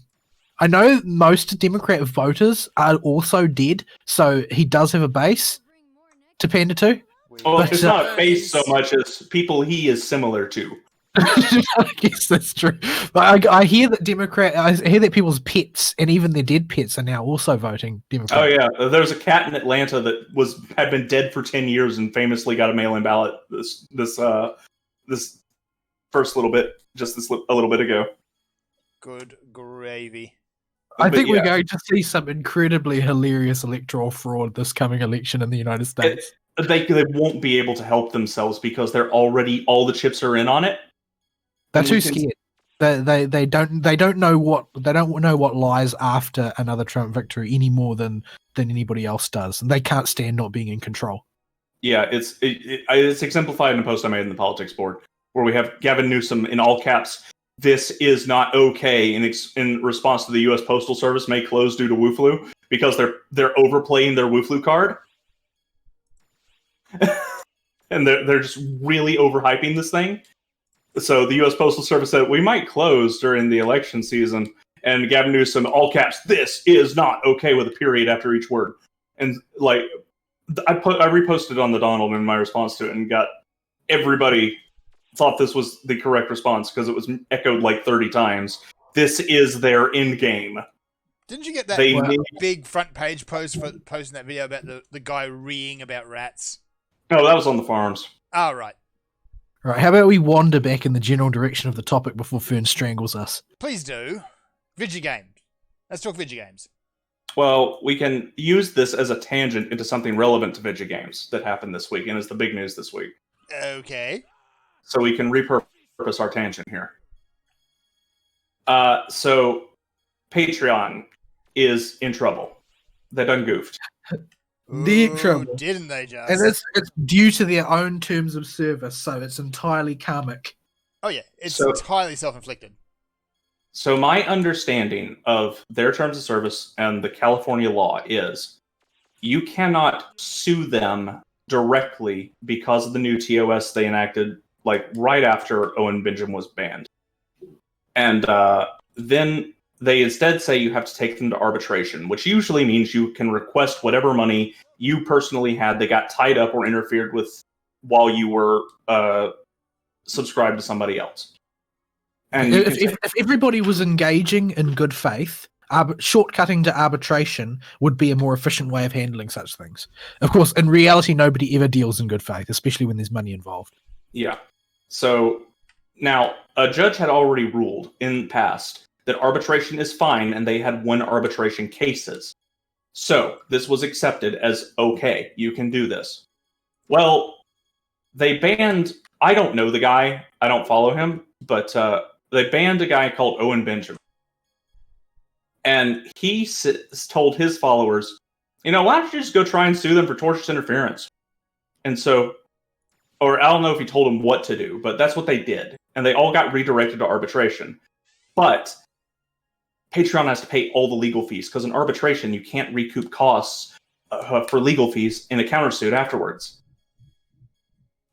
I know most Democrat voters are also dead, so he does have a base to pander to. Well, But, it's not based so much as people he is similar to. I guess that's true. But I hear that I hear that people's pets and even their dead pets are now also voting Democrat. Oh yeah, there was a cat in Atlanta that had been dead for 10 years and famously got a mail-in ballot this first little bit, a little bit ago. Good gravy. I But think yeah. we're going to see some incredibly hilarious electoral fraud this coming election in the United States. They won't be able to help themselves because all the chips are in on it. They're and too we can- scared. They don't know what lies after another Trump victory any more than anybody else does, and they can't stand not being in control. Yeah, it's exemplified in a post I made in the politics board where we have Gavin Newsom in all caps. This is not okay. In response to the U.S. Postal Service may close due to WooFlu because they're overplaying their WooFlu card, and they're just really overhyping this thing. So the U.S. Postal Service said we might close during the election season, and Gavin Newsom, all caps, this is not okay with a period after each word. And like, I reposted on the Donald in my response to it, and got everybody thought this was the correct response because it was echoed like 30 times. This is their end game. Didn't you get that They need- big front page post for posting that video about the guy reeing about rats? No, that was on the farms. Oh, right. All right, how about we wander back in the general direction of the topic before Fern strangles us? Please do. Video games. Let's talk video games. Well, we can use this as a tangent into something relevant to video games that happened this week and is the big news this week. Okay. So we can repurpose our tangent here. So Patreon is in trouble. They done goofed. Deep Ooh, trouble. Didn't they just? And it's due to their own terms of service, so it's entirely karmic. Oh, yeah. It's So- entirely self-inflicted. So my understanding of their terms of service and the California law is you cannot sue them directly because of the new TOS they enacted like right after Owen Benjamin was banned. And then they instead say you have to take them to arbitration, which usually means you can request whatever money you personally had that got tied up or interfered with while you were subscribed to somebody else. And you can say- If everybody was engaging in good faith, shortcutting to arbitration would be a more efficient way of handling such things. Of course, in reality, nobody ever deals in good faith, especially when there's money involved. Yeah. So now a judge had already ruled in the past that arbitration is fine, and they had won arbitration cases. So this was accepted as okay, you can do this. Well, they banned. I don't know the guy. I don't follow him, but they banned a guy called Owen Benjamin, and he told his followers, "You know, why don't you just go try and sue them for tortious interference?" And so, or I don't know if he told them what to do, but that's what they did, and they all got redirected to arbitration. But Patreon has to pay all the legal fees because in arbitration you can't recoup costs for legal fees in a countersuit afterwards.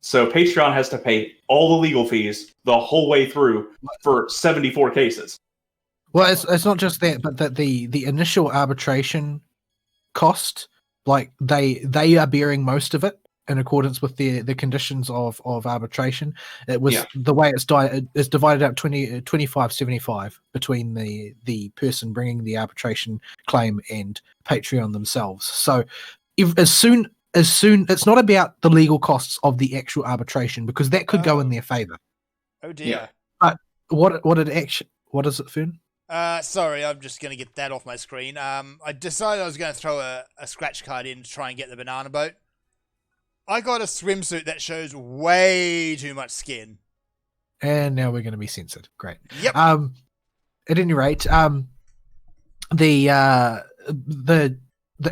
So Patreon has to pay all the legal fees the whole way through for 74 cases. Well, it's not just that, but that the initial arbitration cost, like they are bearing most of it in accordance with the conditions of arbitration. It was the way it's divided up 25-75 between the person bringing the arbitration claim and Patreon themselves. So as soon it's not about the legal costs of the actual arbitration, because that could go in their favor. Oh dear. But what is it, Fern? Sorry, I'm just going to get that off my screen. I decided I was going to throw a scratch card in to try and get the banana boat. I got a swimsuit that shows way too much skin. And now we're going to be censored. Great. Yep. At any rate, the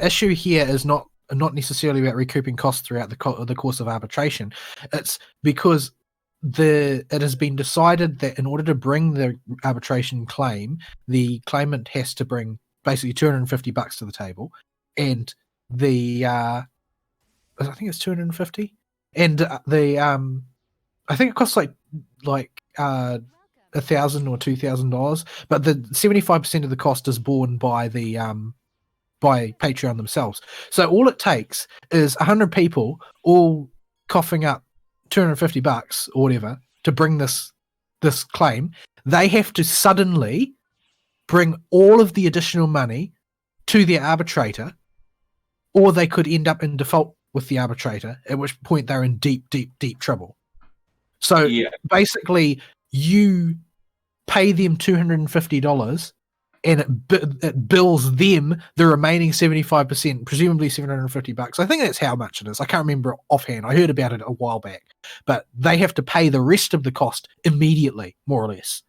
issue here is not necessarily about recouping costs throughout the course of arbitration. It's because it has been decided that in order to bring the arbitration claim, the claimant has to bring basically $250 to the table, and I think it's 250, and I think it costs like $1,000 or $2,000, but the 75% of the cost is borne by the by Patreon themselves. So all it takes is 100 people all coughing up $250 or whatever to bring this claim. They have to suddenly bring all of the additional money to the arbitrator, or they could end up in default with the arbitrator, at which point they're in deep trouble. So basically, you pay them $250, and it bills them the remaining 75%, presumably $750. I think that's how much it is. I can't remember offhand. I heard about it a while back, but they have to pay the rest of the cost immediately, more or less.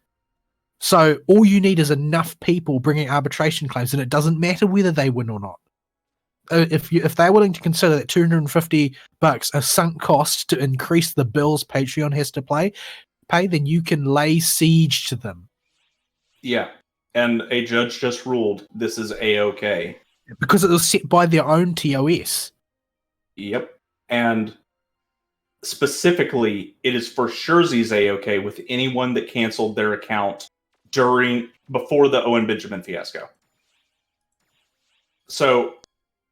So all you need is enough people bringing arbitration claims, and it doesn't matter whether they win or not. If they're willing to consider that $250 a sunk cost to increase the bills Patreon has to pay, then you can lay siege to them. Yeah, and a judge just ruled this is A-OK. Because it was set by their own TOS. Yep, and specifically, it is for Scherzy's A-OK with anyone that canceled their account before the Owen Benjamin fiasco. So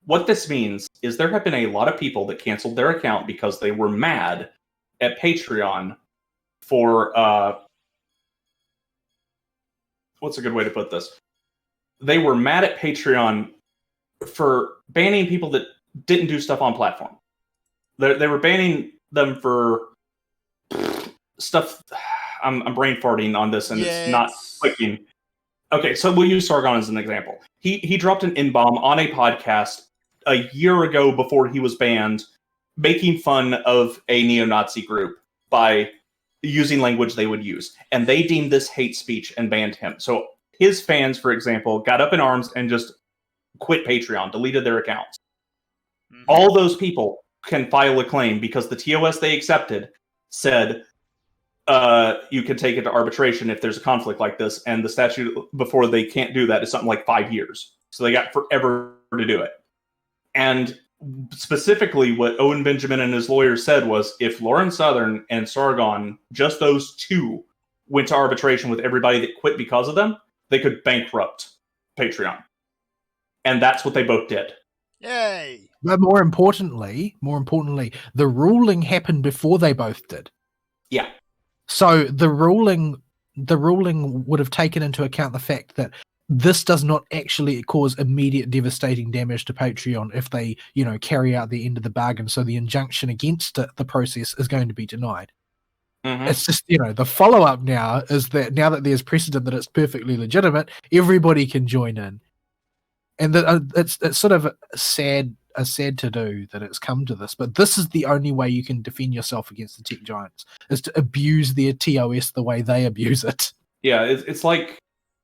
what this means is there have been a lot of people that canceled their account because they were mad at Patreon for what's a good way to put this? They were mad at Patreon for banning people that didn't do stuff on platform. They were banning them for stuff. I'm brain farting on this, and it's not clicking. Okay, so we'll use Sargon as an example. He dropped an N-bomb on a podcast a year ago before he was banned, making fun of a neo-Nazi group by using language they would use. And they deemed this hate speech and banned him. So his fans, for example, got up in arms and just quit Patreon, deleted their accounts. Mm-hmm. All those people can file a claim because the TOS they accepted said you can take it to arbitration if there's a conflict like this. And the statute before they can't do that is something like 5 years. So they got forever to do it. And specifically what Owen Benjamin and his lawyers said was if Lauren Southern and Sargon, just those two, went to arbitration with everybody that quit because of them, they could bankrupt Patreon. And that's what they both did. Yay! But more importantly, the ruling happened before they both did. Yeah. So the ruling would have taken into account the fact that this does not actually cause immediate devastating damage to Patreon if they, carry out the end of the bargain. So the injunction against the process is going to be denied. Mhm. It's just, the follow up now is that now that there's precedent that it's perfectly legitimate, everybody can join in, and it's sort of a sad to do that it's come to this. But this is the only way you can defend yourself against the tech giants is to abuse their TOS the way they abuse it. Yeah, it's like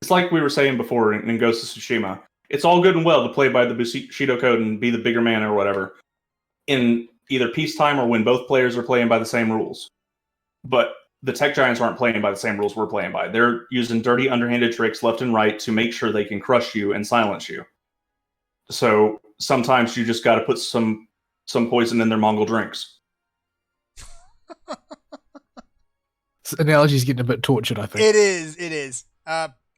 we were saying before in Ghost of Tsushima. It's all good and well to play by the Bushido code and be the bigger man or whatever in either peacetime or when both players are playing by the same rules. But the tech giants aren't playing by the same rules we're playing by. They're using dirty, underhanded tricks left and right to make sure they can crush you and silence you. So sometimes you just got to put some poison in their Mongol drinks. This analogy's getting a bit tortured, I think. It is.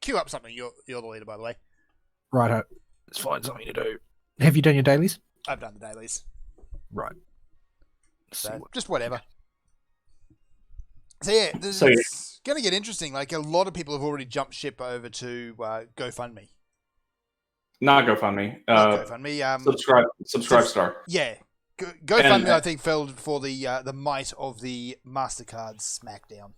Queue up something. You're the leader, by the way. Right, let's find something to do. Have you done your dailies? I've done the dailies. Right. So, just whatever. So yeah, it's going to get interesting. Like a lot of people have already jumped ship over to GoFundMe. Not GoFundMe. Not GoFundMe. Subscribe. Yeah, GoFundMe. I think fell for the might of the Mastercard smackdown.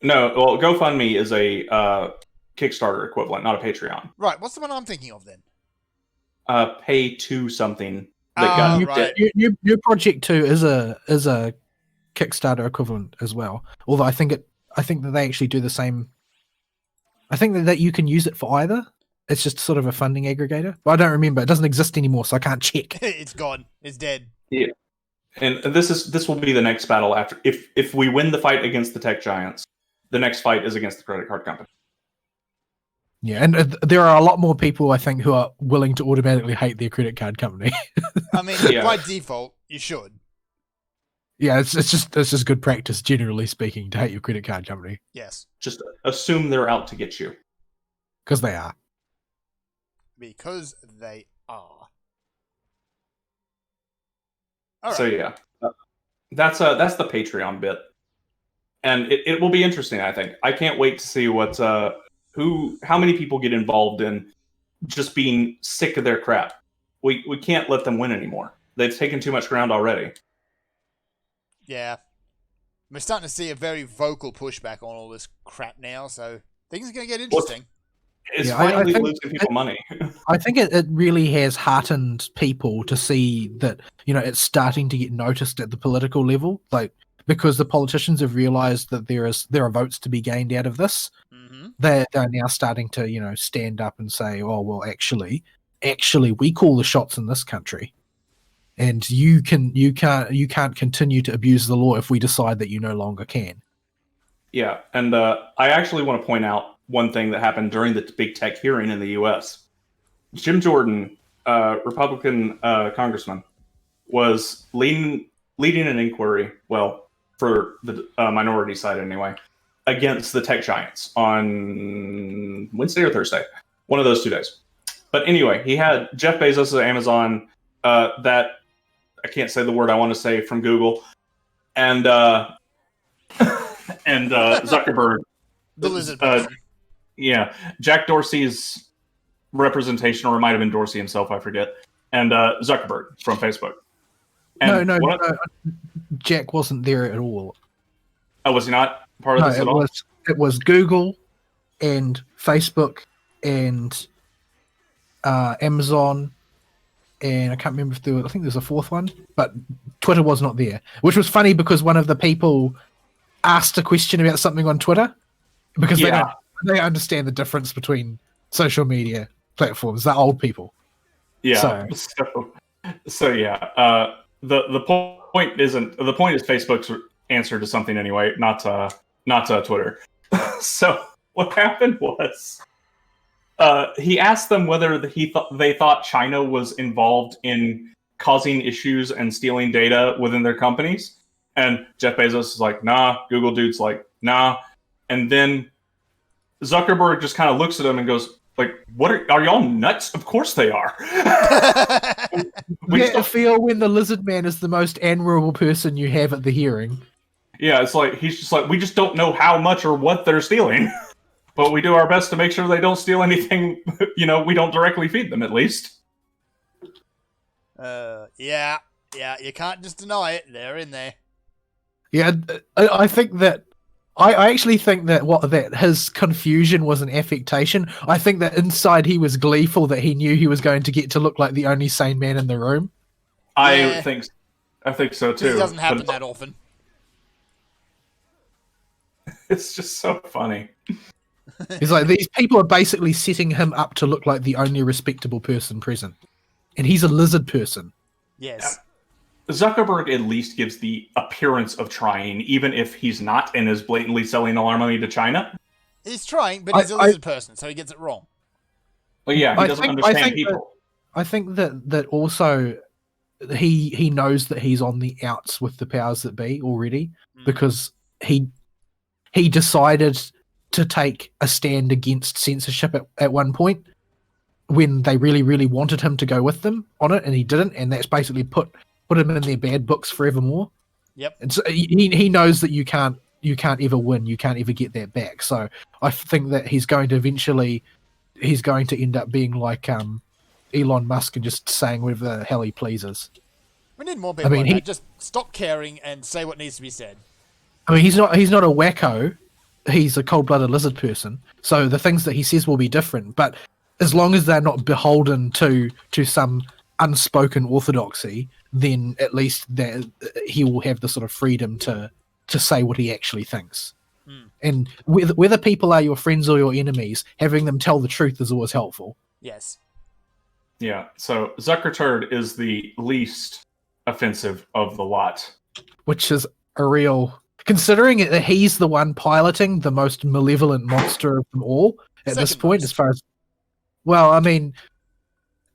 No, well, GoFundMe is a Kickstarter equivalent, not a Patreon. Right. What's the one I'm thinking of then? Pay to something. That got right. New Project 2 is a Kickstarter equivalent as well. Although I think that they actually do the same. I think that you can use it for either. It's just sort of a funding aggregator. But I don't remember. It doesn't exist anymore, so I can't check. It's gone. It's dead. Yeah. And this will be the next battle after if we win the fight against the tech giants, the next fight is against the credit card company. Yeah, and there are a lot more people, I think, who are willing to automatically hate their credit card company. I mean, by default, you should. Yeah, it's just good practice, generally speaking, to hate your credit card company. Yes. Just assume they're out to get you. Because they are. Because they are. All right. So yeah, that's the Patreon bit, and it will be interesting. I think I can't wait to see what how many people get involved in just being sick of their crap. We can't let them win anymore. They've taken too much ground already. Yeah. We're starting to see a very vocal pushback on all this crap now, so things are going to get interesting. It's finally losing people money. I think it really has heartened people to see that, it's starting to get noticed at the political level, like because the politicians have realized that there are votes to be gained out of this. Mm-hmm. They're now starting to, stand up and say, oh, well, actually, we call the shots in this country. And you can't continue to abuse the law if we decide that you no longer can. Yeah, and I actually want to point out one thing that happened during the big tech hearing in the U.S. Jim Jordan, Republican congressman, was leading an inquiry, well, for the minority side anyway, against the tech giants on Wednesday or Thursday, one of those 2 days. But anyway, he had Jeff Bezos of Amazon, that I can't say the word I want to say from Google, and Zuckerberg. The lizard person. Yeah, Jack Dorsey's representation, or it might have been Dorsey himself, I forget, and Zuckerberg from Facebook. And no, Jack wasn't there at all. Oh, was he not part of this at all? It was Google and Facebook and Amazon, and I can't remember if I think there's a fourth one, but Twitter was not there, which was funny because one of the people asked a question about something on Twitter because they understand the difference between social media platforms. They're old people. Yeah. So yeah. The point is Facebook's answer to something anyway, not Twitter. So what happened was he asked them whether they thought China was involved in causing issues and stealing data within their companies, and Jeff Bezos is like, nah. Google dude's like, nah. And then Zuckerberg just kind of looks at him and goes, like, what are y'all nuts? Of course they are. I feel when the lizard man is the most admirable person you have at the hearing. Yeah, it's like he's just like, we just don't know how much or what they're stealing, but we do our best to make sure they don't steal anything. We don't directly feed them, at least. Yeah, you can't just deny it. They're in there. Yeah, I think that I actually think that that his confusion was an affectation. I think that inside he was gleeful that he knew he was going to get to look like the only sane man in the room. I Yeah. think so Because too. it doesn't happen but that often. it's just so funny. He's like, these people are basically setting him up to look like the only respectable person present, and he's a lizard person. Yes. Zuckerberg at least gives the appearance of trying, even if he's not and is blatantly selling all our money to China. He's trying, but he's a lizard person, so he gets it wrong. Well, yeah, he I doesn't think- understand I think people. I think that also he knows that he's on the outs with the powers that be already, because he decided to take a stand against censorship at one point when they really wanted him to go with them on it, and he didn't, and that's basically put him in their bad books forevermore. Yep. And so he knows that you can't ever win, you can't ever get that back. So I think that he's going to end up being like Elon Musk and just saying whatever the hell he pleases. We need more people mean, like that. Just stop caring and say what needs to be said. I mean, he's not a wacko. He's a cold-blooded lizard person. So the things that he says will be different. But as long as they're not beholden to some unspoken orthodoxy, then at least that he will have the sort of freedom to say what he actually thinks. And whether people are your friends or your enemies, having them tell the truth is always helpful. Yes. Yeah, so Zuckerturd is the least offensive of the lot. Which is a real... Considering that he's the one piloting the most malevolent monster of them all at this Second point, most. as far as... Well, I mean,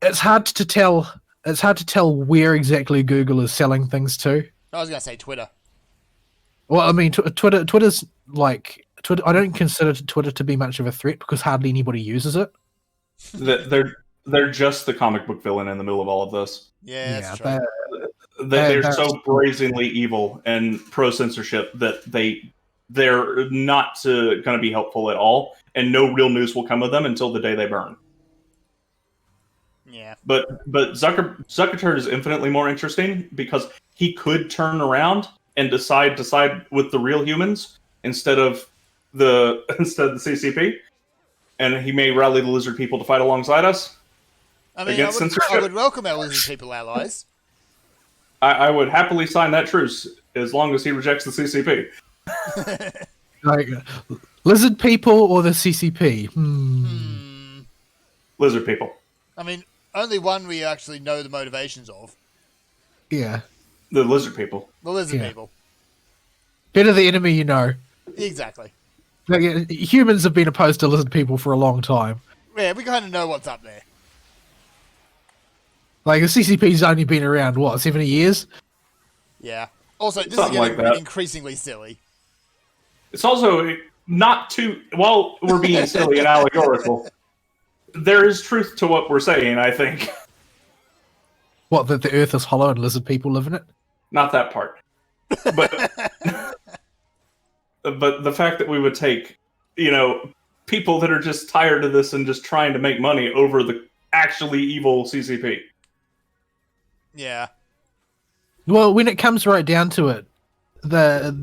it's hard to tell. It's hard to tell where exactly Google is selling things to. I was going to say Twitter. Well, I mean, Twitter's like... Twitter, I don't consider Twitter to be much of a threat because hardly anybody uses it. They're just the comic book villain in the middle of all of this. Yeah, that's true. They're that's- so brazenly evil and pro censorship that they're not going to be helpful at all, and no real news will come of them until the day they burn. Yeah. But Zuckerturd is infinitely more interesting because he could turn around and decide to side with the real humans instead of the CCP, and he may rally the lizard people to fight alongside us. I mean, Against I censorship? would welcome our lizard people allies. I would happily sign that truce as long as he rejects the CCP. Like, lizard people or the CCP? Lizard people. I mean, only one we actually know the motivations of. Yeah. The lizard people. The lizard Yeah. people. Better the enemy you know. Exactly. Like, humans have been opposed to lizard people for a long time. Yeah, we kind of know what's up there. Like, the CCP's only been around, what, 70 years? Yeah. Also, this Something is like getting that. increasingly silly. It's also not too... While we're being silly and allegorical, there is truth to what we're saying, I think. What, that the earth is hollow and lizard people live in it? Not that part. But, but the fact that we would take, people that are just tired of this and just trying to make money over the actually evil CCP. Yeah. Well, when it comes right down to it, the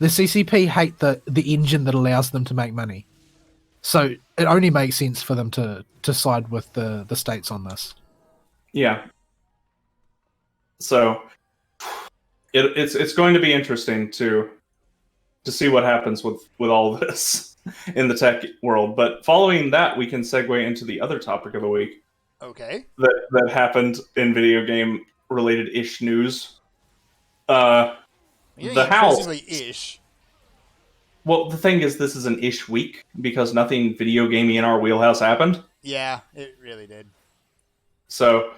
CCP hate the engine that allows them to make money. So it only makes sense for them to side with the states on this. Yeah. So it's going to be interesting to see what happens with all this in the tech world. But following that, we can segue into the other topic of the week Okay. that happened in video game related ish news. The Howl. Increasingly ish. Well, the thing is, this is an ish week because nothing video gamey in our wheelhouse happened. Yeah, it really did. So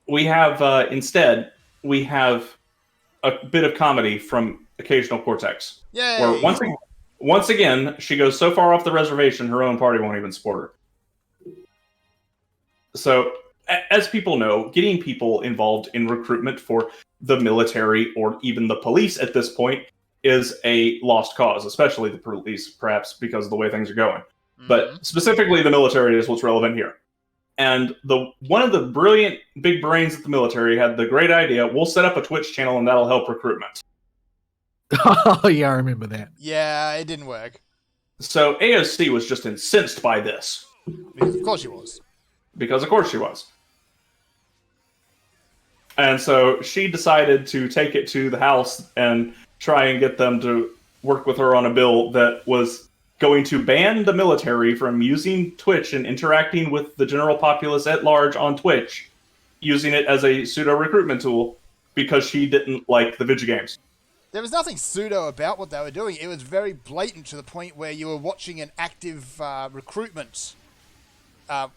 we have instead we have a bit of comedy from Occasional Cortex, Yay! where once again she goes so far off the reservation her own party won't even support her. So, as people know, getting people involved in recruitment for the military or even the police at this point is a lost cause, especially the police, perhaps because of the way things are going. But specifically, the military is what's relevant here. And one of the brilliant big brains at the military had the great idea, we'll set up a Twitch channel and that'll help recruitment. Oh yeah, I remember that. Yeah, it didn't work. So AOC was just incensed by this. Because of course she was. Because of course she was. And so she decided to take it to the House and try and get them to work with her on a bill that was going to ban the military from using Twitch and interacting with the general populace at large on Twitch, using it as a pseudo-recruitment tool because she didn't like the video games. There was nothing pseudo about what they were doing. It was very blatant to the point where you were watching an active recruitment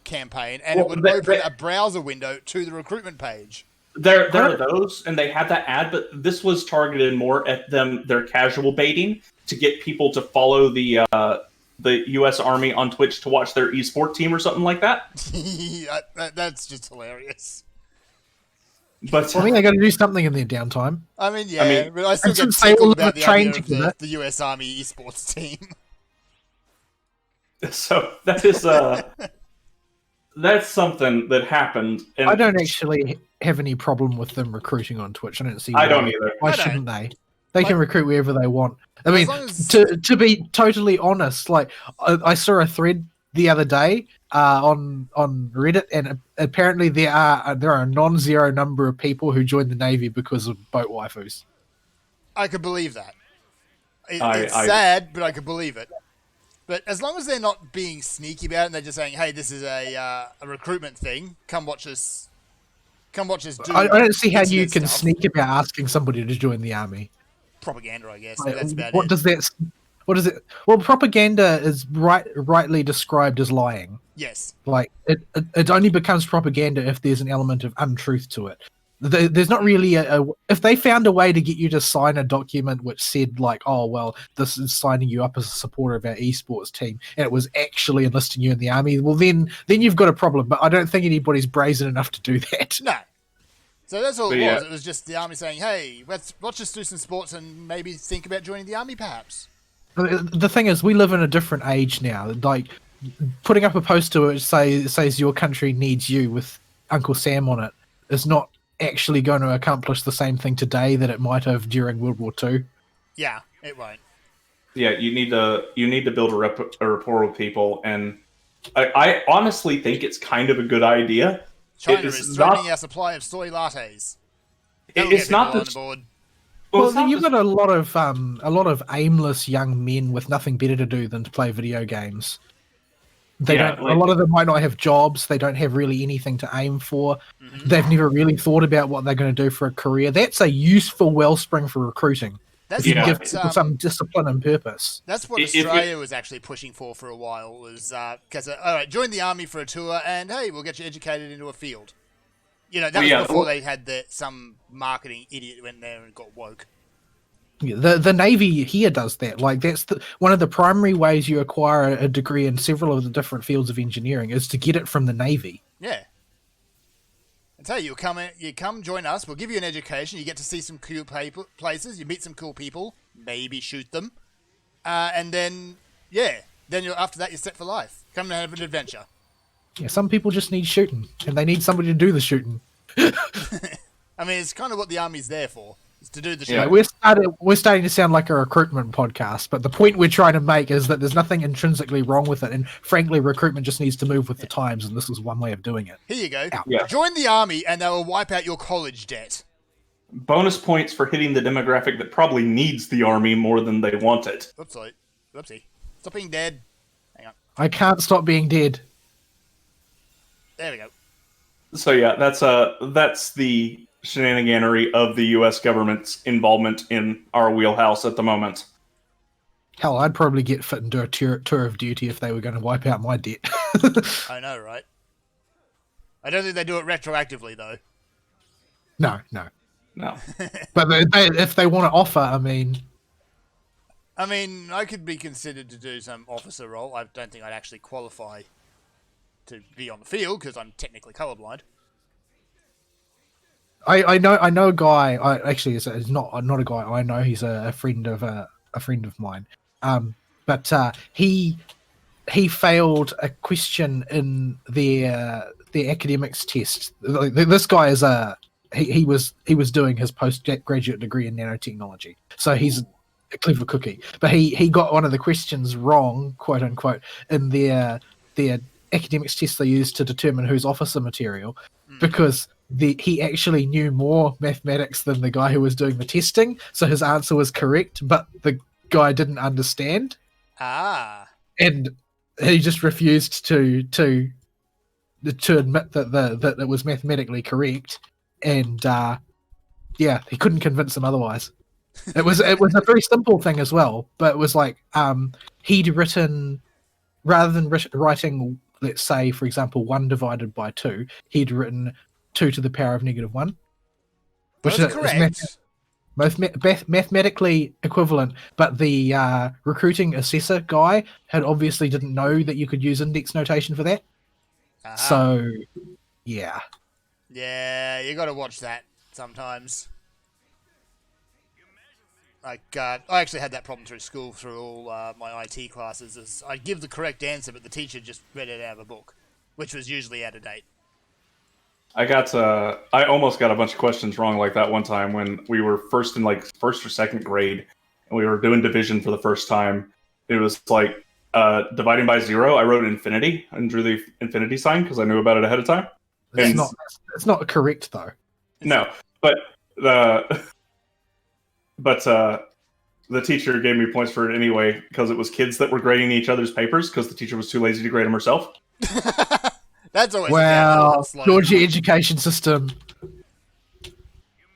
campaign, and it would open a browser window to the recruitment page. There are those, and they had that ad, but this was targeted more at their casual baiting to get people to follow the U.S. Army on Twitch to watch their esport team or something like that. That's just hilarious. But I think they got to do something in their downtime. I mean, but I still get since they tickled all about the trained idea of together. the U.S. Army esports team. So that is that's something that happened. And I don't actually have any problem with them recruiting on Twitch. I don't see. I don't either. Why I don't. shouldn't they? They can recruit wherever they want. I As mean, long as- to be totally honest, like I saw a thread the other day on Reddit, and apparently there are a non-zero number of people who joined the Navy because of boat waifus. I could believe that. It's I- sad, but I could believe it. But as long as they're not being sneaky about it, and they're just saying, "Hey, this is a recruitment thing. Come watch us. Come watch us do." I don't see how you internet can stuff." sneak about asking somebody to join the army. Propaganda, I guess. Like, That's about what it. does that? What is it? Well, propaganda is rightly described as lying. Yes. Like it only becomes propaganda if there's an element of untruth to it. There's not really if they found a way to get you to sign a document which said like, oh well, this is signing you up as a supporter of our esports team, and it was actually enlisting you in the army, well then you've got a problem. But I don't think anybody's brazen enough to do that. No. So that's all But it yeah. was. It was just the army saying, "Hey, let's just do some sports and maybe think about joining the army, perhaps." The thing is, we live in a different age now. Like putting up a poster which says your country needs you with Uncle Sam on it is not actually going to accomplish the same thing today that it might have during World War II. Yeah, it won't. Yeah, you need to build a rapport with people, and I honestly think it's kind of a good idea. China It's is not- threatening our supply of soy lattes. That'll It's get not people on that. board. Well, it's Well, not you've that- got a lot of aimless young men with nothing better to do than to play video games. They Yeah, don't. like- A lot of them might not have jobs. They don't have really anything to aim for. Mhm. They've never really thought about what they're going to do for a career. That's a useful wellspring for recruiting. That's If you Yeah. give what, people some discipline and purpose. that's what If it- Australia was actually pushing for a while. Was because all right, join the army for a tour, and hey, we'll get you educated into a field. You know, that Well, was yeah, before well- they had some marketing idiot went there and got woke. Yeah, the Navy here does that. Like that's one of the primary ways you acquire a degree in several of the different fields of engineering is to get it from the Navy. Yeah. I tell you, you come join us. We'll give you an education. You get to see some cool places. You meet some cool people. Maybe shoot them, and then after that you're set for life. Come and have an adventure. Yeah, some people just need shooting, and they need somebody to do the shooting. I mean, it's kind of what the army's there for. Is to do the Yeah. shit. We're starting to sound like a recruitment podcast, but the point we're trying to make is that there's nothing intrinsically wrong with it, and frankly, recruitment just needs to move with the times, and this is one way of doing it. Here you go. Yeah. Join the army, and they will wipe out your college debt. bonus points for hitting the demographic that probably needs the army more than they want it. Whoopsie. Stop being dead. Hang on. I can't stop being dead. There we go. So yeah, that's the shenaniganery of the U.S. government's involvement in our wheelhouse at the moment. Hell, I'd probably get fit and do a tour of duty if they were going to wipe out my debt. I know, right? I don't think they do it retroactively, though. No. No, But if they want to offer, I mean, I could be considered to do some officer role. I don't think I'd actually qualify to be on the field because I'm technically colorblind. I know a guy. Actually, it's not a guy I know. He's a friend of mine. But he failed a question in their academics test. This guy is he was doing his postgraduate degree in nanotechnology. So he's a clever cookie. But he got one of the questions wrong, quote unquote, in their academics test they used to determine who's officer material, because he actually knew more mathematics than the guy who was doing the testing, so his answer was correct, but the guy didn't understand, and he just refused to admit that it was mathematically correct, and he couldn't convince him otherwise. It was a very simple thing as well, but it was like he'd written, rather than writing, let's say, for example, 1 divided by 2, he'd written 2 to the power of -1. Which That's correct. Mathematically equivalent, but the recruiting assessor guy obviously didn't know that you could use index notation for that. So, yeah. Yeah, you got to watch that sometimes. Like, I actually had that problem through school, through all my IT classes. Is I'd give the correct answer, but the teacher just read it out of a book, which was usually out of date. I almost got a bunch of questions wrong like that one time when we were first or second grade, and we were doing division for the first time. It was like dividing by 0. I wrote infinity and drew the infinity sign because I knew about it ahead of time. It's not correct though. No, but the teacher gave me points for it anyway because it was kids that were grading each other's papers because the teacher was too lazy to grade them herself. That's always Georgia education system.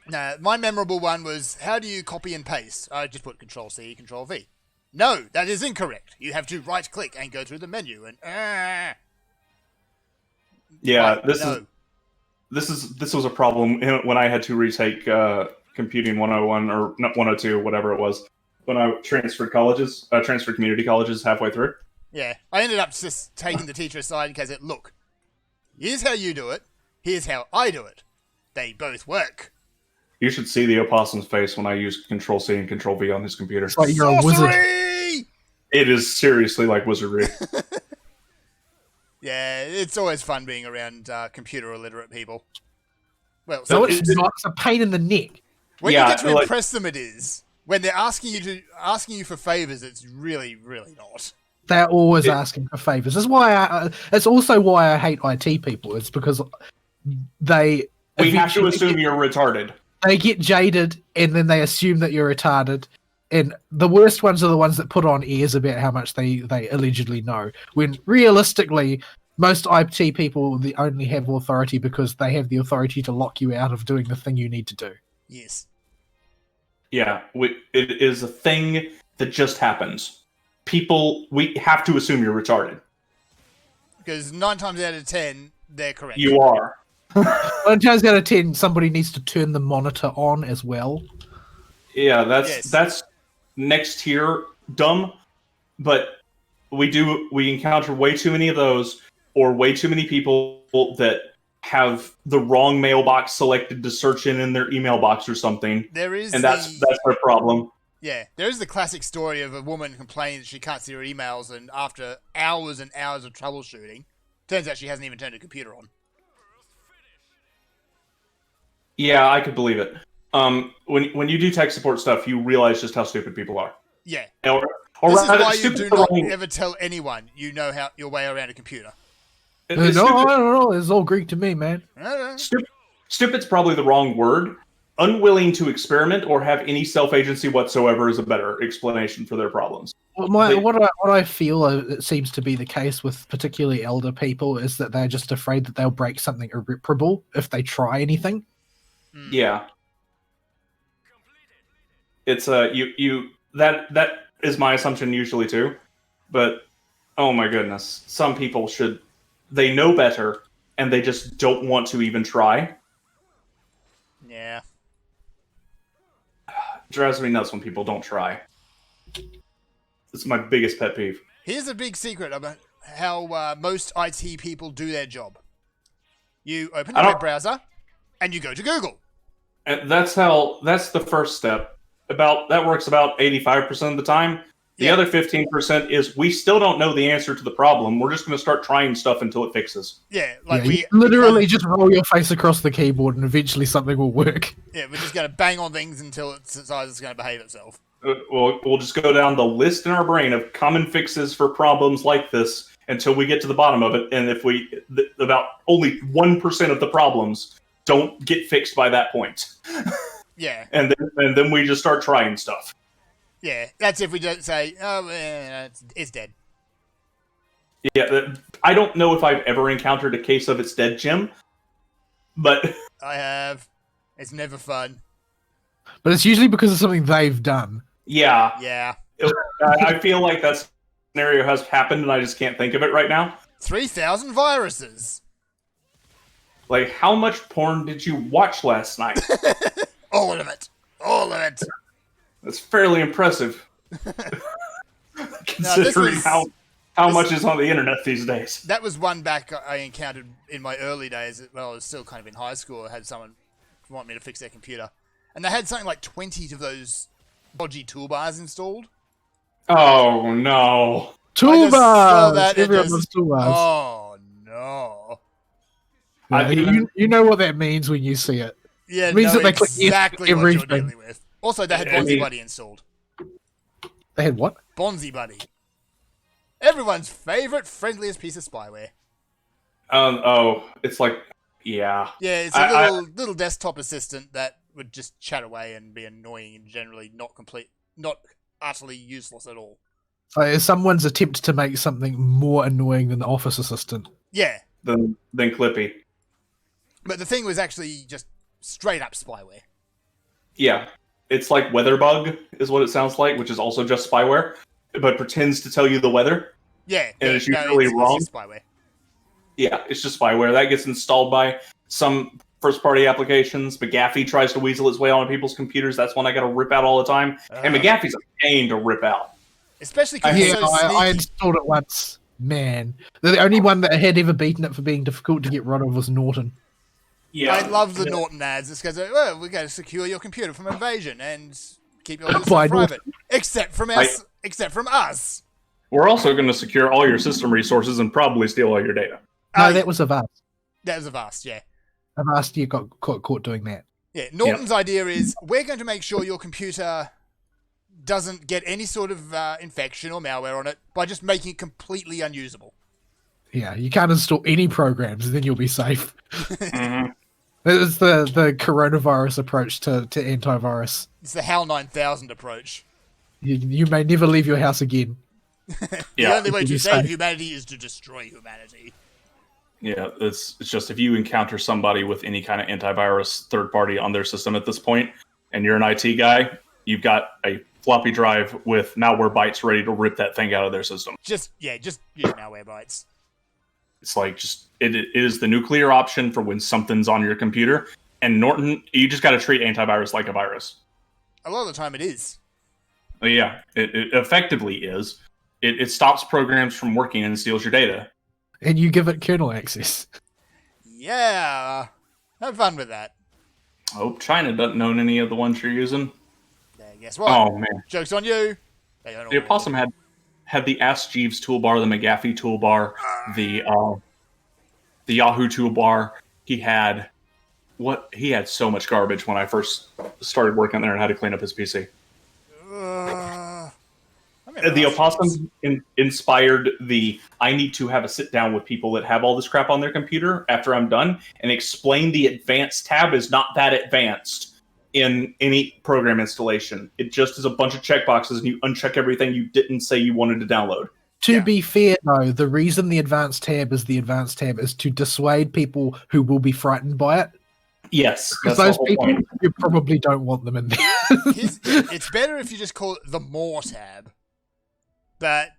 Nah, my memorable one was, how do you copy and paste? I just put Control-C, Control-V. No, that is incorrect. You have to right-click and go through the menu and... Yeah, this was a problem when I had to retake Computing 101 or not 102, whatever it was, when I transferred community colleges halfway through. Yeah, I ended up just taking the teacher aside and said, look, here's how you do it, here's how I do it. They both work. You should see the opossum's face when I use Control-C and Control-V on his computer. It's like you're a wizard. It is seriously like wizardry. Yeah, it's always fun being around computer illiterate people. Well, so it's a pain in the neck. When you get to impress them, it is. When they're asking you for favors, it's really, really not. They're always asking for favors. That's why it's also why I hate IT people. It's because we have to assume you're retarded. They get jaded, and then they assume that you're retarded. And the worst ones are the ones that put on airs about how much they allegedly know. When realistically, most IT people only have authority because they have the authority to lock you out of doing the thing you need to do. Yes. Yeah, it is a thing that just happens. We have to assume you're retarded. Because 9 times out of 10, they're correct. You are. 9 times out of 10, somebody needs to turn the monitor on as well. Yeah, that's next tier dumb, but we encounter way too many of those, or way too many people that have the wrong mailbox selected to search in their email box or something. That's their problem. Yeah, there is the classic story of a woman complaining that she can't see her emails, and after hours and hours of troubleshooting, turns out she hasn't even turned her computer on. Yeah, I could believe it. When you do tech support stuff, you realize just how stupid people are. Yeah. Or this is why you do not ever tell anyone you know how your way around a computer. No, I don't know. It's all Greek to me, man. Stupid's probably the wrong word. Unwilling to experiment or have any self-agency whatsoever is a better explanation for their problems. Well, what I feel it seems to be the case with particularly elder people is that they're just afraid that they'll break something irreparable if they try anything. Yeah. It's that is my assumption usually too, but oh my goodness, some people they know better and they just don't want to even try. Yeah. Drives me nuts when people don't try. It's my biggest pet peeve. Here's a big secret about how most IT people do their job. You open the web browser and you go to Google. And that's the first step. That works about 85% of the time. The other 15% is we still don't know the answer to the problem. We're just going to start trying stuff until it fixes. Yeah, you literally just roll your face across the keyboard and eventually something will work. Yeah, we're just going to bang on things until it decides it's going to behave itself. we'll just go down the list in our brain of common fixes for problems like this until we get to the bottom of it. And if about only 1% of the problems don't get fixed by that point. Yeah. And then we just start trying stuff. Yeah, that's if we don't say, oh, it's dead. Yeah, I don't know if I've ever encountered a case of it's dead, Jim, but I have. It's never fun. But it's usually because of something they've done. yeah, Yeah. I feel like that scenario has happened, and I just can't think of it right now. 3,000 viruses. Like, how much porn did you watch last night? All of it. All of it. That's fairly impressive, considering how much is on the internet these days. That was one back I encountered in my early days. Well, I was still kind of in high school. I had someone want me to fix their computer. And they had something like 20 of those dodgy toolbars installed. Oh, no. I just saw Toolbars! that, Everyone it loves just- toolbars. Oh, no. You know what that means when you see it. Yeah, It means know that they click yes exactly to what you're everything. dealing with. Also, they had I Bonzi mean- Buddy installed. They had what? Bonzi Buddy. Everyone's favourite, friendliest piece of spyware. It's like, yeah. Yeah, it's a little desktop assistant that would just chat away and be annoying and generally not utterly useless at all. It's someone's attempt to make something more annoying than the Office Assistant. Yeah, Than Clippy. but the thing was actually just straight up spyware. Yeah. It's like Weatherbug is what it sounds like, which is also just spyware, but pretends to tell you the weather. Yeah, And yeah, it's usually wrong. It's just spyware. Yeah, it's just spyware. That gets installed by some first-party applications. McAfee tries to weasel its way onto people's computers. That's one I got to rip out all the time. And McAfee's a pain to rip out. Especially because Yeah, it's so sneaky. I installed it once. Man. The only one that had ever beaten it for being difficult to get rid of was Norton. Yeah, I love the Norton ads. This goes, well, we're going to secure your computer from invasion and keep your stuff By private. Except from us. Except from us. We're also going to secure all your system resources and probably steal all your data. No, that was Avast. That was Avast, yeah. Avast, you got caught doing that. Yeah, Norton's idea is we're going to make sure your computer doesn't get any sort of infection or malware on it by just making it completely unusable. Yeah, you can't install any programs, then you'll be safe. Mhm. It's the coronavirus approach to antivirus. It's the HAL 9000 approach. You may never leave your house again. The Yeah, only way you to say. save humanity is to destroy humanity. Yeah, it's just if you encounter somebody with any kind of antivirus third party on their system at this point, and you're an IT guy, you've got a floppy drive with malware bytes ready to rip that thing out of their system. Just use malware bytes. It's like it is the nuclear option for when something's on your computer. And Norton, you just got to treat antivirus like a virus. A lot of the time it is. Yeah, it effectively is. It stops programs from working and steals your data. And you give it kernel access. Yeah. Have fun with that. I hope China doesn't own any of the ones you're using. Yeah, guess what? Oh man, Joke's on you. They don't the all- Opossum had the Ask Jeeves toolbar, the McAfee toolbar, the Yahoo toolbar. He had so much garbage when I first started working there and had to clean up his PC. I remember The last Opossum inspired the I need to have a sit down with people that have all this crap on their computer after I'm done and explain the advanced tab is not that advanced in any program installation. It just is a bunch of checkboxes and you uncheck everything you didn't say you wanted to download. To Yeah. be fair, though, the reason the advanced tab is to dissuade people who will be frightened by it. Yes, Because that's the those whole people, point. you probably don't want them in there. It's better if you just call it the more tab. But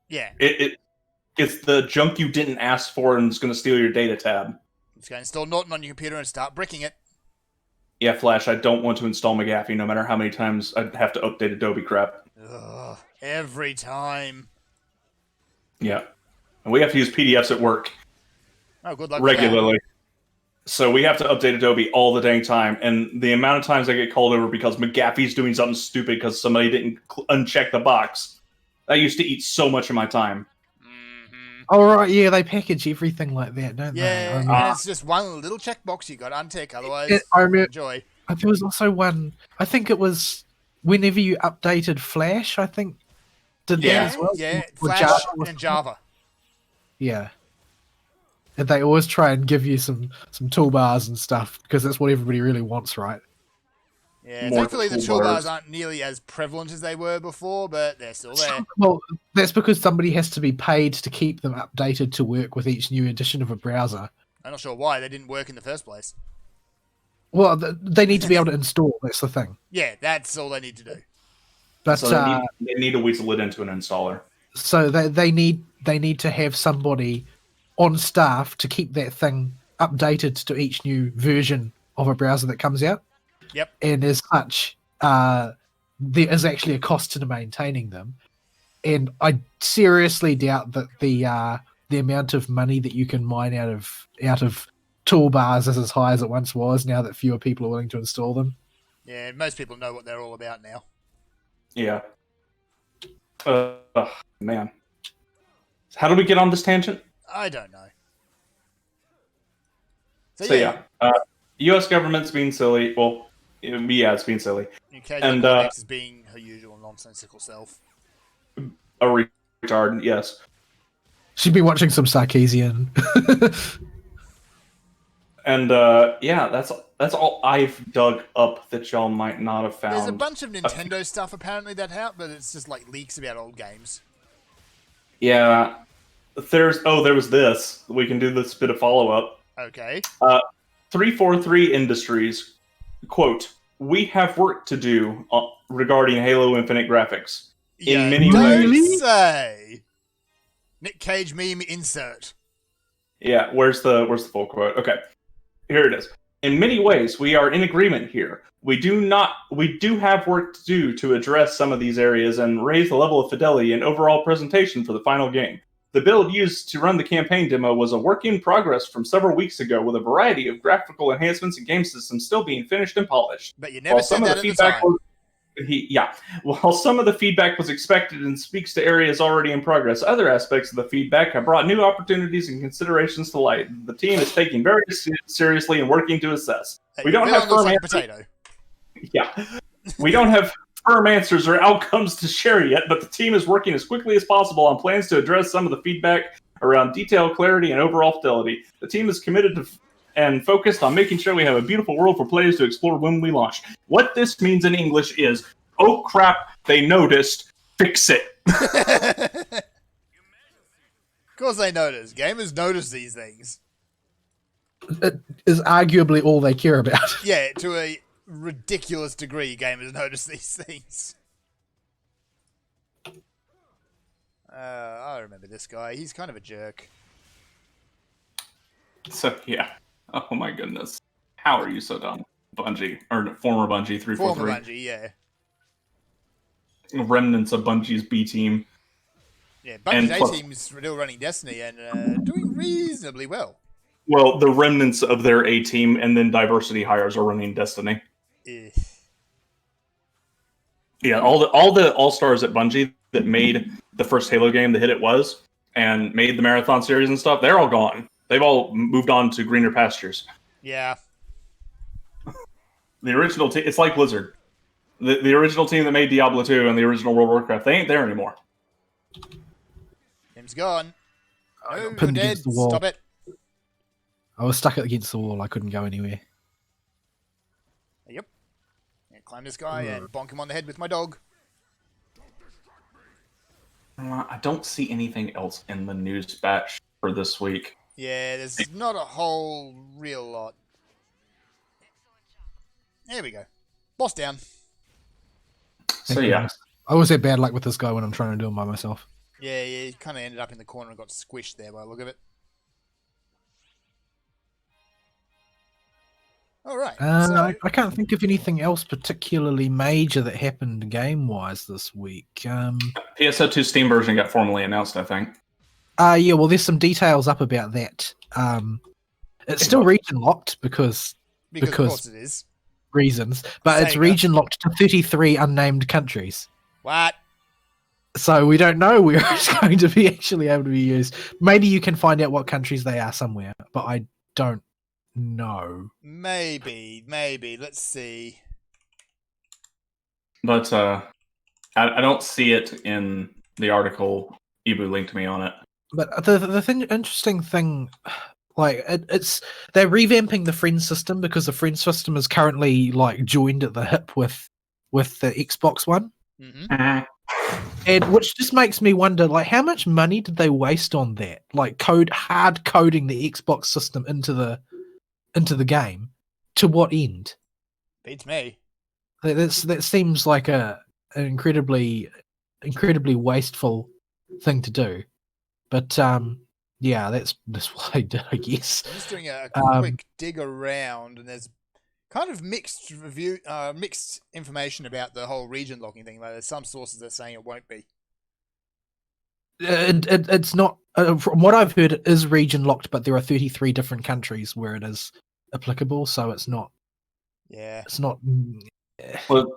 yeah, It's the junk you didn't ask for and it's going to steal your data tab. it's going to install Norton on your computer and start bricking it. Yeah, Flash, I don't want to install McAfee no matter how many times I'd have to update Adobe crap. Ugh, every time. Yeah. And we have to use PDFs at work Oh, good luck with that. regularly. So we have to update Adobe all the dang time. And the amount of times I get called over because McAfee's doing something stupid because somebody didn't uncheck the box. That used to eat so much of my time. Mhm. All right, yeah, they package everything like that, don't Yeah, they? and it's just one little checkbox you got to untick, otherwise, I remember enjoy. there was also one. I think it was whenever you updated Flash, I think did that Yeah, as well. yeah. Or Flash Java or and Java. Yeah. And they always try and give you some toolbars and stuff because that's what everybody really wants, right? Yeah, More thankfully the toolbars. toolbars aren't nearly as prevalent as they were before, but they're still there. Well, that's because somebody has to be paid to keep them updated to work with each new edition of a browser. I'm not sure why they didn't work in the first place. Well, they need to be able to install. That's the thing. Yeah, that's all they need to do. But So they need to weasel it into an installer. so they need to have somebody on staff to keep that thing updated to each new version of a browser that comes out. Yep. And as such, there is actually a cost to maintaining them. And I seriously doubt that the amount of money that you can mine out of toolbars is as high as it once was. Now that fewer people are willing to install them. Yeah, most people know what they're all about now. Yeah. Man. How did we get on this tangent? I don't know. So yeah, U.S. government's being silly. Well, yeah, it's being silly. UK and, is being her usual nonsensical self. A retard, yes. She'd be watching some Sarkeesian. And yeah, that's all I've dug up that y'all might not have found. There's a bunch of Nintendo stuff apparently that out, but it's just like leaks about old games. Yeah. There was this. We can do this bit of follow-up. Okay. 343 Industries, quote, "We have work to do regarding Halo Infinite graphics. In many don't ways." say. Nick Cage meme insert. Yeah, where's the full quote? Okay. Here it is. "In many ways, we are in agreement here. We do have work to do to address some of these areas and raise the level of fidelity and overall presentation for the final game. The build used to run the campaign demo was a work in progress from several weeks ago with a variety of graphical enhancements and game systems still being finished and polished. But you never said that at the time. While some of the feedback was expected and speaks to areas already in progress, other aspects of the feedback have brought new opportunities and considerations to light. The team is taking very seriously and working to assess. We don't have firm answers. Potato. Yeah, we don't have firm answers or outcomes to share yet, but the team is working as quickly as possible on plans to address some of the feedback around detail, clarity, and overall fidelity. The team is committed to and focused on making sure we have a beautiful world for players to explore when we launch." What this means in English is, oh crap, they noticed, fix it. Of course they notice. Gamers notice these things. It is arguably all they care about. Yeah, to a ridiculous degree, gamers notice these things. I remember this guy. He's kind of a jerk. So, yeah. Oh my goodness. How are you so dumb? Bungie, or former Bungie 343. Former Bungie, yeah. Remnants of Bungie's B team. Yeah, Bungie's A-team's still running Destiny and doing reasonably well. Well, the remnants of their A team and then diversity hires are running Destiny. Yeah, all the all-stars at Bungie that made the first Halo game the hit it was, and made the Marathon series and stuff, they're all gone. They've all moved on to greener pastures. Yeah. The original team, it's like Blizzard. The original team that made Diablo 2 and the original World of Warcraft, they ain't there anymore. Him's gone. I Oh, got pinned you're dead. against the wall. Stop it. I was stuck against the wall. I couldn't go anywhere. Yep. Yeah, climb this guy and bonk him on the head with my dog. I don't see anything else in the news batch for this week. Yeah, there's not a whole real lot. There we go. Boss down. So yeah. I always have bad luck with this guy when I'm trying to do him by myself. Yeah, he kind of ended up in the corner and got squished there by the look of it. All right. I can't think of anything else particularly major that happened game-wise this week. PSO2 Steam version got formally announced, I think. Yeah, well, there's some details up about that. It's still region locked because of course it is. Reasons, but it's region locked to 33 unnamed countries. What? So we don't know where it's going to be actually able to be used. Maybe you can find out what countries they are somewhere, but I don't know. Maybe. Let's see. but I don't see it in the article Ibu linked me on it. But interesting thing, like it's they're revamping the friend system because the friend system is currently like joined at the hip with the Xbox One, Mm-hmm. and which just makes me wonder, like, how much money did they waste on that? Like hard coding the Xbox system into the game, to what end? Beats me. That seems like an incredibly wasteful thing to do. But yeah, that's what I did, I guess. I'm just doing a Um, quick dig around, and there's kind of mixed information about the whole region locking thing. Like, there's some sources that are saying it won't be. It's not. From what I've heard, it is region locked, but there are 33 different countries where it is applicable, so it's not. Yeah. It's not.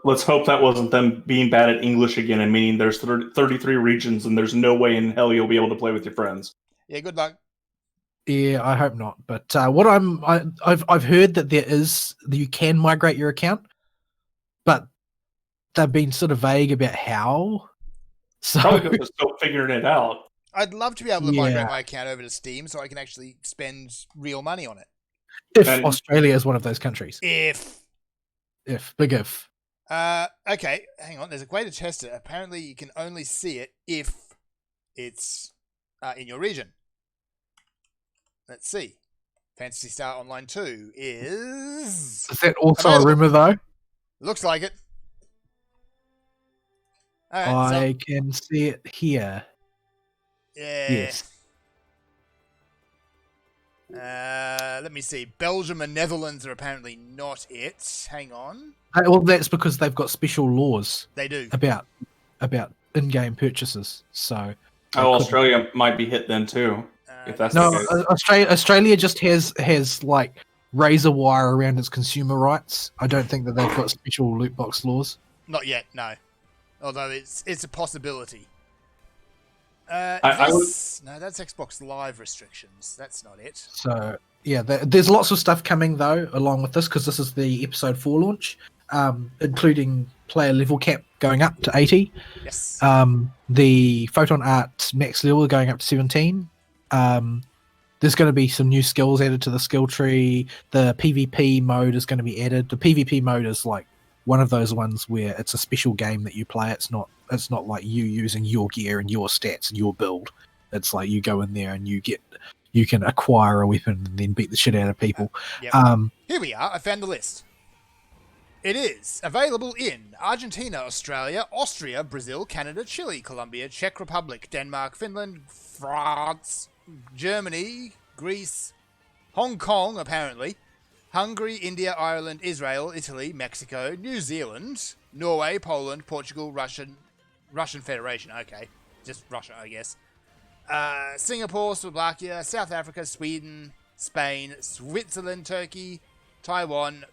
Let's hope that wasn't them being bad at English again and meaning there's 33 regions and there's no way in hell you'll be able to play with your friends. Yeah. Good luck. Yeah, I hope not. But what I've heard that you can migrate your account, but they've been sort of vague about how. So Probably because they're still figuring it out. I'd love to be able to migrate Yeah. my account over to Steam so I can actually spend real money on it. if And- Australia is one of those countries, If. big if. Okay, hang on. There's a way to test it. Apparently, you can only see it if it's in your region. Let's see. Fantasy Star Online 2 is... Is that also Available. a rumor though? Looks like it. Alright, I can see it here. yeah. Yes. Let me see. Belgium and Netherlands are apparently not it. Hang on. Well, that's because they've got special laws They do. about in-game purchases. So Oh, Australia might be hit then too. If that's no, the case. Australia just has like razor wire around its consumer rights. I don't think that they've got special loot box laws. Not yet, no. Although it's a possibility. I No, that's Xbox Live restrictions. That's not it. So yeah, there's lots of stuff coming though along with this because this is the episode 4 launch, including player level cap going up to 80. Yes. The Photon Art max level going up to 17. There's going to be some new skills added to the skill tree. The PvP mode is going to be added. The PvP mode is like one of those ones where it's a special game that you play. It's not like you using your gear and your stats and your build. It's like you go in there and you can acquire a weapon and then beat the shit out of people. Yep. Um, Here we are. I found the list. It is available in Argentina, Australia, Austria, Brazil, Canada, Chile, Colombia, Czech Republic, Denmark, Finland, France, Germany, Greece, Hong Kong, apparently, Hungary, India, Ireland, Israel, Italy, Mexico, New Zealand, Norway, Poland, Portugal, Russian Federation. Okay, just Russia, I guess. Singapore, Slovakia, South Africa, Sweden, Spain, Switzerland, Turkey, Taiwan,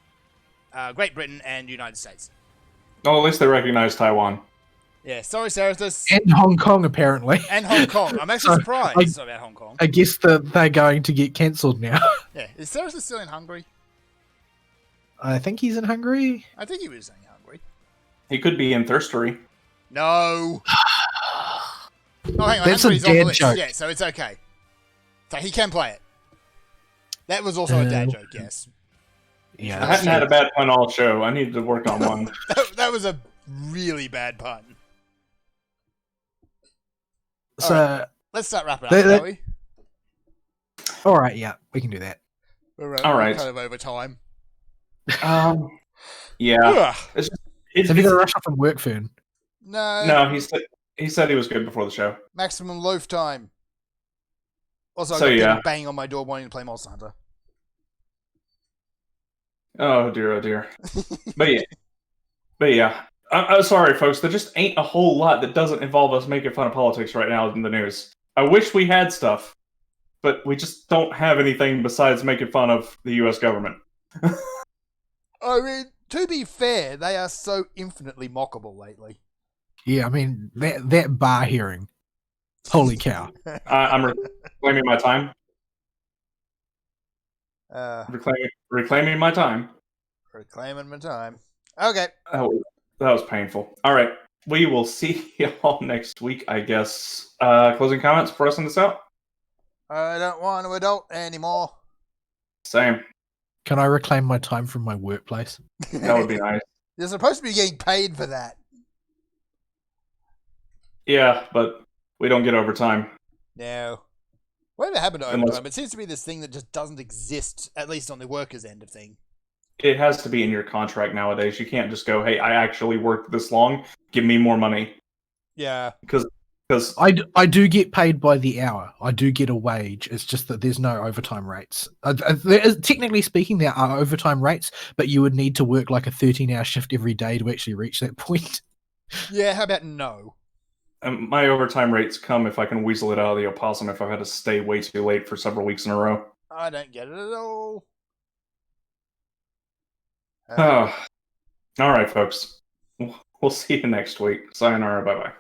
Great Britain, and United States. Oh, at least they recognize Taiwan. Yeah, sorry, Serathus. and Hong Kong apparently. And Hong Kong. I'm actually surprised about Hong Kong. I guess that they're going to get cancelled now. Yeah, is Serathus still in Hungary? I think he's in Hungary. I think he was in Hungary. He could be in Thirstery. No. Oh, hang on. That's a Hungary's on the dad list. joke. Yeah, so it's okay. So he can play it. That was also a dad joke, yes. Yeah, I hadn't had a bad pun all show. I needed to work on one. That was a really bad pun. So, Let's start wrapping up, That- shall we? all right, yeah, we can do that. We're All right. kind of over time. Yeah. Ugh. It's Have you got to rush off from work, Fern? No. no, he said he was good before the show. Maximum loaf time. Also, I So, got yeah. people banging on my door wanting to play Monster Hunter. Oh dear. but yeah. I'm sorry, folks. There just ain't a whole lot that doesn't involve us making fun of politics right now in the news. I wish we had stuff, but we just don't have anything besides making fun of the U.S. government. I mean, to be fair, they are so infinitely mockable lately. Yeah, I mean that bar hearing. Holy cow! I'm reclaiming my time. Uh, Reclaiming my time. reclaiming my time. Okay. Oh, That was painful. All right. We will see y'all next week, I guess. Closing comments for us on this out? I don't want to adult anymore. Same. Can I reclaim my time from my workplace? That would be nice. You're supposed to be getting paid for that. Yeah, but we don't get overtime. No. Whatever happened to Unless- overtime? It seems to be this thing that just doesn't exist, at least on the workers' end of thing. It has to be in your contract nowadays. You can't just go, hey, I actually worked this long. Give me more money. Yeah. Because I do get paid by the hour. I do get a wage. It's just that there's no overtime rates. Technically speaking, there are overtime rates, but you would need to work like a 13-hour shift every day to actually reach that point. Yeah, how about no? my overtime rates come if I can weasel it out of the opossum if I've had to stay way too late for several weeks in a row. I don't get it at all. All right, folks. We'll see you next week. Sayonara. Bye-bye.